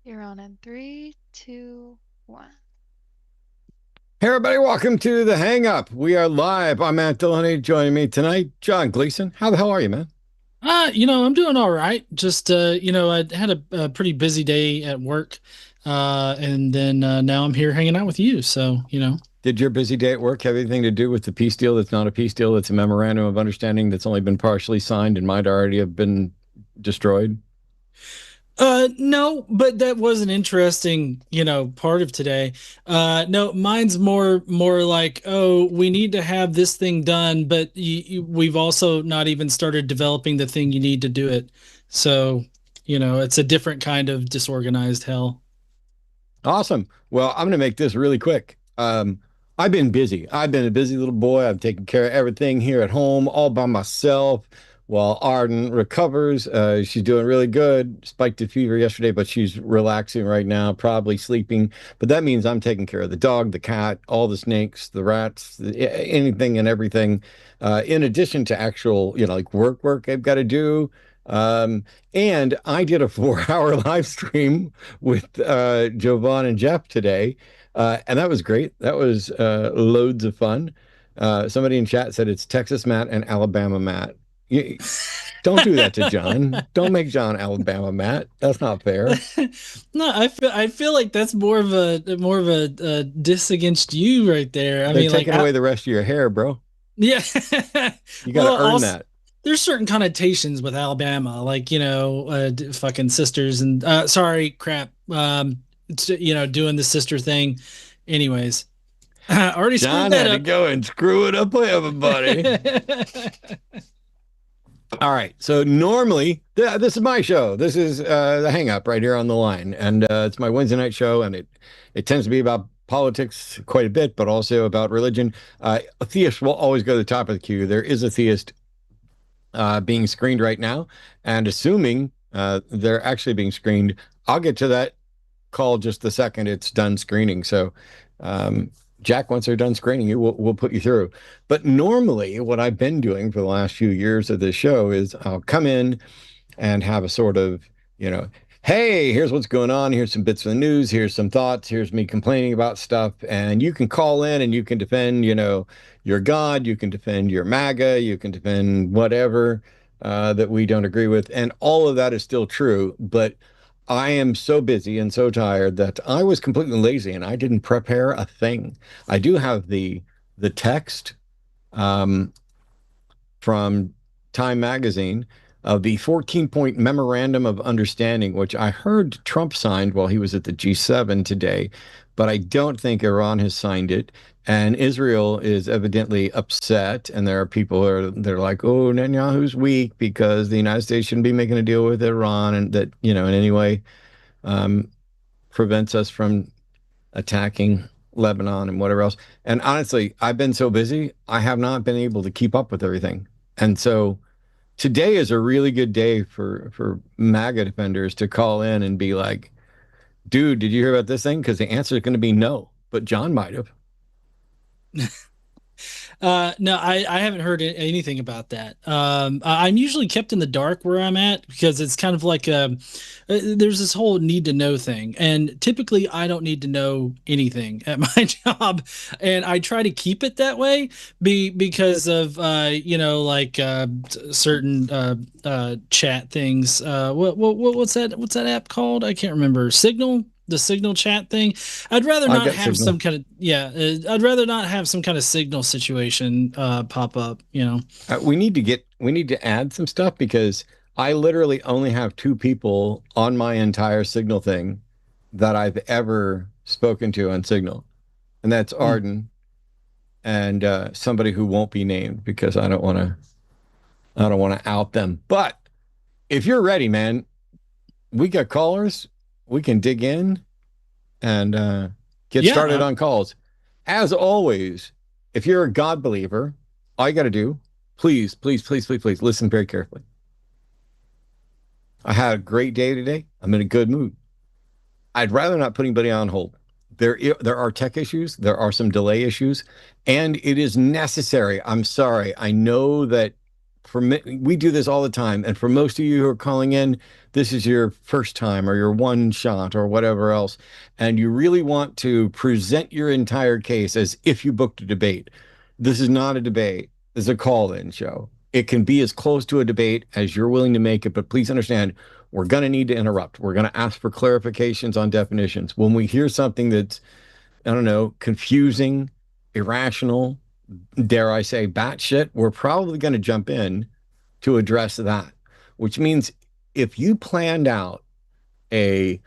You're on in three, two, one. Hey everybody, welcome to the Hang Up. We are live. I'm Matt Dillahunty. Joining me tonight, John Gleason. How the hell are you, man? I'm doing all right. Just I had a pretty busy day at work. And then now I'm here hanging out with you. So. Did your busy day at work have anything to do with the peace deal that's not a peace deal, that's a memorandum of understanding that's only been partially signed and might already have been destroyed? No, but that was an interesting, part of today. No, mine's more like, oh, we need to have this thing done, but we've also not even started developing the thing you need to do it. So, it's a different kind of disorganized hell. Awesome. Well, I'm going to make this really quick. I've been busy. I've been a busy little boy. I've taken care of everything here at home all by myself while Arden recovers. She's doing really good. Spiked a fever yesterday, but she's relaxing right now, probably sleeping. But that means I'm taking care of the dog, the cat, all the snakes, the rats, anything and everything. In addition to actual, like work I've got to do. Um, and I did a 4 hour live stream with Jovan and Jeff today. And that was great. That was loads of fun. Somebody in chat said it's Texas Matt and Alabama Matt. You, don't do that to John. Don't make John Alabama Matt. That's not fair. No, I feel like that's more of a diss against you right there. I They're mean, like taking away the rest of your hair, bro. yeah. You got to Well, earn also that. there's certain connotations with Alabama, like fucking sisters and sorry, crap. Doing the sister thing. Anyways, I already screwed John that had to up. go and screw it up for everybody. All right. So normally, this is my show. This is the Hang Up right here on the line, and it's my Wednesday night show, and it tends to be about politics quite a bit, but also about religion. A theist will always go to the top of the queue. There is a theist being screened right now, and assuming they're actually being screened, I'll get to that call just the second it's done screening. So, Jack, once they're done screening you, we'll put you through. But normally, what I've been doing for the last few years of this show is I'll come in and have a sort of, you know, hey, here's what's going on. Here's some bits of the news. Here's some thoughts. Here's me complaining about stuff. And you can call in and you can defend, your God. You can defend your MAGA. You can defend whatever that we don't agree with. And all of that is still true. But I am so busy and so tired that I was completely lazy and I didn't prepare a thing. I do have the text um, from Time Magazine of the 14-point memorandum of understanding, which I heard Trump signed while he was at the G7 today, but I don't think Iran has signed it. And Israel is evidently upset, and there are people who are they're like, "Oh, Netanyahu's weak because the United States shouldn't be making a deal with Iran, and that in any way um, prevents us from attacking Lebanon and whatever else." And honestly, I've been so busy, I have not been able to keep up with everything. And so today is a really good day for MAGA defenders to call in and be like, "Dude, did you hear about this thing?" Because the answer is going to be no, but John might have. No, I haven't heard anything about that. I'm usually kept in the dark where I'm at because it's kind of like there's this whole need to know thing, and typically I don't need to know anything at my job, and I try to keep it that way because of certain chat things. What's that app called? I can't remember. Signal. The signal chat thing. I'd rather I've not got have signal. some kind of yeah. I'd rather not have some kind of signal situation pop up. We need to add some stuff because I literally only have two people on my entire Signal thing that I've ever spoken to on Signal, and that's Hmm. Arden and somebody who won't be named because I don't want to out them. But if you're ready, man, we got callers. We can dig in and get Yeah. started on calls. As always, if you're a God believer, all you got to do, please, please, please, please, please listen very carefully. I had a great day today. I'm in a good mood. I'd rather not put anybody on hold. There are tech issues, there are some delay issues, and it is necessary. I'm sorry. I know that for me, we do this all the time. And for most of you who are calling in, this is your first time or your one shot or whatever else. And you really want to present your entire case as if you booked a debate. This is not a debate. This is a call-in show. It can be as close to a debate as you're willing to make it, but please understand, we're going to need to interrupt. We're going to ask for clarifications on definitions. When we hear something that's, I don't know, confusing, irrational, dare I say, batshit, we're probably going to jump in to address that, which means if you planned out a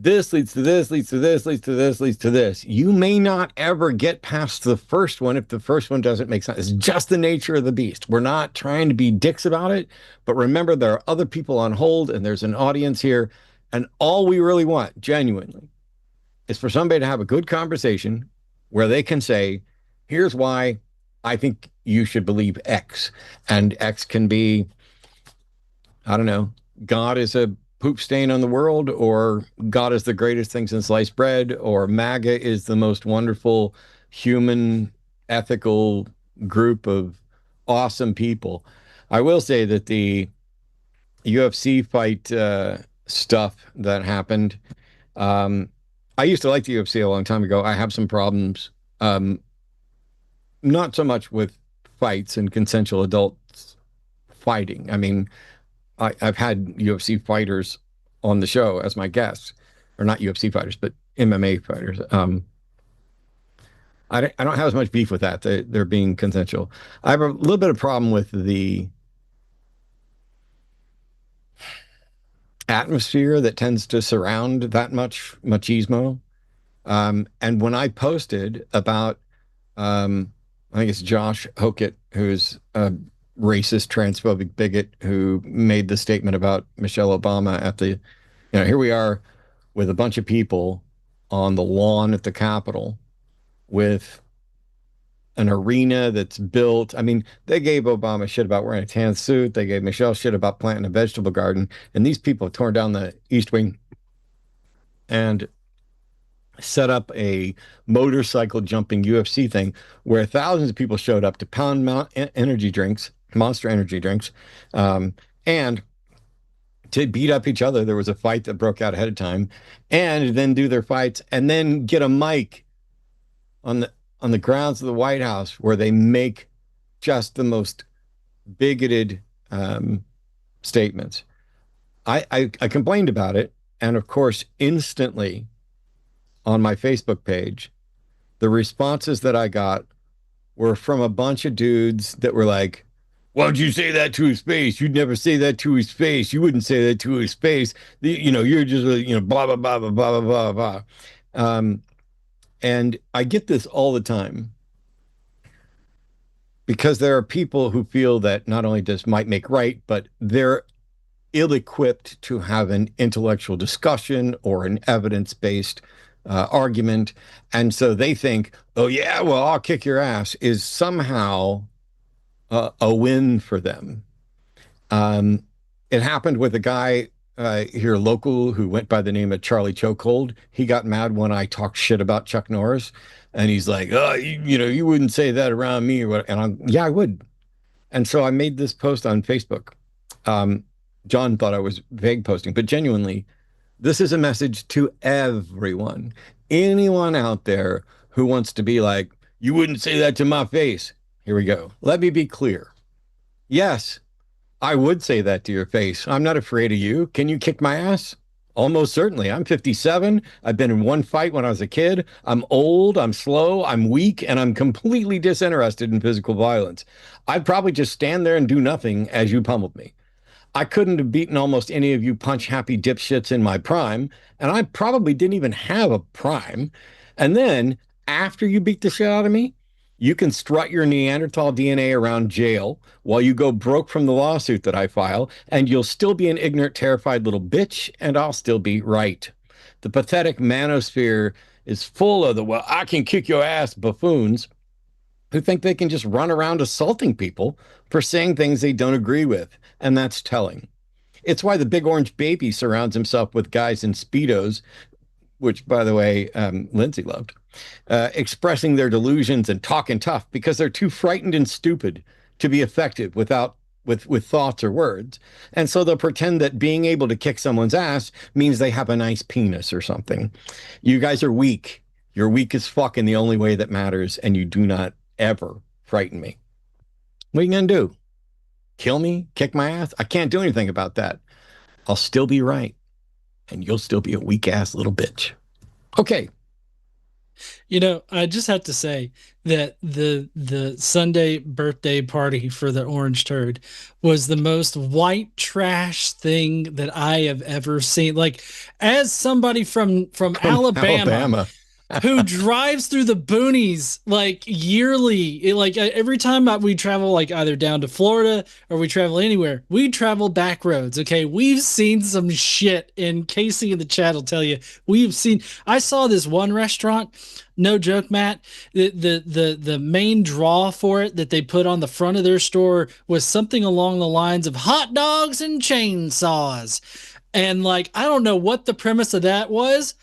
this leads to this, leads to this, leads to this, leads to this, you may not ever get past the first one if the first one doesn't make sense. It's just the nature of the beast. We're not trying to be dicks about it, but remember, there are other people on hold and there's an audience here. And all we really want, genuinely, is for somebody to have a good conversation where they can say, here's why I think you should believe X. And X can be, I don't know, God is a poop stain on the world, or God is the greatest thing since sliced bread, or MAGA is the most wonderful human ethical group of awesome people. I will say that the UFC fight stuff that happened, um, I used to like the UFC a long time ago. I have some problems, um, not so much with fights and consensual adults fighting. I mean, I've had UFC fighters on the show as my guests, or not UFC fighters, but MMA fighters. I don't have as much beef with that. They're being consensual. I have a little bit of problem with the atmosphere that tends to surround that much machismo. And when I posted about, I think it's Josh Hokett, who's a racist, transphobic bigot who made the statement about Michelle Obama at the, here we are with a bunch of people on the lawn at the Capitol with an arena that's built. I mean, they gave Obama shit about wearing a tan suit. They gave Michelle shit about planting a vegetable garden. And these people torn down the East Wing and set up a motorcycle jumping UFC thing where thousands of people showed up to pound energy drinks, monster energy drinks, and to beat up each other. There was a fight that broke out ahead of time, and then do their fights, and then get a mic on the grounds of the White House where they make just the most bigoted statements. I complained about it, and of course, instantly on my Facebook page, the responses that I got were from a bunch of dudes that were like, why'd you say that to his face? You'd never say that to his face. You wouldn't say that to his face. You're just, blah, blah, blah, blah, blah, blah, blah. And I get this all the time because there are people who feel that not only does might make right, but they're ill-equipped to have an intellectual discussion or an evidence-based argument. And so they think, oh, yeah, well, I'll kick your ass is somehow a win for them. It happened with a guy here local who went by the name of Charlie Chokehold. He got mad when I talked shit about Chuck Norris. And he's like, oh, you wouldn't say that around me or what. And yeah, I would. And so I made this post on Facebook. John thought I was vague posting, but genuinely, this is a message to everyone. Anyone out there who wants to be like, you wouldn't say that to my face. Here we go. Let me be clear. Yes, I would say that to your face. I'm not afraid of you. Can you kick my ass? Almost certainly. I'm 57. I've been in one fight when I was a kid. I'm old, I'm slow, I'm weak, and I'm completely disinterested in physical violence. I'd probably just stand there and do nothing as you pummeled me. I couldn't have beaten almost any of you punch-happy dipshits in my prime, and I probably didn't even have a prime. And then, after you beat the shit out of me, you can strut your Neanderthal DNA around jail while you go broke from the lawsuit that I file, and you'll still be an ignorant, terrified little bitch, and I'll still be right. The pathetic manosphere is full of the, well, I can kick your ass buffoons who think they can just run around assaulting people for saying things they don't agree with, and that's telling. It's why the big orange baby surrounds himself with guys in Speedos, which, by the way, Lindsay loved, expressing their delusions and talking tough because they're too frightened and stupid to be effective with thoughts or words. And so they'll pretend that being able to kick someone's ass means they have a nice penis or something. You guys are weak. You're weak as fuck in the only way that matters, and you do not ever frighten me. What are you going to do? Kill me? Kick my ass? I can't do anything about that. I'll still be right, and you'll still be a weak ass little bitch. Okay. You know, I just have to say that the Sunday birthday party for the orange turd was the most white trash thing that I have ever seen. Like, as somebody from Alabama who drives through the boonies like yearly, every time we travel, like either down to Florida or we travel anywhere, we travel back roads. Okay, we've seen some shit, and Casey in the chat will tell you I saw this one restaurant, no joke, Matt, the main draw for it that they put on the front of their store was something along the lines of hot dogs and chainsaws. And like, I don't know what the premise of that was,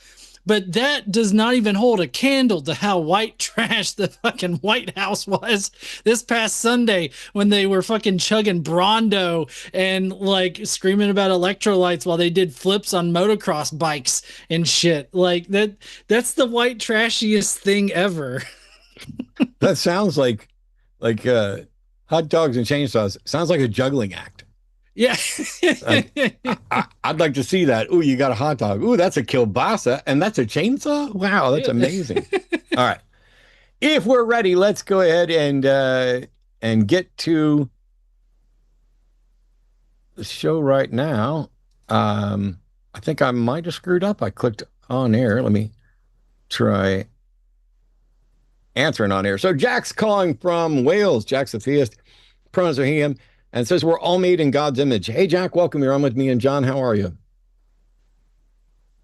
but that does not even hold a candle to how white trash the fucking White House was this past Sunday when they were fucking chugging Brondo and like screaming about electrolytes while they did flips on motocross bikes and shit. Like that's the white trashiest thing ever. That sounds like hot dogs and chainsaws. Sounds like a juggling act. Yeah. I'd like to see that. Ooh, you got a hot dog. Ooh, that's a kielbasa, and that's a chainsaw? Wow, that's amazing. All right. If we're ready, let's go ahead and get to the show right now. I think I might have screwed up. I clicked on air. Let me try answering on air. So Jack's calling from Wales. Jack's a theist. Pronouns are he, him, and says we're all made in God's image. Hey, Jack, welcome. You're on with me and John. How are you?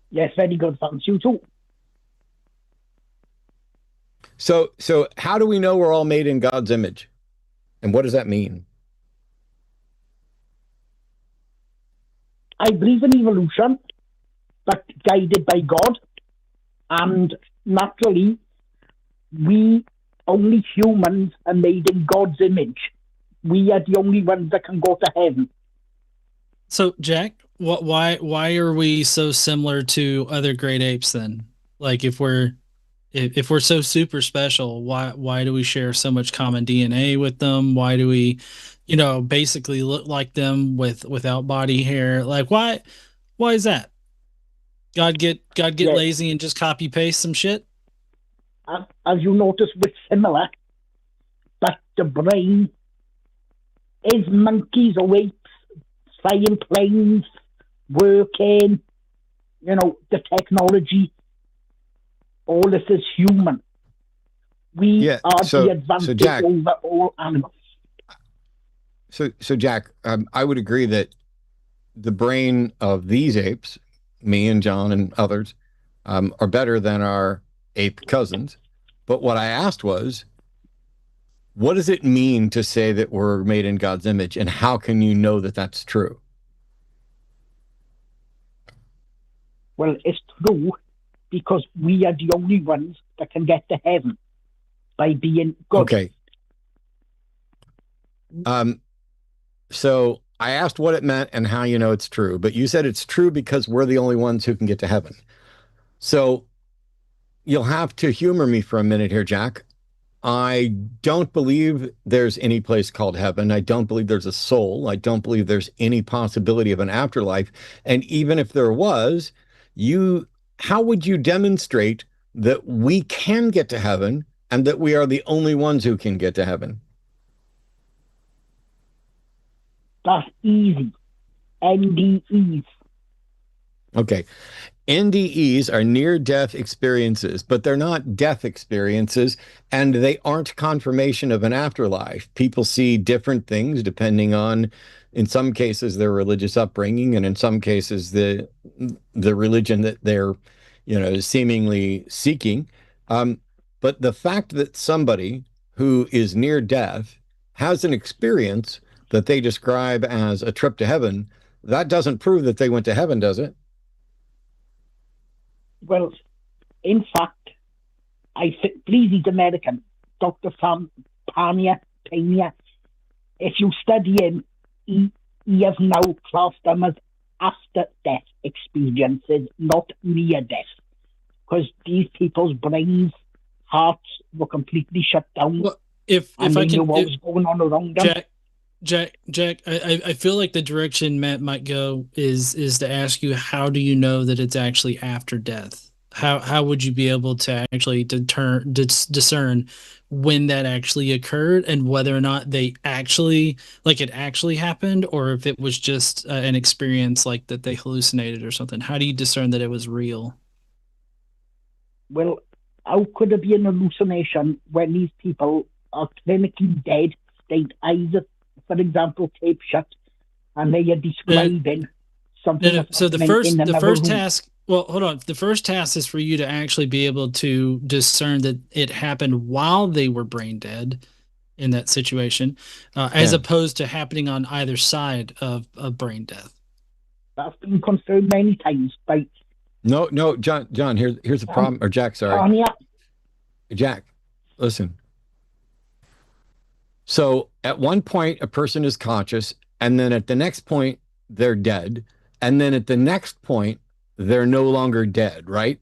Yes, very good. Thanks. You too. So how do we know we're all made in God's image? And what does that mean? I believe in evolution, but guided by God. And naturally, we only humans are made in God's image. We are the only ones that can go to heaven. So, Jack, why are we so similar to other great apes then? Like, if we're so super special, why do we share so much common DNA with them? Why do we, basically look like them without body hair? Like, why is that? God get lazy and just copy paste some shit? As you notice, we're similar, but the brain is monkeys or apes, flying planes, working, the technology. All this is human. We are the advantage over all animals. So Jack, I would agree that the brain of these apes, me and John and others, are better than our ape cousins. But what I asked was, what does it mean to say that we're made in God's image, and how can you know that that's true? Well, it's true because we are the only ones that can get to heaven by being good. Okay. So I asked what it meant and how you know it's true, but you said it's true because we're the only ones who can get to heaven. So you'll have to humor me for a minute here, Jack. I don't believe there's any place called heaven. I don't believe there's a soul. I don't believe there's any possibility of an afterlife. And even if there was, how would you demonstrate that we can get to heaven and that we are the only ones who can get to heaven? That's easy. NDEs. Okay. NDEs are near-death experiences, but they're not death experiences, and they aren't confirmation of an afterlife. People see different things depending on, in some cases, their religious upbringing, and in some cases, the religion that they're, seemingly seeking. But the fact that somebody who is near death has an experience that they describe as a trip to heaven, that doesn't prove that they went to heaven, does it? Well, in fact, I think, please, he's American, Dr. Pena. if you study him, he has now classed them as after-death experiences, not near-death. Because these people's brains, hearts were completely shut down. Well, if and I they knew can, what was going on around them. Jack, I feel like the direction Matt might go is to ask you, how do you know that it's actually after death? How would you be able to actually discern when that actually occurred and whether or not they actually, like, it actually happened, or if it was just an experience like that they hallucinated or something? How do you discern that it was real? Well, how could it be an hallucination when these people are clinically dead, state eyes, for example, tape shut, and they are describing something that's So happening in the another first room. task, well, hold on. The first task is for you to actually be able to discern that it happened while they were brain dead in that situation, as Yeah. opposed to happening on either side of brain death. That's been confirmed many times by No, John, here's the problem. Or Jack, sorry. Tanya. Jack, listen. So at one point, a person is conscious, and then at the next point, they're dead. And then at the next point, they're no longer dead, right?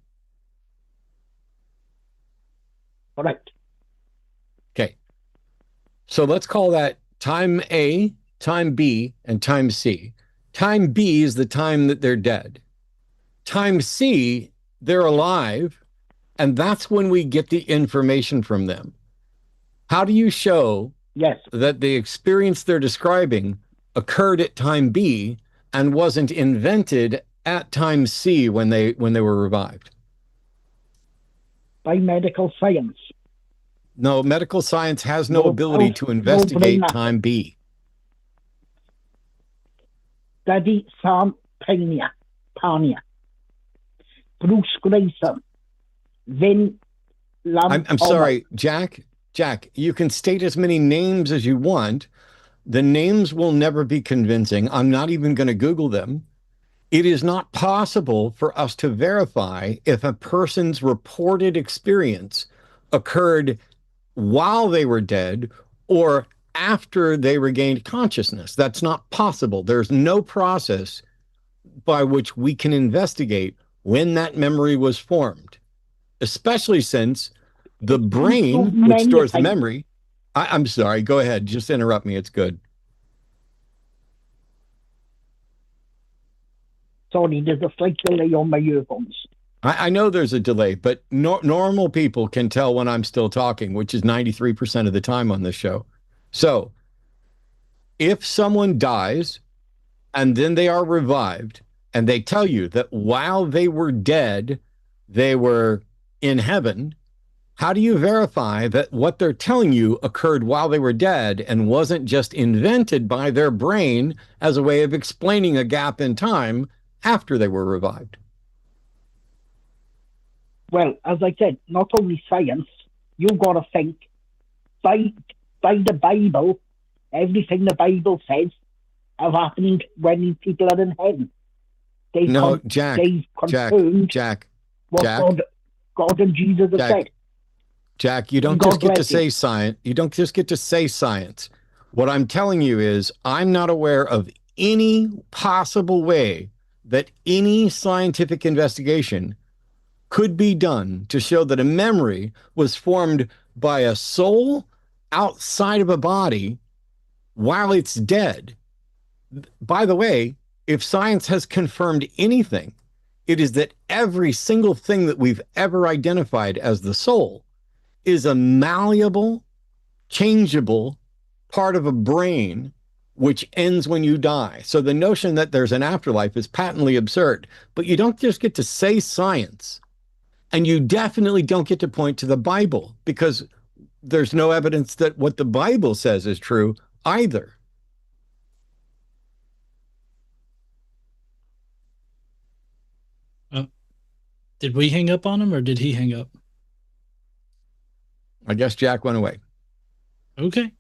Correct. Okay. So let's call that time A, time B, and time C. Time B is the time that they're dead. Time C, they're alive, and that's when we get the information from them. How do you show Yes. that the experience they're describing occurred at time B and wasn't invented at time C when they were revived? By medical science. No, medical science has no ability to investigate time B. Study Sam Pania, Bruce Gleason, Vin Lam. I'm sorry, Jack, you can state as many names as you want. The names will never be convincing. I'm not even going to Google them. It is not possible for us to verify if a person's reported experience occurred while they were dead or after they regained consciousness. That's not possible. There's no process by which we can investigate when that memory was formed, especially since the brain, which stores the memory. I'm sorry, go ahead. Just interrupt me. It's good. Sorry, there's a slight delay on my earphones. I know there's a delay, but normal people can tell when I'm still talking, which is 93% of the time on this show. So if someone dies and then they are revived and they tell you that while they were dead, they were in heaven, how do you verify that what they're telling you occurred while they were dead and wasn't just invented by their brain as a way of explaining a gap in time after they were revived? Well, as I said, not only science, you've got to think by the Bible, everything the Bible says are happening when people are in heaven. Jack, what God and Jesus have said. Jack, you don't just get to say science. You don't just get to say science. What I'm telling you is I'm not aware of any possible way that any scientific investigation could be done to show that a memory was formed by a soul outside of a body while it's dead. By the way, if science has confirmed anything, it is that every single thing that we've ever identified as the soul is a malleable, changeable part of a brain which ends when you die. So the notion that there's an afterlife is patently absurd. But you don't just get to say science, and you definitely don't get to point to the Bible, because there's no evidence that what the Bible says is true either. Did we hang up on him, or did he hang up? I guess Jack went away. Okay.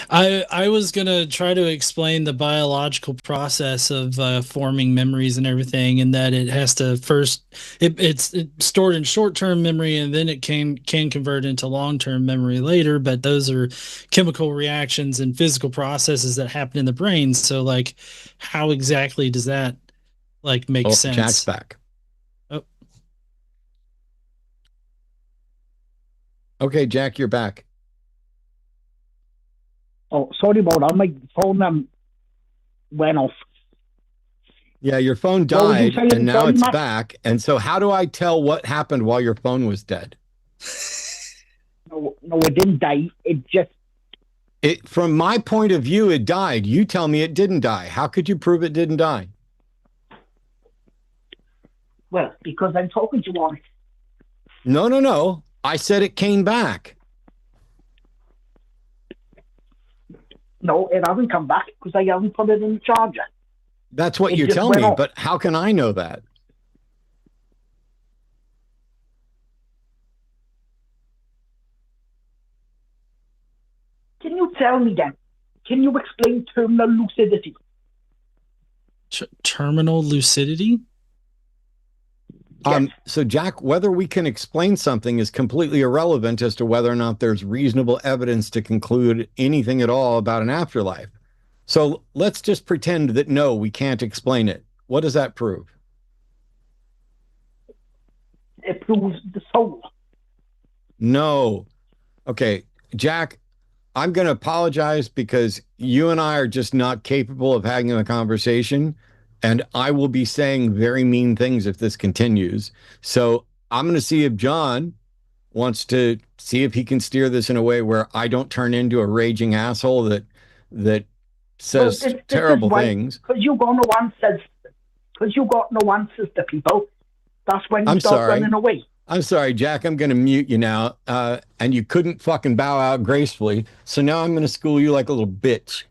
I was gonna try to explain the biological process of forming memories and everything, and that it has to first it's stored in short-term memory, and then it can convert into long-term memory later. But those are chemical reactions and physical processes that happen in the brain. So, like, how exactly does that like make Oh, Jack's sense? back. Oh, Okay, Jack, you're back. Oh, sorry about that. My phone went off. Yeah, your phone What were you died saying? and now Sorry, it's Matt. back. And so how do I tell what happened while your phone was dead? No, it didn't die. It just, From my point of view, it died. You tell me it didn't die. How could you prove it didn't die? well, because I'm talking to you on it. No. I said it came back. No, it hasn't come back because I haven't put it in the charger. That's what It you just tell went me, off. but how can I know that? Can you tell me then? Can you explain terminal lucidity? terminal lucidity. Yes. So, Jack, whether we can explain something is completely irrelevant as to whether or not there's reasonable evidence to conclude anything at all about an afterlife. So let's just pretend that no, we can't explain it. What does that prove? It proves the soul. No. Okay, Jack, I'm going to apologize because you and I are just not capable of having a conversation. And I will be saying very mean things if this continues. So I'm going to see if John wants to see if he can steer this in a way where I don't turn into a raging asshole that Well, says this is terrible why, things. because you got no answers to people. That's when you I'm start sorry. running away. I'm sorry, Jack. I'm going to mute you now. And you couldn't fucking bow out gracefully. So now I'm going to school you like a little bitch.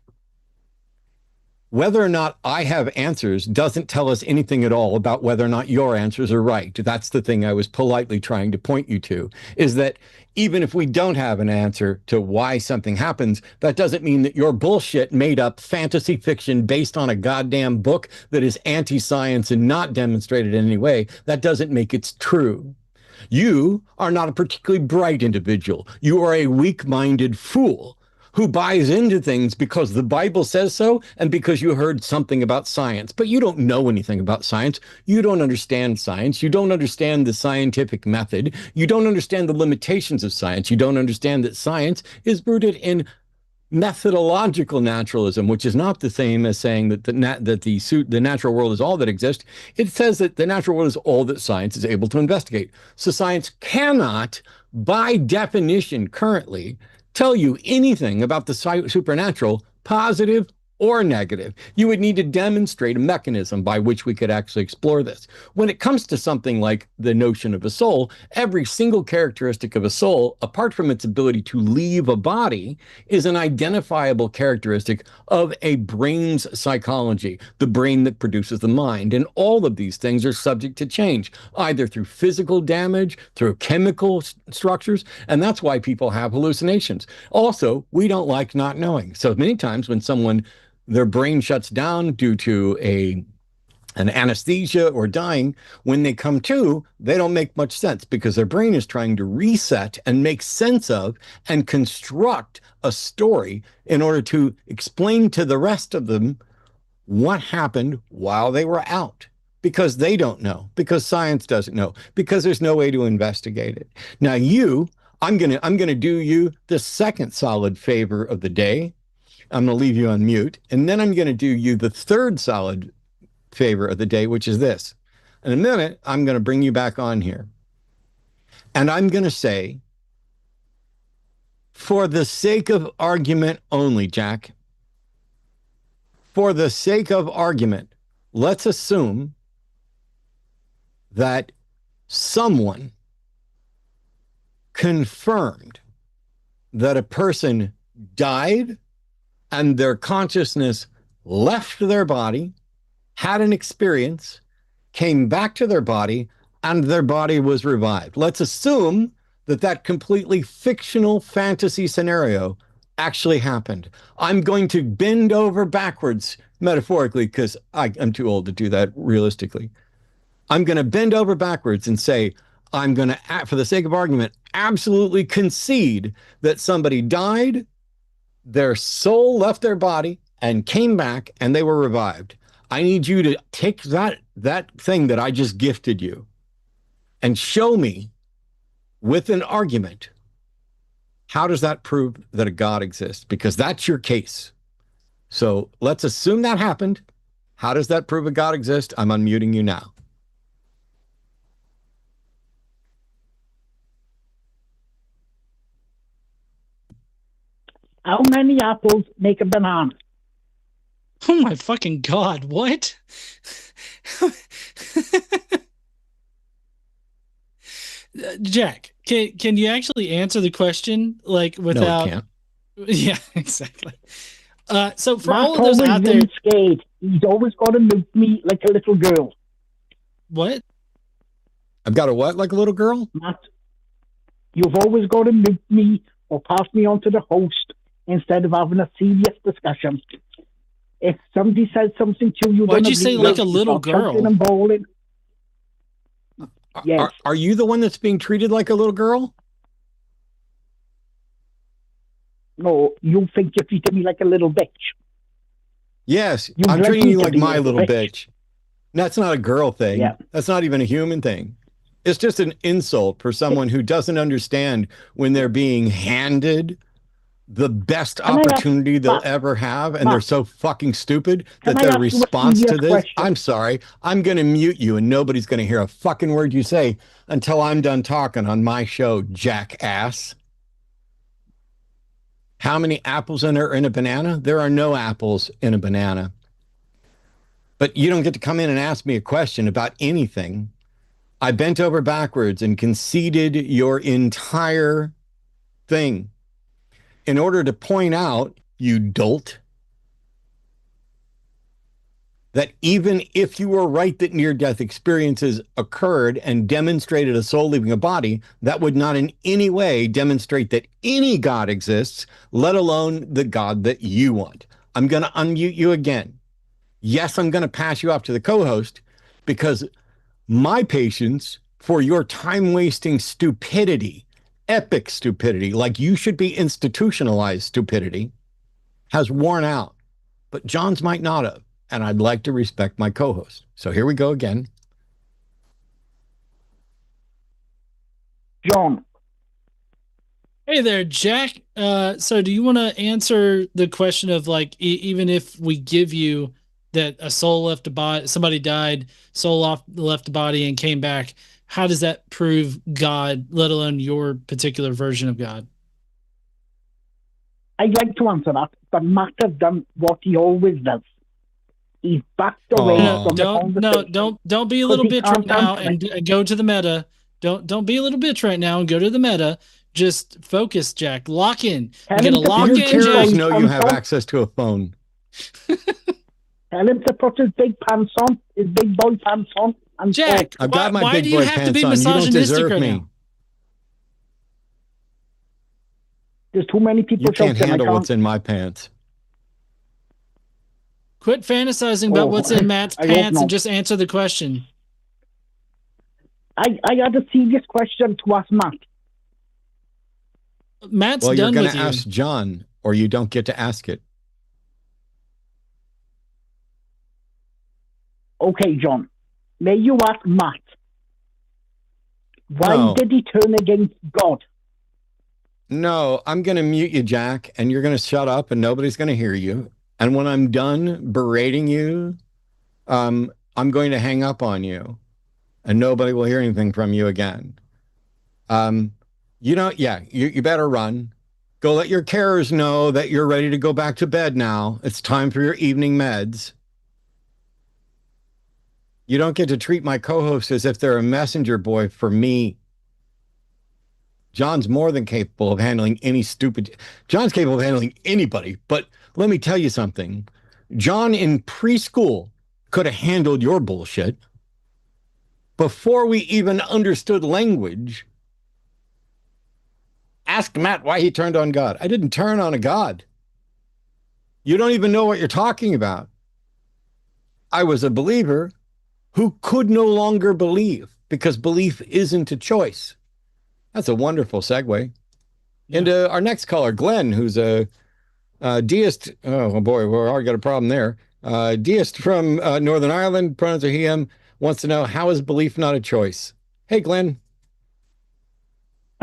Whether or not I have answers doesn't tell us anything at all about whether or not your answers are right. That's the thing I was politely trying to point you to, is that even if we don't have an answer to why something happens, that doesn't mean that your bullshit made up fantasy fiction based on a goddamn book that is anti-science and not demonstrated in any way, that doesn't make it true. You are not a particularly bright individual. You are a weak-minded fool who buys into things because the Bible says so and because you heard something about science. But you don't know anything about science. You don't understand science. You don't understand the scientific method. You don't understand the limitations of science. You don't understand that science is rooted in methodological naturalism, which is not the same as saying that the natural world is all that exists. It says that the natural world is all that science is able to investigate. So science cannot, by definition, currently tell you anything about the supernatural, positive or negative. You would need to demonstrate a mechanism by which we could actually explore this. When it comes to something like the notion of a soul, every single characteristic of a soul, apart from its ability to leave a body, is an identifiable characteristic of a brain's psychology, the brain that produces the mind. And all of these things are subject to change, either through physical damage, through chemical structures, and that's why people have hallucinations. Also, we don't like not knowing. So many times when their brain shuts down due to an anesthesia or dying, when they come to, they don't make much sense because their brain is trying to reset and make sense of and construct a story in order to explain to the rest of them what happened while they were out. Because they don't know, because science doesn't know, because there's no way to investigate it. Now I'm gonna do you the second solid favor of the day. I'm going to leave you on mute. And then I'm going to do you the third solid favor of the day, which is this. In a minute, I'm going to bring you back on here. And I'm going to say, for the sake of argument only, Jack, for the sake of argument, let's assume that someone confirmed that a person died and their consciousness left their body, had an experience, came back to their body, and their body was revived. Let's assume that completely fictional fantasy scenario actually happened. I'm going to bend over backwards, metaphorically, because I'm too old to do that realistically. I'm going to bend over backwards and say, I'm going to, for the sake of argument, absolutely concede that somebody died, their soul left their body and came back and they were revived. I need you to take that thing that I just gifted you and show me with an argument, how does that prove that a God exists? Because that's your case. So let's assume that happened. How does that prove a God exists? I'm unmuting you now. How many apples make a banana? Oh my fucking God, what? Jack, can you actually answer the question like without? No, it can't. Yeah, exactly. So for Matt's all of those always out there, really scared. He's always got to milk me like a little girl. what? I've got a what, like a little girl? Matt, you've always got to milk me or pass me on to the host instead of having a serious discussion. If somebody says something to you, Why'd don't you say agree like with, a you little start shouting girl? and bawling. Yes. Are you the one that's being treated like a little girl? No, you think you're treating me like a little bitch. Yes, You'd I'm like treating me you to like be a my little little bitch. bitch. That's not a girl thing. Yeah. That's not even a human thing. It's just an insult for someone who doesn't understand when they're being handed the best Can I ask, opportunity they'll Matt, ever have, and they're Matt, so fucking stupid can that I their ask you a response to serious this, question? I'm sorry, I'm going to mute you and nobody's going to hear a fucking word you say until I'm done talking on my show, jackass. How many apples are in a banana? There are no apples in a banana. But you don't get to come in and ask me a question about anything. I bent over backwards and conceded your entire thing in order to point out, you dolt, that even if you were right that near-death experiences occurred and demonstrated a soul leaving a body, that would not in any way demonstrate that any God exists, let alone the God that you want. I'm going to unmute you again. Yes, I'm going to pass you off to the co-host because my patience for your time-wasting stupidity, epic stupidity, like you should be institutionalized stupidity, has worn out. But John's might not have. And I'd like to respect my co-host. So here we go again. John. Hey there, Jack. So do you want to answer the question of like, even if we give you that a soul left a body, somebody died, left the body and came back, how does that prove God, let alone your particular version of God? I'd like to answer that, but Matt has done what he always does. He's backed away from the conversation. Don't be a little bitch right now and go to the meta. Don't be a little bitch right now and go to the meta. Just focus, Jack. Lock in. You gotta lock in, Your carers Jack. know you have access to a phone. Tell him to put his big pants on, his big boy pants on, and Jack, I've got my why big do you boy have to be pants on. You don't misogynistic deserve right me. now? There's too many people You can't shouting. handle what's in my pants. Quit fantasizing about what's in Matt's I hope pants and not. just answer the question. I had a serious question to ask Matt. Matt's Well, you're done going with to you. ask John, or you don't get to ask it. Okay, John. May you ask Matt, why did he turn against God? No, I'm going to mute you, Jack, and you're going to shut up and nobody's going to hear you. And when I'm done berating you, I'm going to hang up on you and nobody will hear anything from you again. You better run. Go let your carers know that you're ready to go back to bed now. It's time for your evening meds. You don't get to treat my co-host as if they're a messenger boy for me. John's more than capable of handling John's capable of handling anybody, but let me tell you something. John in preschool could have handled your bullshit before we even understood language. Ask Matt why he turned on God. I didn't turn on a God. You don't even know what you're talking about. I was a believer who could no longer believe because belief isn't a choice. That's a wonderful segue into our next caller, Glenn, who's a deist. Oh boy, we already got a problem there. Deist from Northern Ireland, pronouns are he, him, wants to know, how is belief not a choice? Hey, Glenn.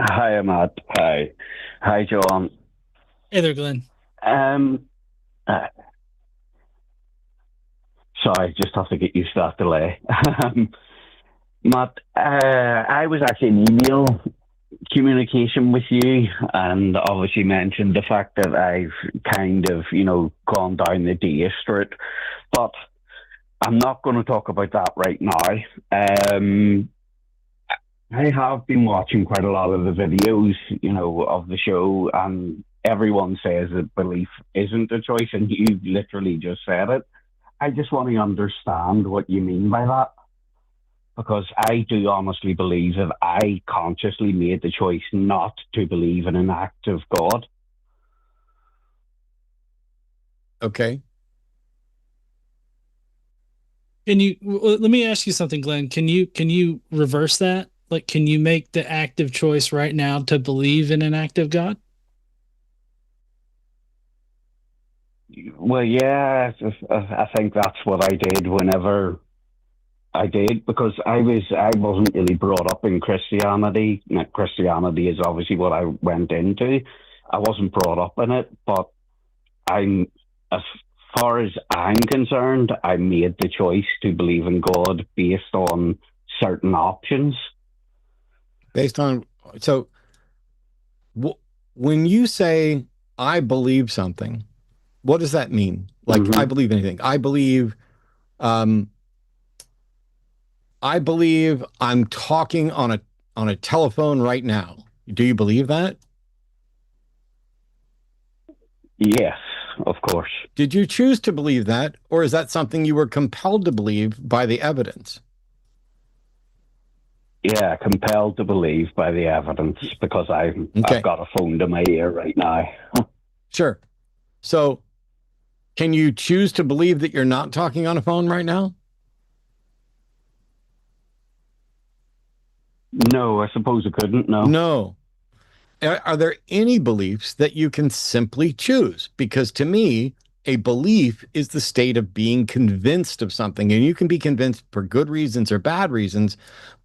Hi, Matt. Hi, John. Hey there, Glenn. Sorry, just have to get used to that delay. Matt, I was actually in email communication with you, and obviously mentioned the fact that I've kind of, gone down the deist route, but I'm not going to talk about that right now. I have been watching quite a lot of the videos, of the show, and everyone says that belief isn't a choice, and you literally just said it. I just want to understand what you mean by that, because I do honestly believe that I consciously made the choice not to believe in an act of God. Okay. Let me ask you something, Glenn. Can you reverse that? Like, can you make the active choice right now to believe in an act of God? Well, yeah, I think that's what I did whenever I did, because I wasn't really brought up in Christianity. Now, Christianity is obviously what I went into. I wasn't brought up in it, but as far as I'm concerned, I made the choice to believe in God based on certain options. When you say I believe something, what does that mean? Like, I believe anything. I believe I'm talking on a telephone right now. Do you believe that? Yes, of course. Did you choose to believe that, or is that something you were compelled to believe by the evidence? Yeah, compelled to believe by the evidence, because I've got a phone to my ear right now. Sure. So, can you choose to believe that you're not talking on a phone right now? No, I suppose I couldn't, no. No. Are there any beliefs that you can simply choose? Because to me, a belief is the state of being convinced of something, and you can be convinced for good reasons or bad reasons.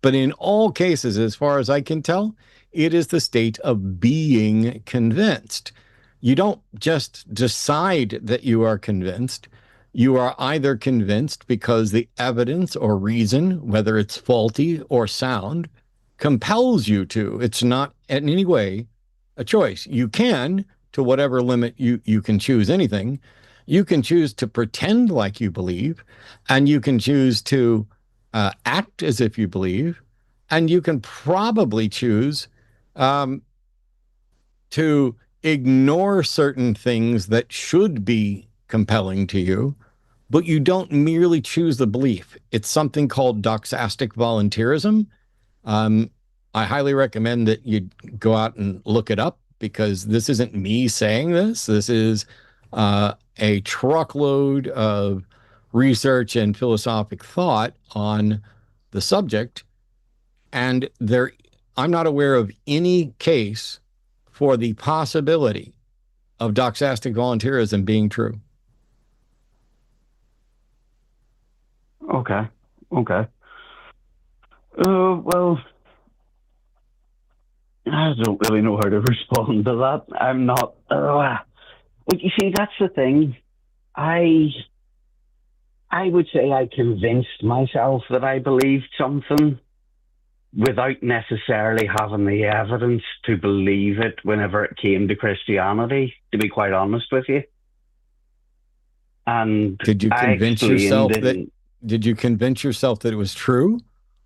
But in all cases, as far as I can tell, it is the state of being convinced. You don't just decide that you are convinced. You are either convinced because the evidence or reason, whether it's faulty or sound, compels you to. It's not in any way a choice. You can, to whatever limit you can choose anything. You can choose to pretend like you believe, and you can choose to act as if you believe, and you can probably choose to ignore certain things that should be compelling to you, but you don't merely choose the belief. It's something called doxastic volunteerism. I highly recommend that you go out and look it up, because this isn't me saying this. This is a truckload of research and philosophic thought on the subject. And I'm not aware of any case for the possibility of doxastic volunteerism being true. Okay. Well, I don't really know how to respond to that. I'm not. But you see, that's the thing. I would say I convinced myself that I believed something without necessarily having the evidence to believe it whenever it came to Christianity, to be quite honest with you. And did you convince yourself that it was true?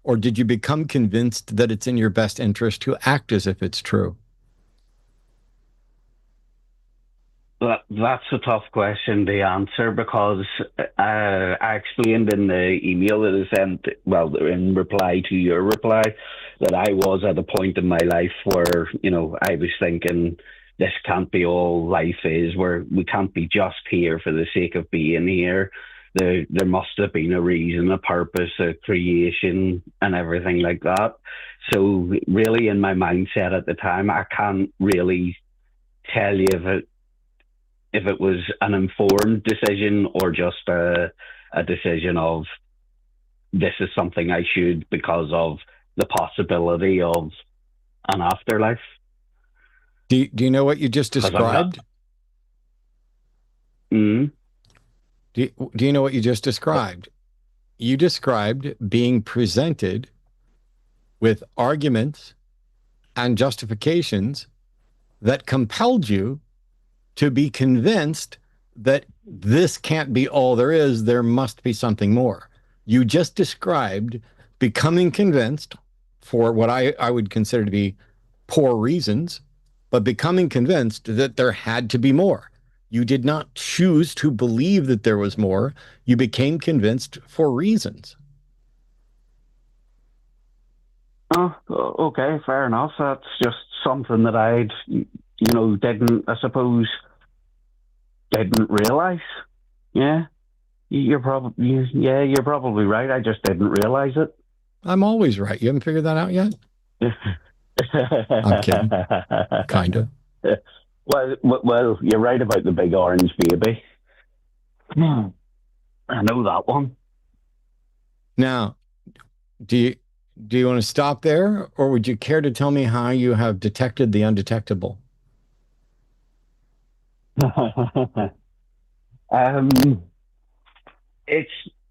Or did you become convinced that it's in your best interest to act as if it's true? That's a tough question to answer, because I explained in the email that I sent, well, in reply to your reply, that I was at a point in my life where, I was thinking, this can't be all life is, where we can't be just here for the sake of being here. There must have been a reason, a purpose, a creation, and everything like that. So really, in my mindset at the time, I can't really tell you if it was an informed decision or just a decision of, this is something I should, because of the possibility of an afterlife. Do you know what you just described? Mm-hmm. Do you know what you just described? You described being presented with arguments and justifications that compelled you to be convinced that this can't be all there is. There must be something more. You just described becoming convinced for what I would consider to be poor reasons, but becoming convinced that there had to be more. You did not choose to believe that there was more. You became convinced for reasons. Oh, okay, fair enough. That's just something that I didn't realize. Yeah, you're probably right. I just didn't realize it. I'm always right. You haven't figured that out yet? I'm kidding. Kind of. Well, you're right about the big orange baby. I know that one. Now, do you want to stop there, or would you care to tell me how you have detected the undetectable?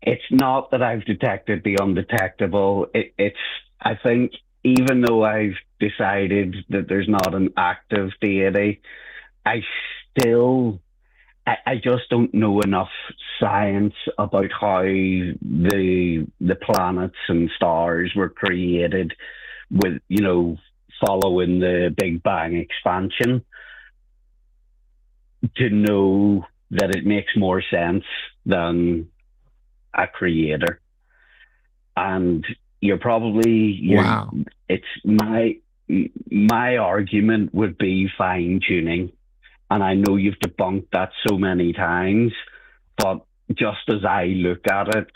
It's not that I've detected the undetectable. I think, even though I've decided that there's not an active deity, I just don't know enough science about how the planets and stars were created with, following the Big Bang expansion, to know that it makes more sense than a creator. And wow. It's my argument would be fine tuning. And I know you've debunked that so many times, but just as I look at it,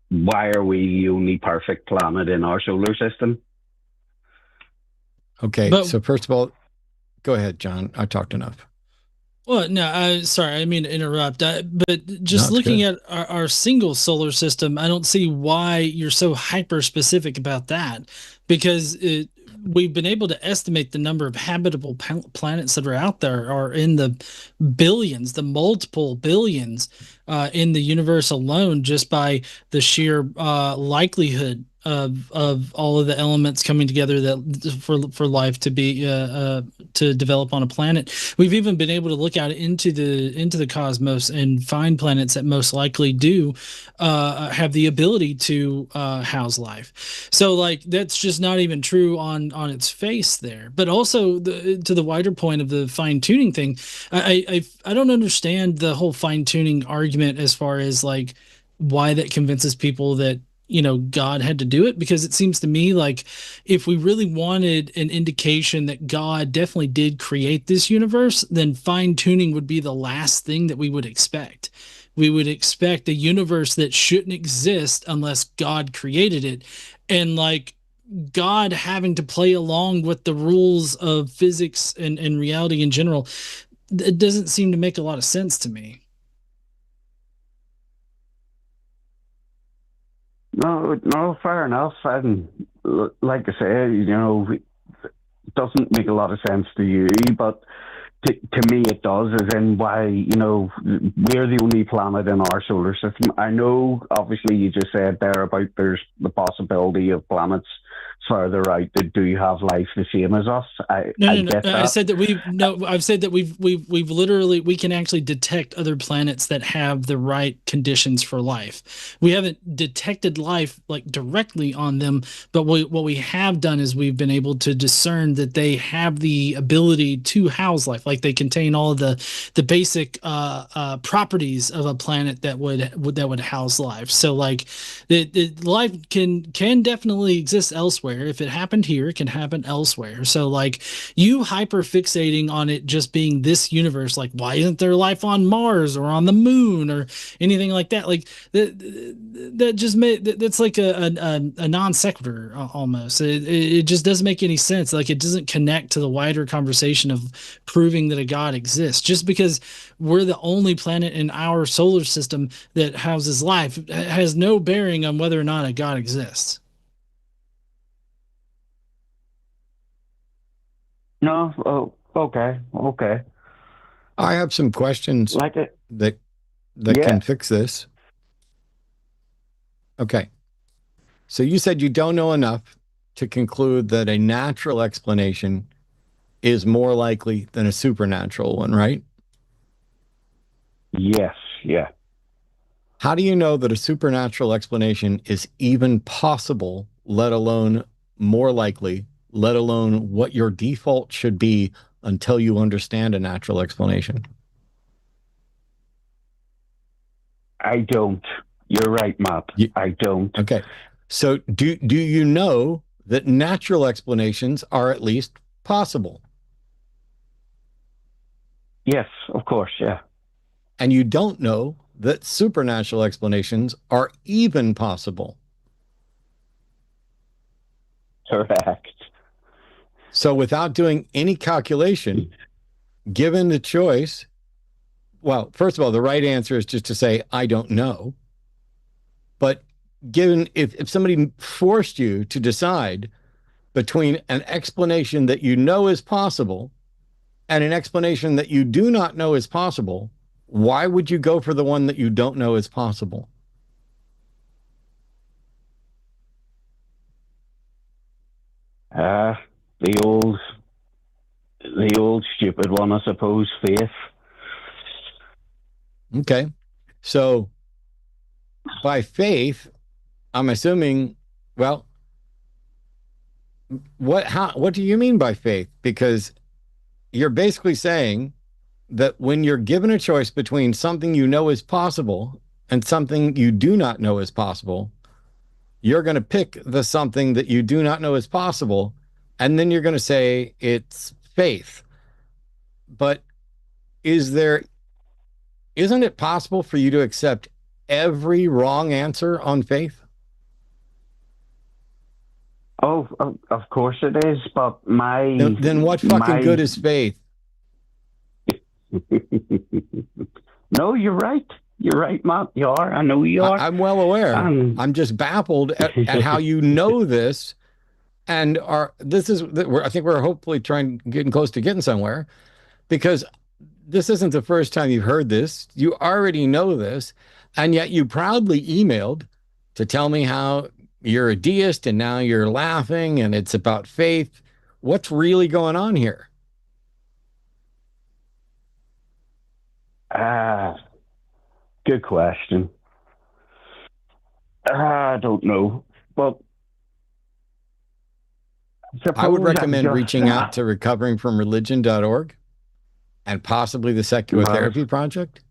why are we the only perfect planet in our solar system? Okay, so first of all, go ahead, John. I talked enough. Well, no, sorry, I didn't mean to interrupt. But just looking at our single solar system, I don't see why you're so hyper specific about that, because we've been able to estimate the number of habitable planets that are out there are in the billions, the multiple billions in the universe alone, just by the sheer likelihood of all of the elements coming together that for life to be to develop on a planet. We've even been able to look out into the cosmos and find planets that most likely do have the ability to house life. So like, that's just not even true on its face there. But also to the wider point of the fine tuning thing, I don't understand the whole fine tuning argument as far as like why that convinces people that God had to do it, because it seems to me like if we really wanted an indication that God definitely did create this universe, then fine tuning would be the last thing that we would expect. We would expect a universe that shouldn't exist unless God created it. And like God having to play along with the rules of physics and reality in general, it doesn't seem to make a lot of sense to me. No, fair enough. And like I say, it doesn't make a lot of sense to you, but to me it does, as in why, we're the only planet in our solar system. I know, obviously, you just said there about there's the possibility of planets further out that do have life the same as us. I get that. I said that I've said that we've literally, we can actually detect other planets that have the right conditions for life. We haven't detected life like directly on them, but what we have done is we've been able to discern that they have the ability to house life. Like they contain all of the basic properties of a planet that would house life. So like the life can definitely exist elsewhere. elsewhere. If it happened here, it can happen elsewhere. So like you hyper fixating on it just being this universe, like why isn't there life on Mars or on the moon or anything like that? Like that just made that's like a non sequitur almost. It just doesn't make any sense. Like it doesn't connect to the wider conversation of proving that a god exists. Just because we're the only planet in our solar system that houses life has no bearing on whether or not a god exists. No, oh, okay. I have some questions Like it, that yeah, can fix this. Okay. So you said you don't know enough to conclude that a natural explanation is more likely than a supernatural one, right? yes, yeah. How do you know that a supernatural explanation is even possible, let alone more likely, let alone what your default should be until you understand a natural explanation? I don't. You're right, Matt. I don't. Okay. So do you know that natural explanations are at least possible? Yes, of course, yeah. And you don't know that supernatural explanations are even possible. Correct. So without doing any calculation, given the choice, well, first of all, the right answer is just to say, I don't know. But given if somebody forced you to decide between an explanation that you know is possible and an explanation that you do not know is possible, why would you go for the one that you don't know is possible? Uh, the old stupid one, I suppose, faith. Okay. So by faith, I'm assuming, well, what do you mean by faith? Because you're basically saying that when you're given a choice between something you know is possible and something you do not know is possible, you're going to pick the something that you do not know is possible, and then you're going to say it's faith. But isn't it possible for you to accept every wrong answer on faith? Oh, of course it is, but then what fucking good is faith? No, you're right. You're right, Matt. You are. I know you are. I'm well aware. I'm just baffled at how you know this, and I think we're hopefully getting close to getting somewhere, because this isn't the first time you've heard this. You already know this, and yet you proudly emailed to tell me how you're a deist, and now you're laughing, and it's about faith. What's really going on here? Good question. I don't know, but I would recommend reaching out to recoveringfromreligion.org and possibly the Secular Therapy Project,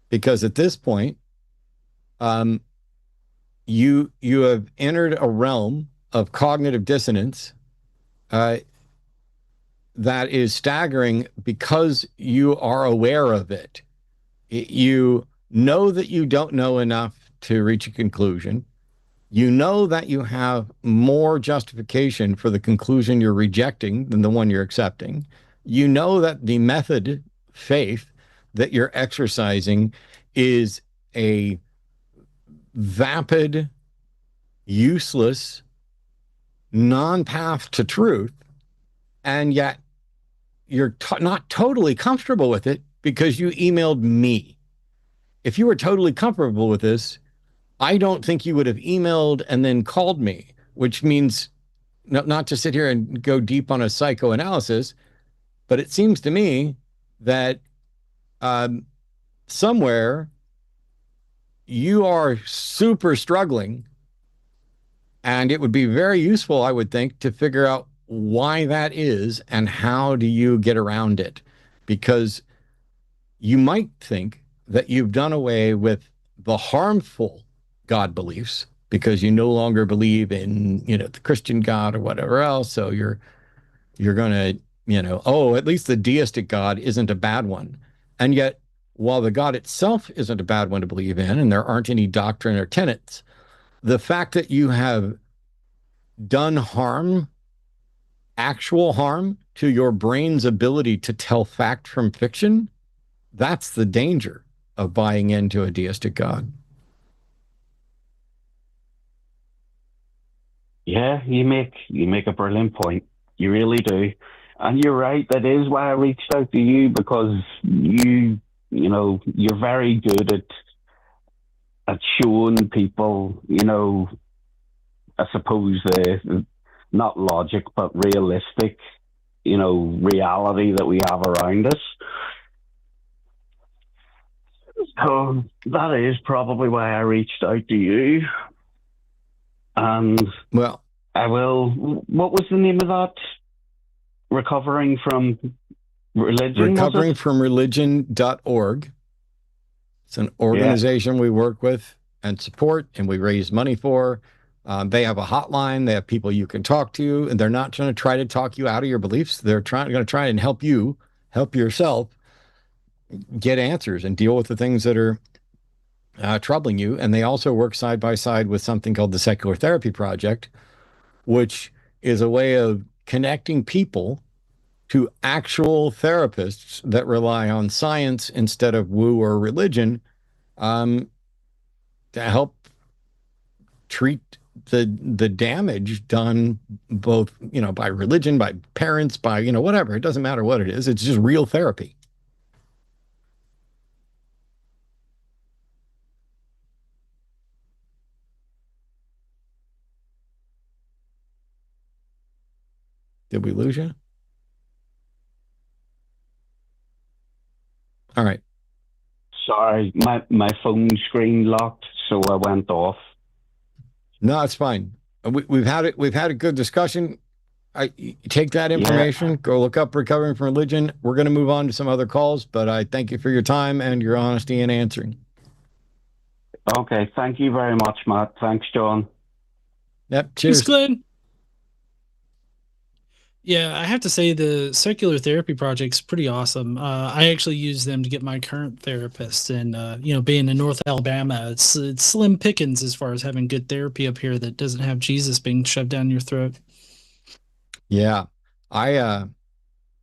because at this point, you have entered a realm of cognitive dissonance that is staggering because you are aware of it. You know that you don't know enough to reach a conclusion. You know that you have more justification for the conclusion you're rejecting than the one you're accepting. You know that the method, faith, that you're exercising is a vapid, useless, non-path to truth, and yet you're not totally comfortable with it because you emailed me. If you were totally comfortable with this, I don't think you would have emailed and then called me, which means not to sit here and go deep on a psychoanalysis, but it seems to me that somewhere you are super struggling, and it would be very useful, I would think, to figure out why that is and how do you get around it, because you might think that you've done away with the harmful God beliefs because you no longer believe in, the Christian God or whatever else. So you're going to, oh, at least the deistic God isn't a bad one. And yet, while the God itself isn't a bad one to believe in, and there aren't any doctrine or tenets, the fact that you have done harm, actual harm, to your brain's ability to tell fact from fiction, that's the danger of buying into a deistic God. Yeah, you make a brilliant point. You really do. And you're right, that is why I reached out to you, because you're very good at showing people, I suppose not logic, but realistic, reality that we have around us. So that is probably why I reached out to you. And well, I will. What was the name of that? Recovering from religion. Recoveringfromreligion.org. It's an organization we work with and support, and we raise money for. They have a hotline. They have people you can talk to, and they're not going to try to talk you out of your beliefs. They're going to try and help yourself get answers and deal with the things that are troubling you. And they also work side by side with something called the Secular Therapy Project, which is a way of connecting people to actual therapists that rely on science instead of woo or religion, to help treat the damage done both, by religion, by parents, by, whatever. It doesn't matter what it is. It's just real therapy. Did we lose you? All right. Sorry, my phone screen locked, so I went off. No, it's fine. We've had a good discussion. I take that information, go look up Recovering from Religion. We're going to move on to some other calls, but I thank you for your time and your honesty in answering. Okay, thank you very much, Matt. Thanks, John. Yep, cheers. Thanks, Glenn. Yeah, I have to say the Secular Therapy Project's pretty awesome. I actually use them to get my current therapist, and being in North Alabama, it's slim pickings as far as having good therapy up here that doesn't have Jesus being shoved down your throat. Yeah, I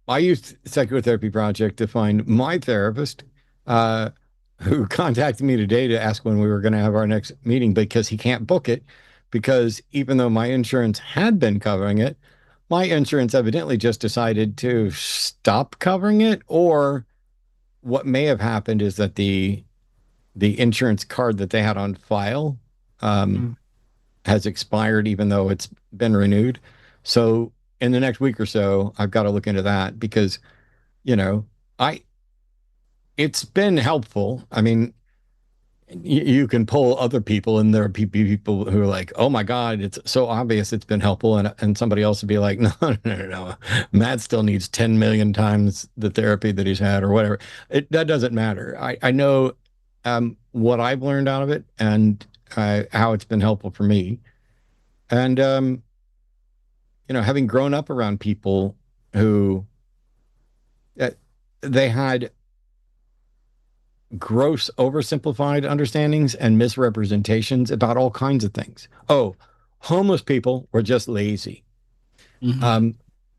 used Secular Therapy Project to find my therapist, who contacted me today to ask when we were going to have our next meeting, because he can't book it, because even though my insurance had been covering it, my insurance evidently just decided to stop covering it, or what may have happened is that the insurance card that they had on file has expired, even though it's been renewed. So in the next week or so, I've got to look into that, because, it's been helpful. I mean, you can pull other people, and there are people who are like, oh my God, it's so obvious it's been helpful. And somebody else would be like, no. Matt still needs 10 million times the therapy that he's had, or whatever. That doesn't matter. I know what I've learned out of it, and how it's been helpful for me. And, having grown up around people who they had gross oversimplified understandings and misrepresentations about all kinds of things. Oh, homeless people were just lazy. Mm-hmm.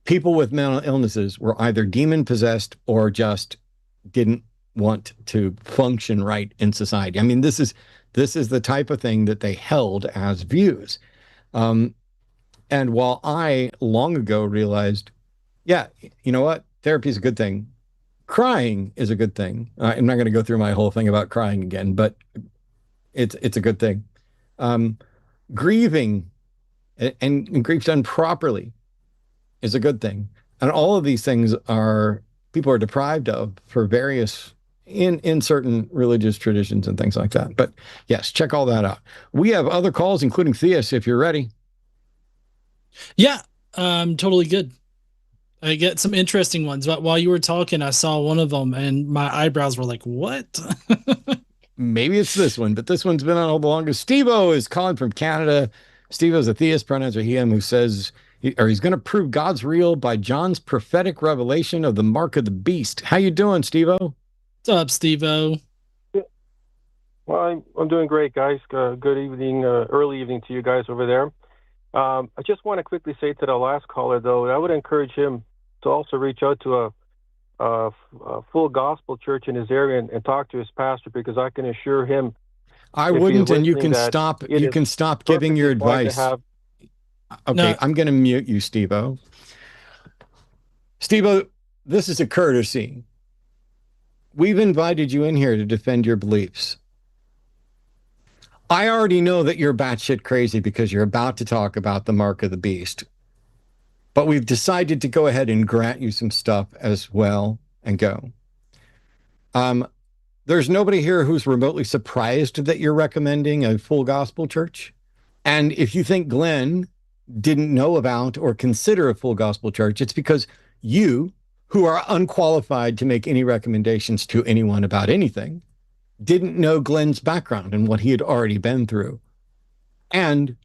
People with mental illnesses were either demon possessed or just didn't want to function right in society. I mean, this is the type of thing that they held as views. And while I long ago realized, yeah, you know what? Therapy is a good thing. Crying is a good thing. I'm not going to go through my whole thing about crying again, but it's a good thing. Grieving and grief done properly is a good thing. And all of these things people are deprived of for various in certain religious traditions and things like that. But yes, check all that out. We have other calls, including Theus, if you're ready. Yeah, I'm totally good. I get some interesting ones, but while you were talking, I saw one of them and my eyebrows were like, what? maybe it's this one, but this one's been on the longest. Steve-O is calling from Canada. Steve-O's a theist, pronouns are he, him, who says, he's going to prove God's real by John's prophetic revelation of the mark of the beast. How you doing, Steve-O? What's up, Steve-O? Well, I'm doing great, guys. Good evening, early evening to you guys over there. I just want to quickly say to the last caller, though, I would encourage him to also reach out to a full gospel church in his area and talk to his pastor, because I can assure him. I wouldn't, and you can stop. You can stop giving your advice. Okay, no. I'm going to mute you, Steve-O. Steve-O, this is a courtesy. We've invited you in here to defend your beliefs. I already know that you're batshit crazy because you're about to talk about the mark of the beast. But we've decided to go ahead and grant you some stuff as well and go. There's nobody here who's remotely surprised that you're recommending a full gospel church. And if you think Glenn didn't know about or consider a full gospel church, it's because you, who are unqualified to make any recommendations to anyone about anything, didn't know Glenn's background and what he had already been through. And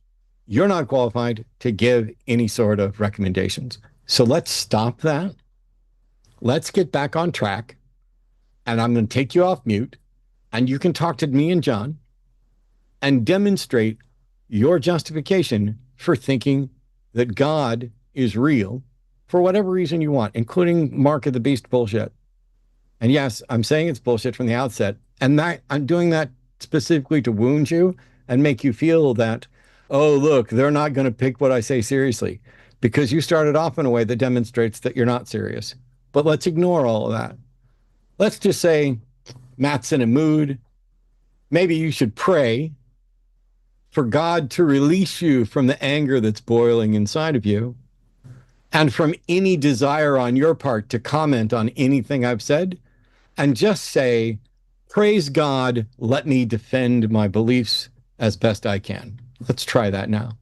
you're not qualified to give any sort of recommendations. So let's stop that. Let's get back on track. And I'm going to take you off mute. And you can talk to me and John and demonstrate your justification for thinking that God is real for whatever reason you want, including Mark of the Beast bullshit. And yes, I'm saying it's bullshit from the outset. And that I'm doing that specifically to wound you and make you feel that, oh, look, they're not going to pick what I say seriously, because you started off in a way that demonstrates that you're not serious. But let's ignore all of that. Let's just say Matt's in a mood. Maybe you should pray for God to release you from the anger that's boiling inside of you and from any desire on your part to comment on anything I've said, and just say, praise God, let me defend my beliefs as best I can. Let's try that now.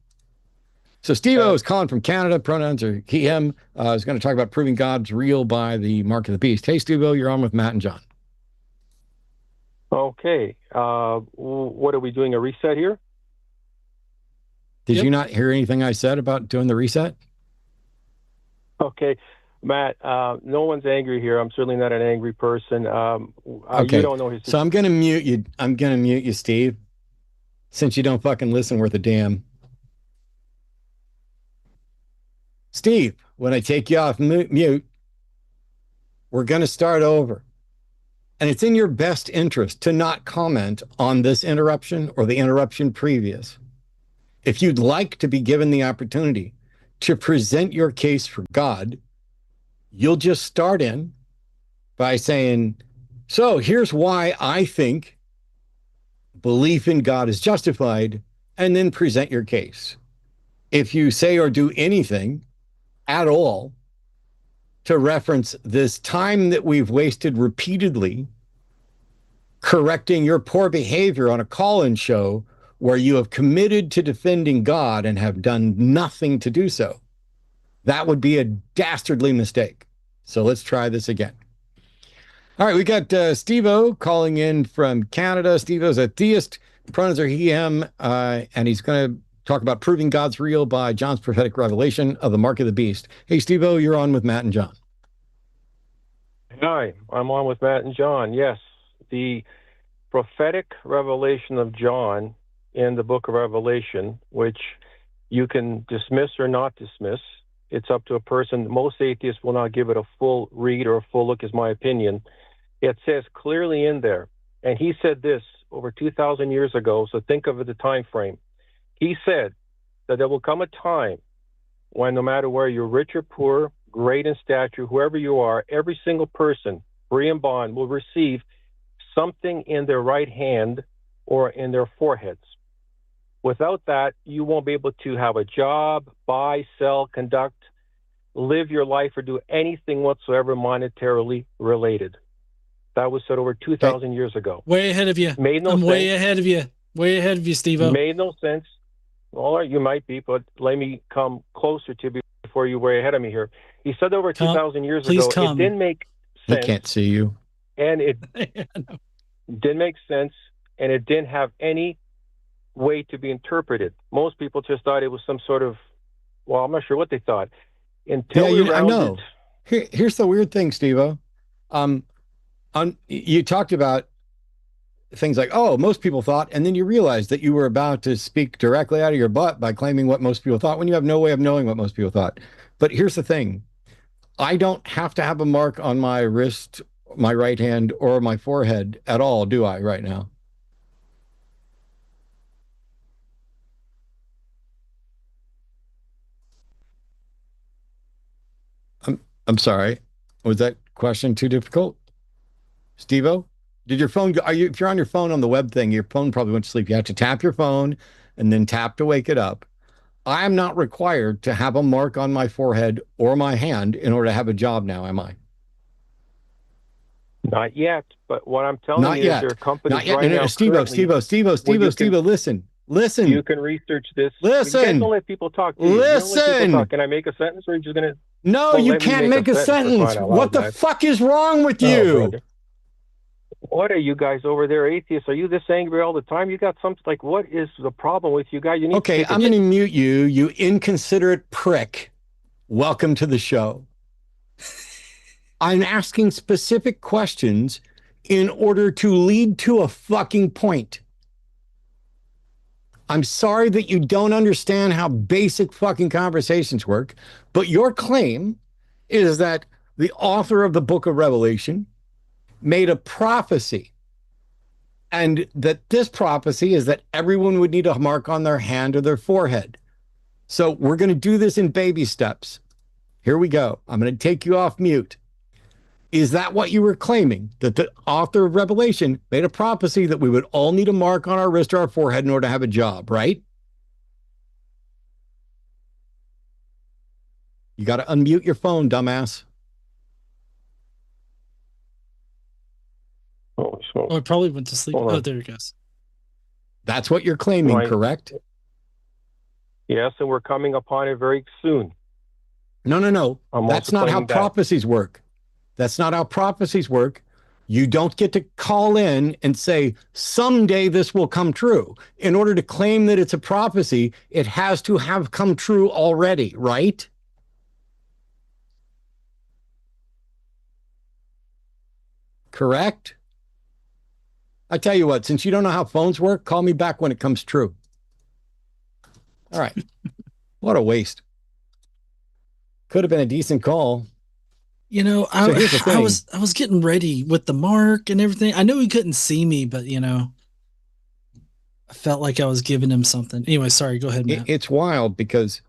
So Steve-O is calling from Canada. Pronouns are he, him. Is going to talk about proving God's real by the mark of the beast. Hey, Steve-O, you're on with Matt and John. Okay. What are we doing, a reset here? Did you not hear anything I said about doing the reset? Okay. Matt, no one's angry here. I'm certainly not an angry person. Okay. You don't know his... So I'm going to mute you. I'm going to mute you, Steve, since you don't fucking listen worth a damn. Steve, when I take you off mute, we're going to start over. And it's in your best interest to not comment on this interruption or the interruption previous. If you'd like to be given the opportunity to present your case for God, you'll just start in by saying, so here's why I think belief in God is justified, and then present your case. If you say or do anything at all to reference this time that we've wasted repeatedly correcting your poor behavior on a call-in show where you have committed to defending God and have done nothing to do so, that would be a dastardly mistake. So let's try this again. All right, we got Steve-O calling in from Canada. Steve-O's a theist. Pronouns are he, him, and he's going to talk about proving God's real by John's prophetic revelation of the mark of the beast. Hey, Steve-O, you're on with Matt and John. Hi, I'm on with Matt and John. Yes, the prophetic revelation of John in the book of Revelation, which you can dismiss or not dismiss. It's up to a person. Most atheists will not give it a full read or a full look, is my opinion. It says clearly in there, and he said this over 2,000 years ago, so think of the time frame. He said that there will come a time when no matter where you're rich or poor, great in stature, whoever you are, every single person, free and bond, will receive something in their right hand or in their foreheads. Without that, you won't be able to have a job, buy, sell, conduct, live your life, or do anything whatsoever monetarily related. That was said over 2,000 years ago. Way ahead of you. Made no I'm sense. way ahead of you. Way ahead of you, Steve-O. Made no sense. All right, you might be, but let me come closer to you before you way ahead of me here. He said over 2,000 years ago, it didn't make sense. He can't see you. And it didn't make sense, and it didn't have any way to be interpreted. Most people just thought it was some sort of, well, I'm not sure what they thought. Until we I know. rounded, Here's the weird thing, Steve-O. You talked about things like, oh, most people thought, and then you realized that you were about to speak directly out of your butt by claiming what most people thought when you have no way of knowing what most people thought. But here's the thing. I don't have to have a mark on my wrist, my right hand, or my forehead at all, do I, right now? I'm sorry. Was that question too difficult? Steve-O? Did your phone go, if you're on your phone on the web thing, your phone probably went to sleep. You have to tap your phone and then tap to wake it up. I am not required to have a mark on my forehead or my hand in order to have a job now, am I? not yet. But what I'm telling Not you yet. is there are companies Not yet. right now. Steve-O, listen. You can research this. Listen. You guys don't let people talk. Do you? You don't let people talk. Can I make a sentence, or are you just gonna? No, you can't make a sentence. What the fuck is wrong with you? What are you guys over there, atheists? Are you this angry all the time? You got something like, what is the problem with you guys? You need okay, I'm going to mute you, you inconsiderate prick. Welcome to the show. I'm asking specific questions in order to lead to a fucking point. I'm sorry that you don't understand how basic fucking conversations work, but your claim is that the author of the book of Revelation made a prophecy, and that this prophecy is that everyone would need a mark on their hand or their forehead. So we're going to do this in baby steps. Here we go. I'm going to take you off mute. Is that what you were claiming? That the author of Revelation made a prophecy that we would all need a mark on our wrist or our forehead in order to have a job, right? You got to unmute your phone, dumbass. Oh, I probably went to sleep. Oh, there it goes. That's what you're claiming, correct? Yes, and we're coming upon it very soon. No. That's not how prophecies work. That's not how prophecies work. You don't get to call in and say, someday this will come true. In order to claim that it's a prophecy, it has to have come true already, right? Correct? I tell you what, since you don't know how phones work, call me back when it comes true. All right. What a waste. Could have been a decent call. You know, I was getting ready with the mark and everything. I know he couldn't see me, but you know, I felt like I was giving him something. Anyway, sorry, go ahead, Matt. It's wild because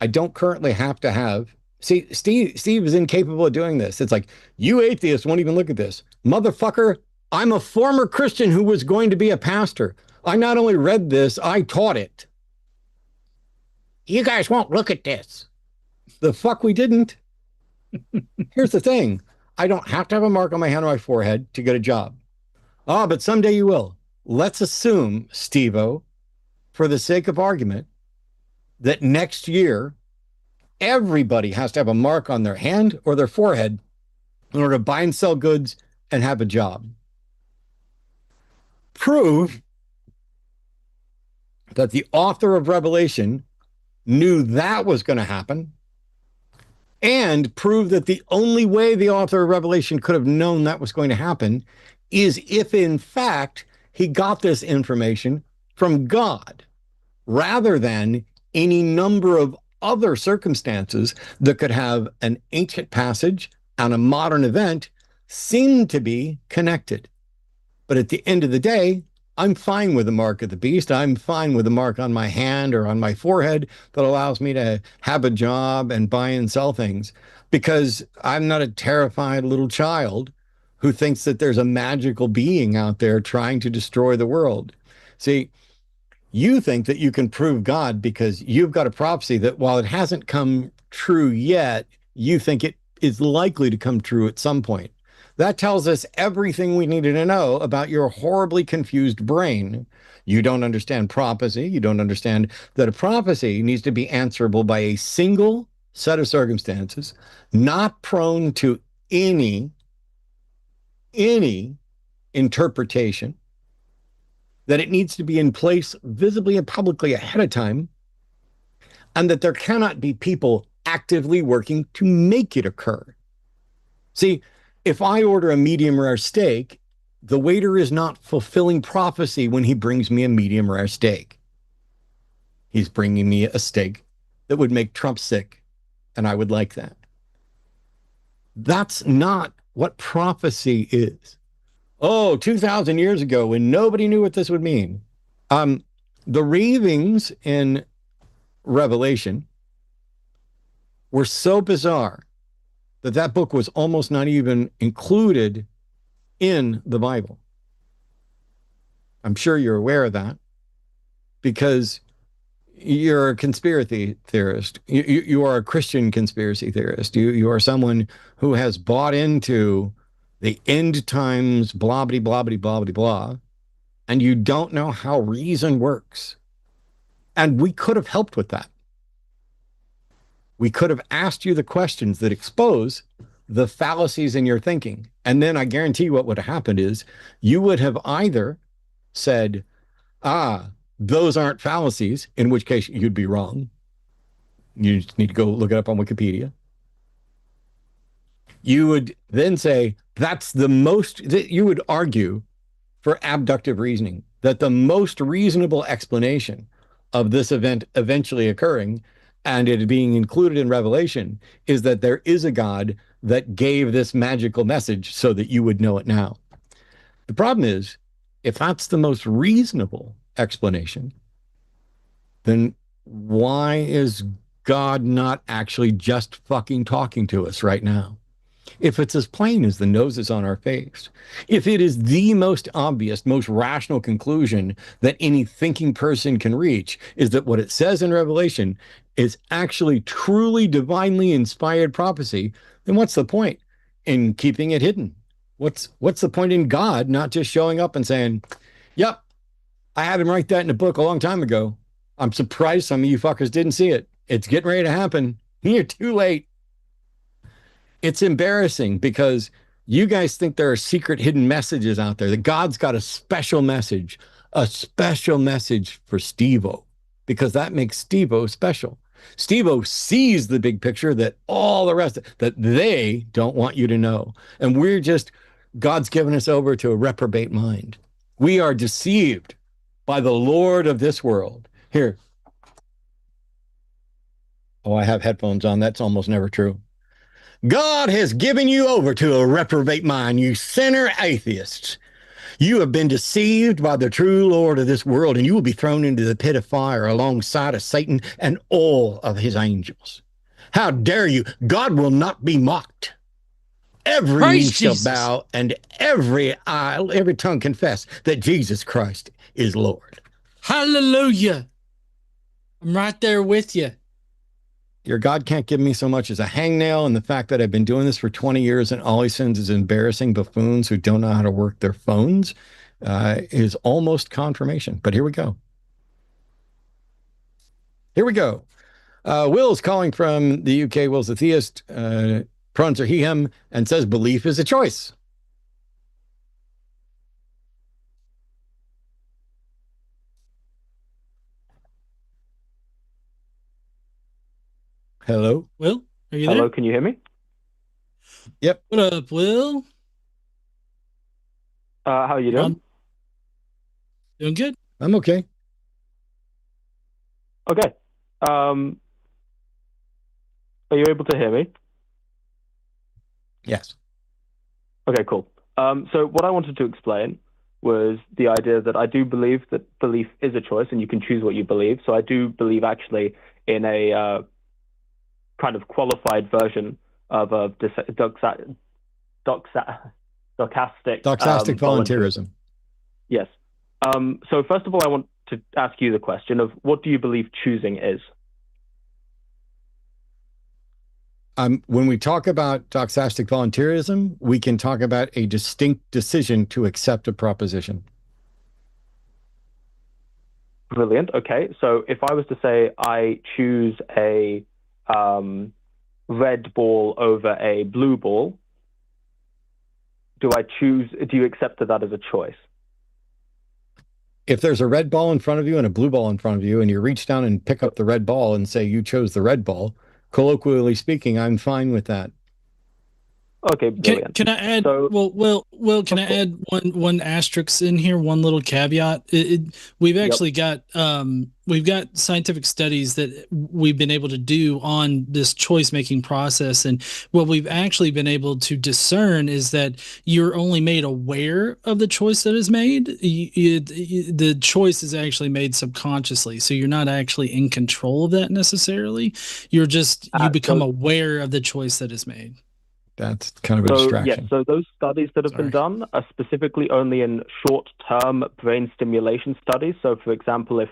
I don't currently have to have. See, Steve is incapable of doing this. It's like, you atheists won't even look at this. Motherfucker, I'm a former Christian who was going to be a pastor. I not only read this, I taught it. You guys won't look at this. The fuck we didn't. Here's the thing. I don't have to have a mark on my hand or my forehead to get a job. Ah, but someday you will. Let's assume, Steve-O, for the sake of argument, that next year, everybody has to have a mark on their hand or their forehead in order to buy and sell goods and have a job. Prove that the author of Revelation knew that was going to happen, and prove that the only way the author of Revelation could have known that was going to happen is if, in fact, he got this information from God, rather than any number of other circumstances that could have an ancient passage and a modern event seem to be connected. But at the end of the day, I'm fine with the mark of the beast. I'm fine with the mark on my hand or on my forehead that allows me to have a job and buy and sell things, because I'm not a terrified little child who thinks that there's a magical being out there trying to destroy the world. See, you think that you can prove God because you've got a prophecy that, while it hasn't come true yet, you think it is likely to come true at some point. That tells us everything we needed to know about your horribly confused brain. You don't understand prophecy. You don't understand that a prophecy needs to be answerable by a single set of circumstances, not prone to any interpretation. that it needs to be in place visibly and publicly ahead of time, and that there cannot be people actively working to make it occur. See, if I order a medium rare steak, the waiter is not fulfilling prophecy when he brings me a medium rare steak. He's bringing me a steak that would make Trump sick, and I would like that. That's not what prophecy is. Oh, 2,000 years ago, when nobody knew what this would mean. The ravings in Revelation were so bizarre that that book was almost not even included in the Bible. I'm sure you're aware of that because you're a conspiracy theorist. You are a Christian conspiracy theorist. You are someone who has bought into the end times, blah, blah, blah, blah, blah, blah, blah, and you don't know how reason works. And we could have helped with that. We could have asked you the questions that expose the fallacies in your thinking. And then I guarantee you what would have happened is you would have either said, those aren't fallacies, in which case you'd be wrong. You just need to go look it up on Wikipedia. You would then say, you would argue for abductive reasoning, that the most reasonable explanation of this event eventually occurring and it being included in Revelation is that there is a God that gave this magical message so that you would know it now. The problem is, if that's the most reasonable explanation, then why is God not actually just fucking talking to us right now? If it's as plain as the noses on our face, if it is the most obvious, most rational conclusion that any thinking person can reach is that what it says in Revelation is actually truly divinely inspired prophecy, then what's the point in keeping it hidden? What's the point in God not just showing up and saying, yep, I had him write that in a book a long time ago. I'm surprised some of you fuckers didn't see it. It's getting ready to happen. You're too late. It's embarrassing because you guys think there are secret hidden messages out there, that God's got a special message for Steve-O, because that makes Steve-O special. Steve-O sees the big picture that all the rest, that they don't want you to know. And God's given us over to a reprobate mind. We are deceived by the Lord of this world. Here. Oh, I have headphones on. That's almost never true. God has given you over to a reprobate mind, you sinner atheists. You have been deceived by the true Lord of this world, and you will be thrown into the pit of fire alongside of Satan and all of his angels. How dare you? God will not be mocked. Every knee shall bow and every tongue confess that Jesus Christ is Lord. Hallelujah. I'm right there with you. Your God can't give me so much as a hangnail, and the fact that I've been doing this for 20 years and all he sends is embarrassing buffoons who don't know how to work their phones is almost confirmation. But here we go. Will's calling from the UK. Will's a theist. Pronouns are he, him, and says belief is a choice. Hello? Will, are you there? Hello, can you hear me? Yep. What up, Will? How are you doing? Doing good. I'm okay. Okay. Are you able to hear me? Yes. Okay, cool. So what I wanted to explain was the idea that I do believe that belief is a choice and you can choose what you believe. So I do believe actually in a kind of qualified version of a stochastic volunteerism. Yes. So first of all, I want to ask you the question of what do you believe choosing is? When we talk about doxastic volunteerism, we can talk about a distinct decision to accept a proposition. Brilliant. Okay. So if I was to say I choose a red ball over a blue ball, do you accept that as a choice? if there's a red ball in front of you and a blue ball in front of you, and you reach down and pick up the red ball and say you chose the red ball, colloquially speaking, I'm fine with that. Okay, brilliant. Can I add? So, well, can I add one asterisk in here? One little caveat. We've actually got we've got scientific studies that we've been able to do on this choice making process, and what we've actually been able to discern is that you're only made aware of the choice that is made. The choice is actually made subconsciously, so you're not actually in control of that necessarily. You're just you become aware of the choice that is made. That's kind of a distraction. Yes, so those studies that have been done are specifically only in short-term brain stimulation studies. So, for example, if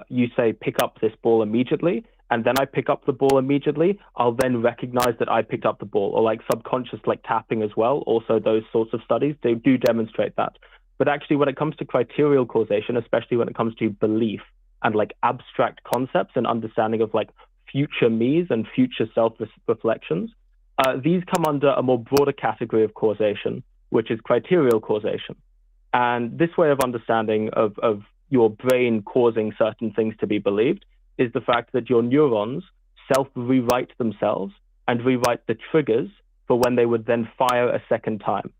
you say, pick up this ball immediately, and then I pick up the ball immediately, I'll then recognize that I picked up the ball, or like subconscious, like tapping as well. Also, those sorts of studies, they do demonstrate that. But actually, when it comes to criterial causation, especially when it comes to belief and like abstract concepts and understanding of like future me's and future self-reflections, these come under a more broader category of causation, which is criterial causation. And this way of understanding of your brain causing certain things to be believed is the fact that your neurons self-rewrite themselves and rewrite the triggers for when they would then fire a second time.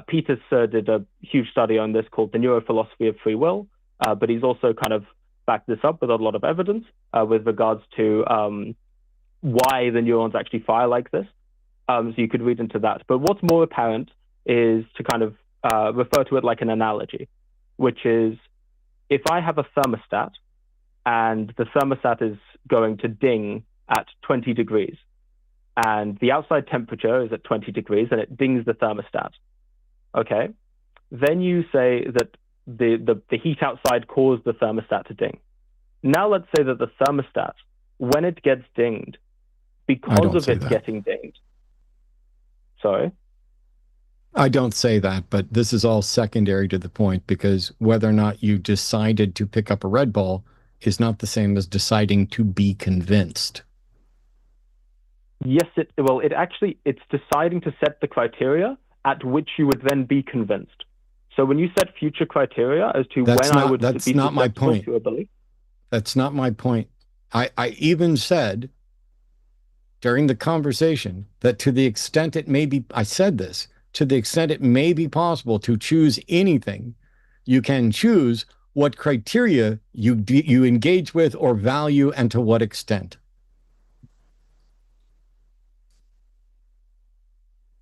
Peter Sir did a huge study on this called The Neurophilosophy of Free Will, but he's also kind of backed this up with a lot of evidence with regards to why the neurons actually fire like this. So you could read into that. But what's more apparent is to kind of refer to it like an analogy, which is if I have a thermostat and the thermostat is going to ding at 20 degrees and the outside temperature is at 20 degrees and it dings the thermostat, okay? Then you say that the heat outside caused the thermostat to ding. Now let's say that the thermostat, when it gets dinged, because of it getting dinged, sorry? I don't say that, but this is all secondary to the point, because whether or not you decided to pick up a red ball is not the same as deciding to be convinced. Yes, it's deciding to set the criteria at which you would then be convinced. So when you set future criteria as to I would be susceptible to a belief. That's not my point. I even said during the conversation that to the extent it may be, I said this, to the extent it may be possible to choose anything, you can choose what criteria you engage with or value and to what extent.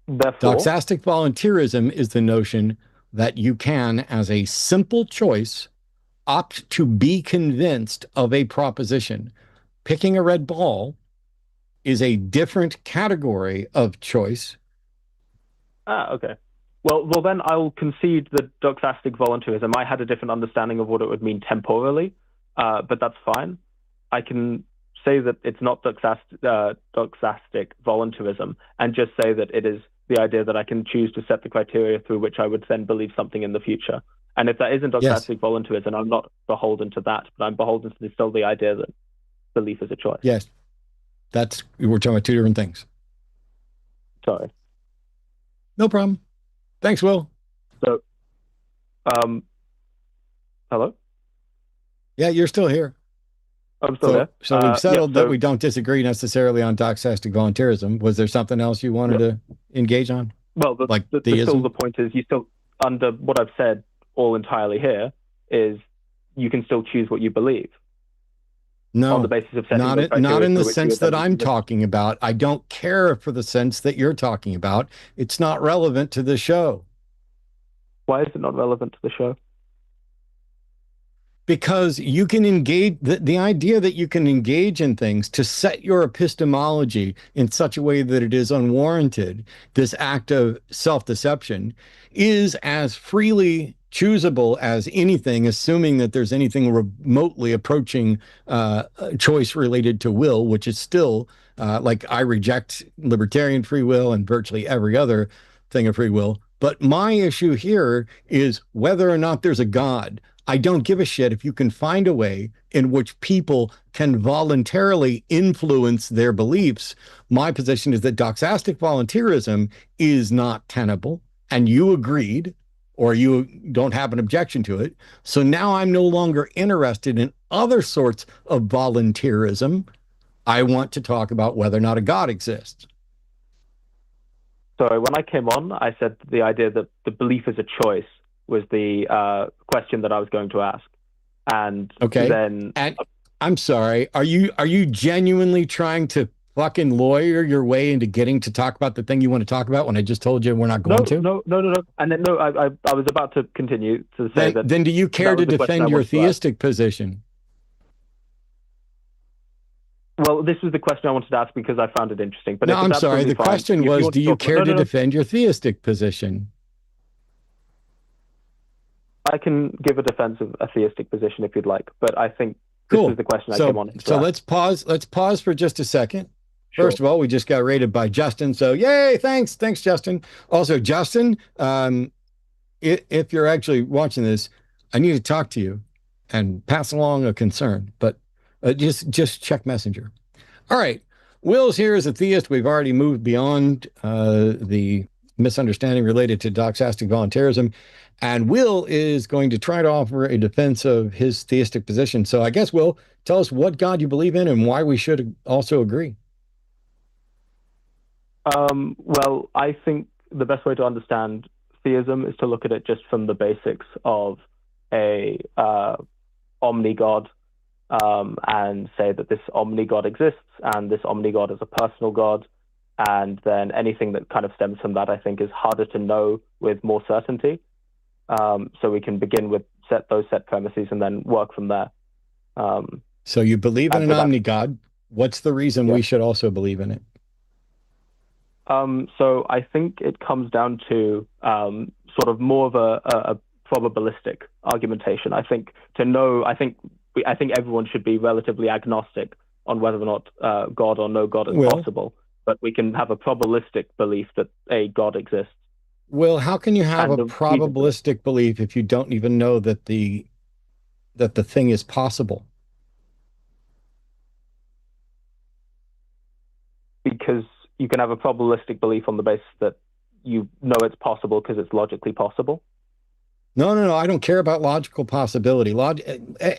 Therefore, doxastic volunteerism is the notion that you can, as a simple choice, opt to be convinced of a proposition. Picking a red ball is a different category of choice. Okay. Well, then I'll concede that doxastic volunteerism. I had a different understanding of what it would mean temporally, but that's fine. I can say that it's not doxastic volunteerism and just say that it is the idea that I can choose to set the criteria through which I would then believe something in the future. And if that isn't doxastic volunteerism, I'm not beholden to that, but I'm beholden to still the idea that belief is a choice. Yes. We're talking about two different things. Sorry. No problem. Thanks, Will. So, hello? Yeah, you're still here. I'm still here. So we've settled that we don't disagree necessarily on doxastic volunteerism. Was there something else you wanted to engage on? Well, still the point is, you still, under what I've said all entirely here, is you can still choose what you believe. No, on the basis of setting not in the sense that I'm talking about. I don't care for the sense that you're talking about. It's not relevant to the show. Why is it not relevant to the show? Because you can engage, the idea that you can engage in things to set your epistemology in such a way that it is unwarranted, this act of self-deception, is as freely choosable as anything, assuming that there's anything remotely approaching choice related to will, which is still like I reject libertarian free will and virtually every other thing of free will. But my issue here is whether or not there's a God. I don't give a shit if you can find a way in which people can voluntarily influence their beliefs. My position is that doxastic volunteerism is not tenable, and you agreed. or you don't have an objection to it. So now I'm no longer interested in other sorts of volunteerism. I want to talk about whether or not a God exists. So when I came on, I said the idea that the belief is a choice was the question that I was going to ask. And then I'm sorry, are you genuinely trying to fucking lawyer your way into getting to talk about the thing you want to talk about when I just told you we're not going to? No. And then I was about to continue to say that. Then do you care to defend your theistic position? Well, this was the question I wanted to ask because I found it interesting. But no, I'm sorry. The question was, do you care to defend your theistic position? I can give a defense of a theistic position if you'd like, but I think this is the question I came on. So let's pause. Let's pause for just a second. Sure. First of all, we just got rated by Justin. So yay, thanks, Justin. Also, Justin, if you're actually watching this, I need to talk to you and pass along a concern, but just check Messenger. All right. Will's here as a theist. We've already moved beyond the misunderstanding related to doxastic voluntarism. And Will is going to try to offer a defense of his theistic position. So I guess, Will, tell us what God you believe in and why we should also agree. Well, I think the best way to understand theism is to look at it just from the basics of a omni-God, and say that this omni-God exists and this omni-God is a personal God. And then anything that kind of stems from that, I think, is harder to know with more certainty. So we can begin with those set premises and then work from there. So you believe in an omni-God. What's the reason we should also believe in it? So I think it comes down to sort of more of a probabilistic argumentation. I think everyone should be relatively agnostic on whether or not God or no God is possible. But we can have a probabilistic belief that a God exists. Well, how can you have a probabilistic belief if you don't even know that the thing is possible? Because you can have a probabilistic belief on the basis that you know it's possible because it's logically possible. No, I don't care about logical possibility.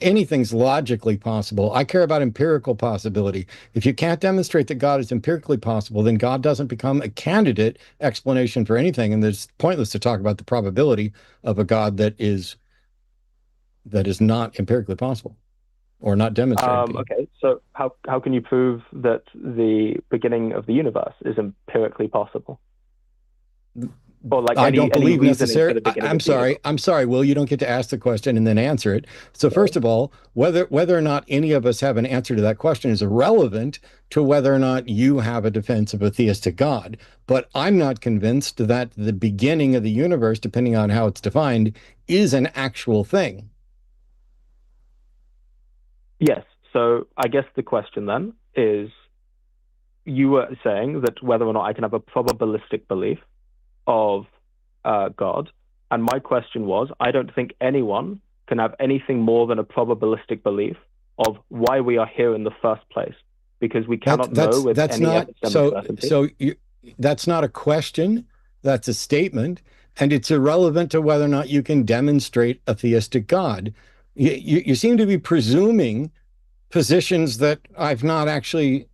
Anything's logically possible. I care about empirical possibility. If you can't demonstrate that God is empirically possible, then God doesn't become a candidate explanation for anything. And it's pointless to talk about the probability of a God that is not empirically possible or not demonstrated. Okay, so how can you prove that the beginning of the universe is empirically possible? Or like I don't believe necessarily. I'm sorry, Will, you don't get to ask the question and then answer it. So first of all, whether or not any of us have an answer to that question is irrelevant to whether or not you have a defense of a theistic God. But I'm not convinced that the beginning of the universe, depending on how it's defined, is an actual thing. Yes. So I guess the question then is, you were saying that whether or not I can have a probabilistic belief of God, and my question was, I don't think anyone can have anything more than a probabilistic belief of why we are here in the first place, because we cannot know with any certainty. So that's not a question, that's a statement, and it's irrelevant to whether or not you can demonstrate a theistic God. You seem to be presuming positions that I've not actually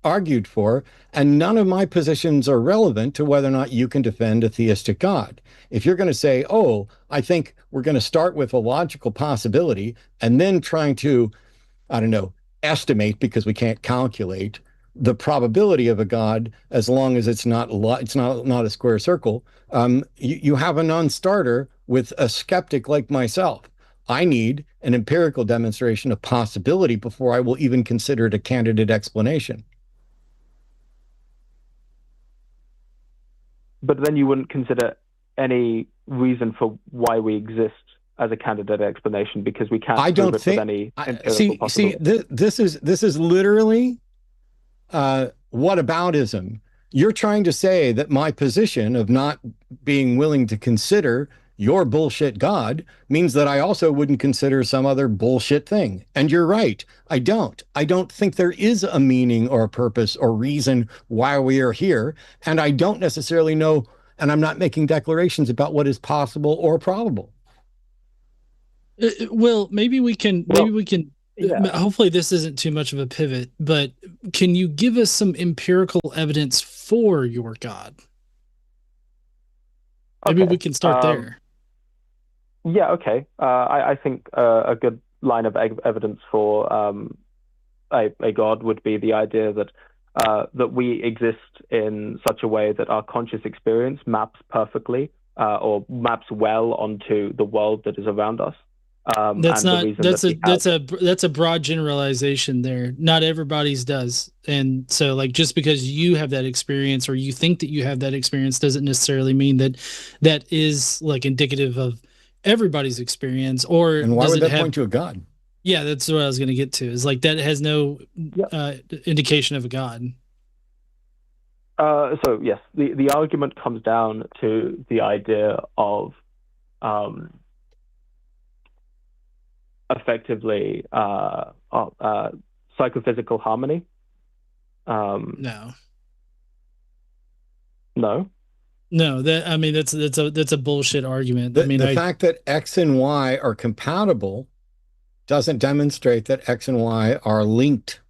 argued for, and none of my positions are relevant to whether or not you can defend a theistic God. If you're going to say, oh, I think we're going to start with a logical possibility and then trying to, I don't know, estimate, because we can't calculate the probability of a God as long as it's not a square circle, you have a non-starter with a skeptic like myself. I need an empirical demonstration of possibility before I will even consider it a candidate explanation. But then you wouldn't consider any reason for why we exist as a candidate explanation, because we can't prove it with any empirical possibility. This is literally whataboutism. You're trying to say that my position of not being willing to consider your bullshit God means that I also wouldn't consider some other bullshit thing. And you're right. I don't think there is a meaning or a purpose or reason why we are here. And I don't necessarily know and I'm not making declarations about what is possible or probable. Well, maybe we can. Yeah. Hopefully, this isn't too much of a pivot. But can you give us some empirical evidence for your God? Maybe we can start there. Yeah. Okay. I think a good line of evidence for a God would be the idea that that we exist in such a way that our conscious experience maps perfectly or maps well onto the world that is around us. That's and not that's a broad generalization there. Not everybody's does. And so like just because you have that experience or you think that you have that experience doesn't necessarily mean that that is like indicative of everybody's experience. Or And why does would it that have, point to a God? yeah, that's what I was going to get to, is like that has no indication of a God. So yes, the argument comes down to the idea of effectively psychophysical harmony. No, that, I mean, that's a bullshit argument. I mean, The fact that X and Y are compatible doesn't demonstrate that X and Y are linked.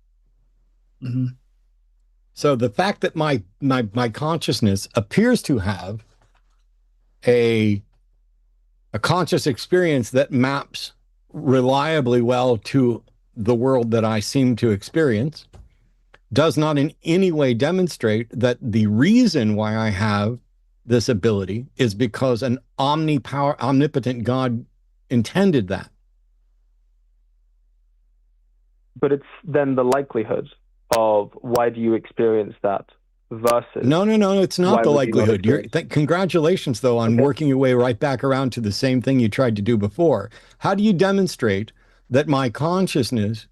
Mm-hmm. So the fact that my consciousness appears to have a conscious experience that maps reliably well to the world that I seem to experience does not in any way demonstrate that the reason why I have this ability is because an omnipotent God intended that. But it's then the likelihood of why do you experience that versus No, it's not the likelihood. Congratulations, though, on working your way right back around to the same thing you tried to do before. How do you demonstrate that my consciousness,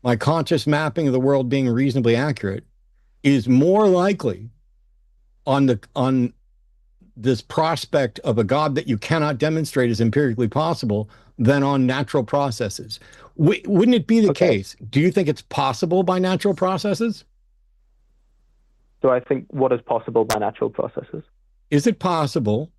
my conscious mapping of the world being reasonably accurate, is more likely on this prospect of a God that you cannot demonstrate as empirically possible than on natural processes? Wouldn't it be the case? Do you think it's possible by natural processes? Do I think what is possible by natural processes? Is it possible?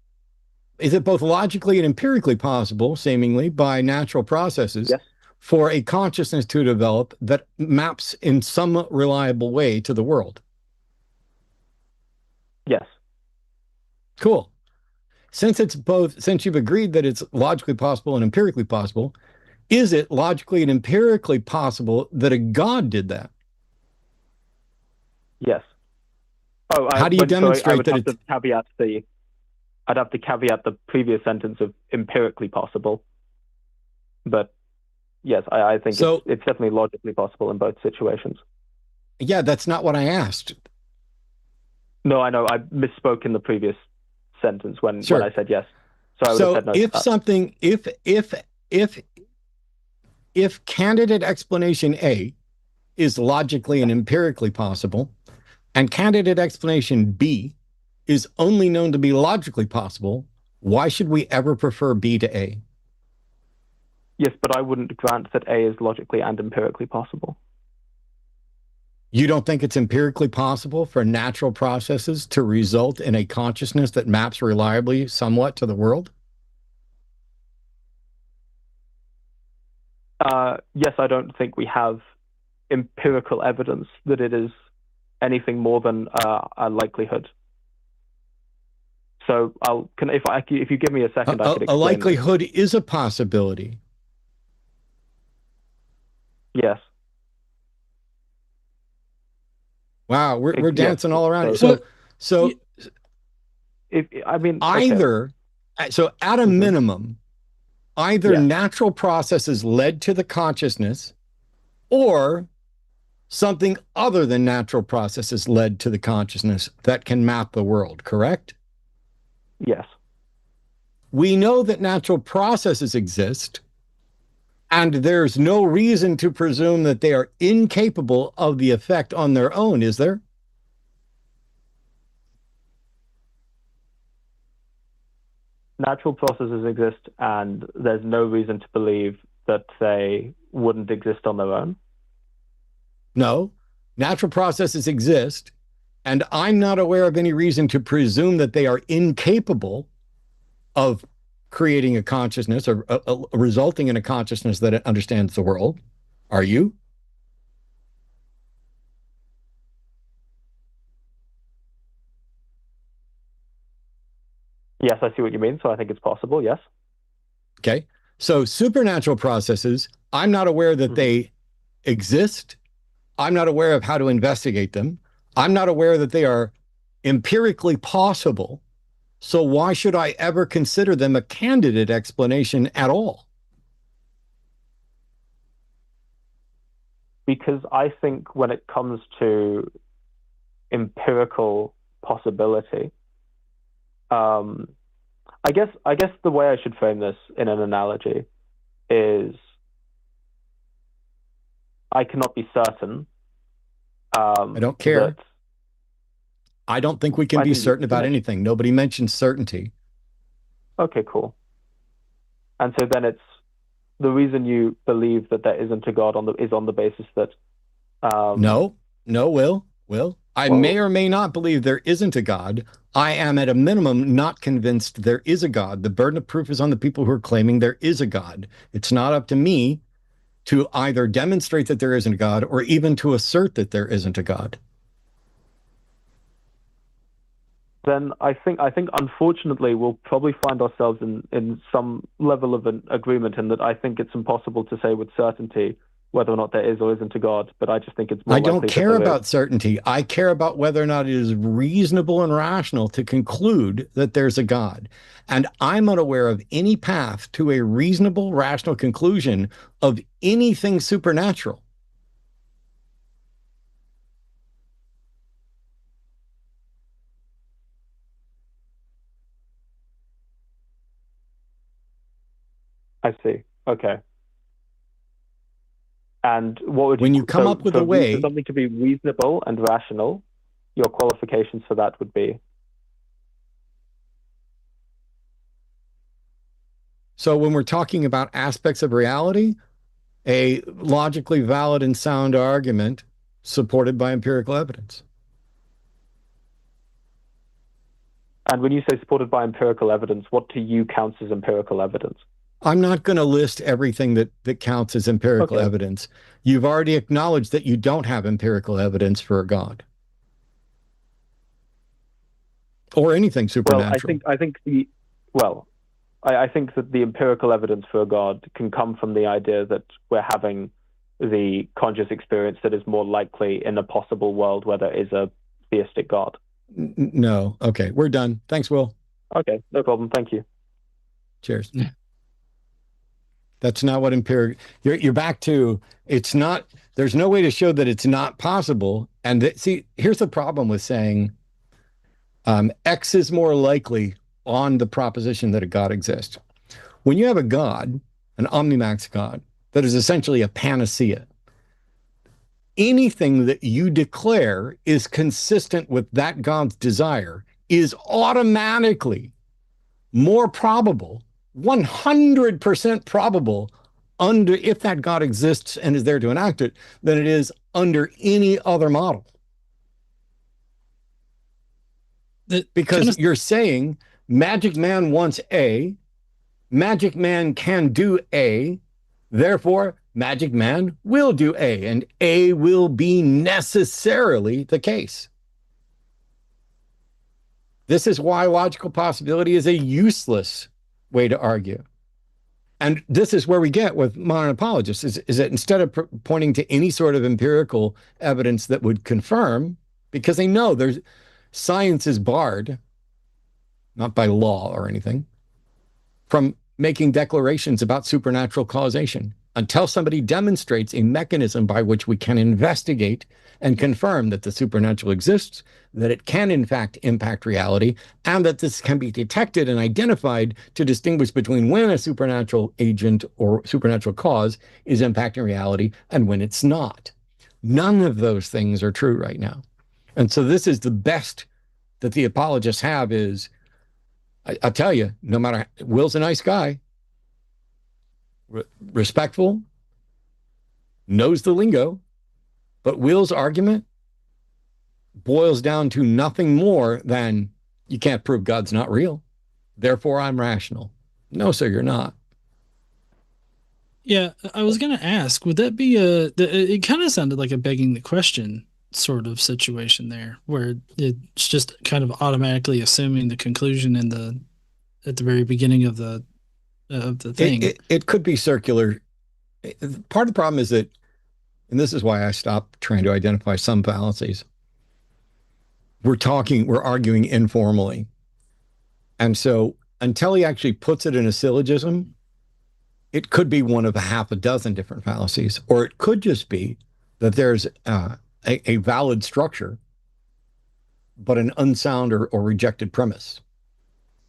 Is it both logically and empirically possible, seemingly, by natural processes, for a consciousness to develop that maps in some reliable way to the world? Yes. Cool. Since you've agreed that it's logically possible and empirically possible, is it logically and empirically possible that a God did that? Yes. Oh, how do you demonstrate that it's... I'd have to caveat the previous sentence of empirically possible. But yes, I think it's definitely logically possible in both situations. Yeah, that's not what I asked. No, I know. I misspoke in the previous sentence when I said yes. So I would have said no. If candidate explanation A is logically and empirically possible, and candidate explanation B is only known to be logically possible, why should we ever prefer B to A? Yes, but I wouldn't grant that A is logically and empirically possible. You don't think it's empirically possible for natural processes to result in a consciousness that maps reliably somewhat to the world? Yes, I don't think we have empirical evidence that it is anything more than a likelihood. So if you give me a second, I could explain. A likelihood is a possibility. Yes. Wow, we're dancing all around it. So at a minimum, either natural processes led to the consciousness, or something other than natural processes led to the consciousness that can map the world, correct? Yes. We know that natural processes exist, and there's no reason to presume that they are incapable of the effect on their own, is there? Natural processes exist, and there's no reason to believe that they wouldn't exist on their own. No, natural processes exist, And I'm not aware of any reason to presume that they are incapable of creating a consciousness or resulting in a consciousness that understands the world. Are you? Yes, I see what you mean. So I think it's possible. Yes. Okay. So supernatural processes, I'm not aware that they exist. I'm not aware of how to investigate them. I'm not aware that they are empirically possible. So why should I ever consider them a candidate explanation at all? Because I think when it comes to empirical possibility, I guess the way I should frame this in an analogy is I cannot be certain. I don't care. I don't think we can be certain about anything. Nobody mentioned certainty. Okay, cool. And so then it's the reason you believe that there isn't a God is on the basis that No, Will. I may or may not believe there isn't a God. I am at a minimum not convinced there is a God. The burden of proof is on the people who are claiming there is a God. It's not up to me to either demonstrate that there isn't a God or even to assert that there isn't a God. Then I think unfortunately we'll probably find ourselves in some level of an agreement in that I think it's impossible to say with certainty whether or not there is or isn't a God, but I just think it's more I don't care about certainty. I care about whether or not it is reasonable and rational to conclude that there's a God. And I'm unaware of any path to a reasonable, rational conclusion of anything supernatural. I see. Okay. And what would when you come up with a way for something to be reasonable and rational, your qualifications for that would be? So when we're talking about aspects of reality, a logically valid and sound argument supported by empirical evidence. And when you say supported by empirical evidence, what to you counts as empirical evidence? I'm not going to list everything that counts as empirical evidence. You've already acknowledged that you don't have empirical evidence for a God. Or anything supernatural. Well, I think that the empirical evidence for a God can come from the idea that we're having the conscious experience that is more likely in a possible world where there is a theistic God. No. Okay, we're done. Thanks, Will. Okay, no problem. Thank you. Cheers. That's not what you're back to. It's not, there's no way to show that it's not possible. And see, here's the problem with saying X is more likely on the proposition that a God exists. When you have a God, an omnimax God, that is essentially a panacea, anything that you declare is consistent with that God's desire is automatically more probable, 100% probable, if that God exists and is there to enact it, than it is under any other model. Because you're saying Magic Man wants A, Magic Man can do A, therefore Magic Man will do A, and A will be necessarily the case. This is why logical possibility is a useless way to argue. And this is where we get with modern apologists, is that instead of pointing to any sort of empirical evidence that would confirm, because they know science is barred, not by law or anything, from making declarations about supernatural causation until somebody demonstrates a mechanism by which we can investigate and confirm that the supernatural exists, that it can in fact impact reality, and that this can be detected and identified to distinguish between when a supernatural agent or supernatural cause is impacting reality and when it's not. None of those things are true right now. And so this is the best that the apologists have is, I'll tell you, no matter, Will's a nice guy, respectful, knows the lingo, but Will's argument boils down to nothing more than you can't prove God's not real. Therefore, I'm rational. No, sir, you're not. Yeah, I was going to ask, would that be it kind of sounded like a begging the question sort of situation there, where it's just kind of automatically assuming the conclusion at the very beginning of the thing. It could be circular. Part of the problem is that, and this is why I stopped trying to identify some fallacies. We're arguing informally. And so until he actually puts it in a syllogism, it could be one of a half a dozen different fallacies, or it could just be that there's a valid structure, but an unsound or rejected premise.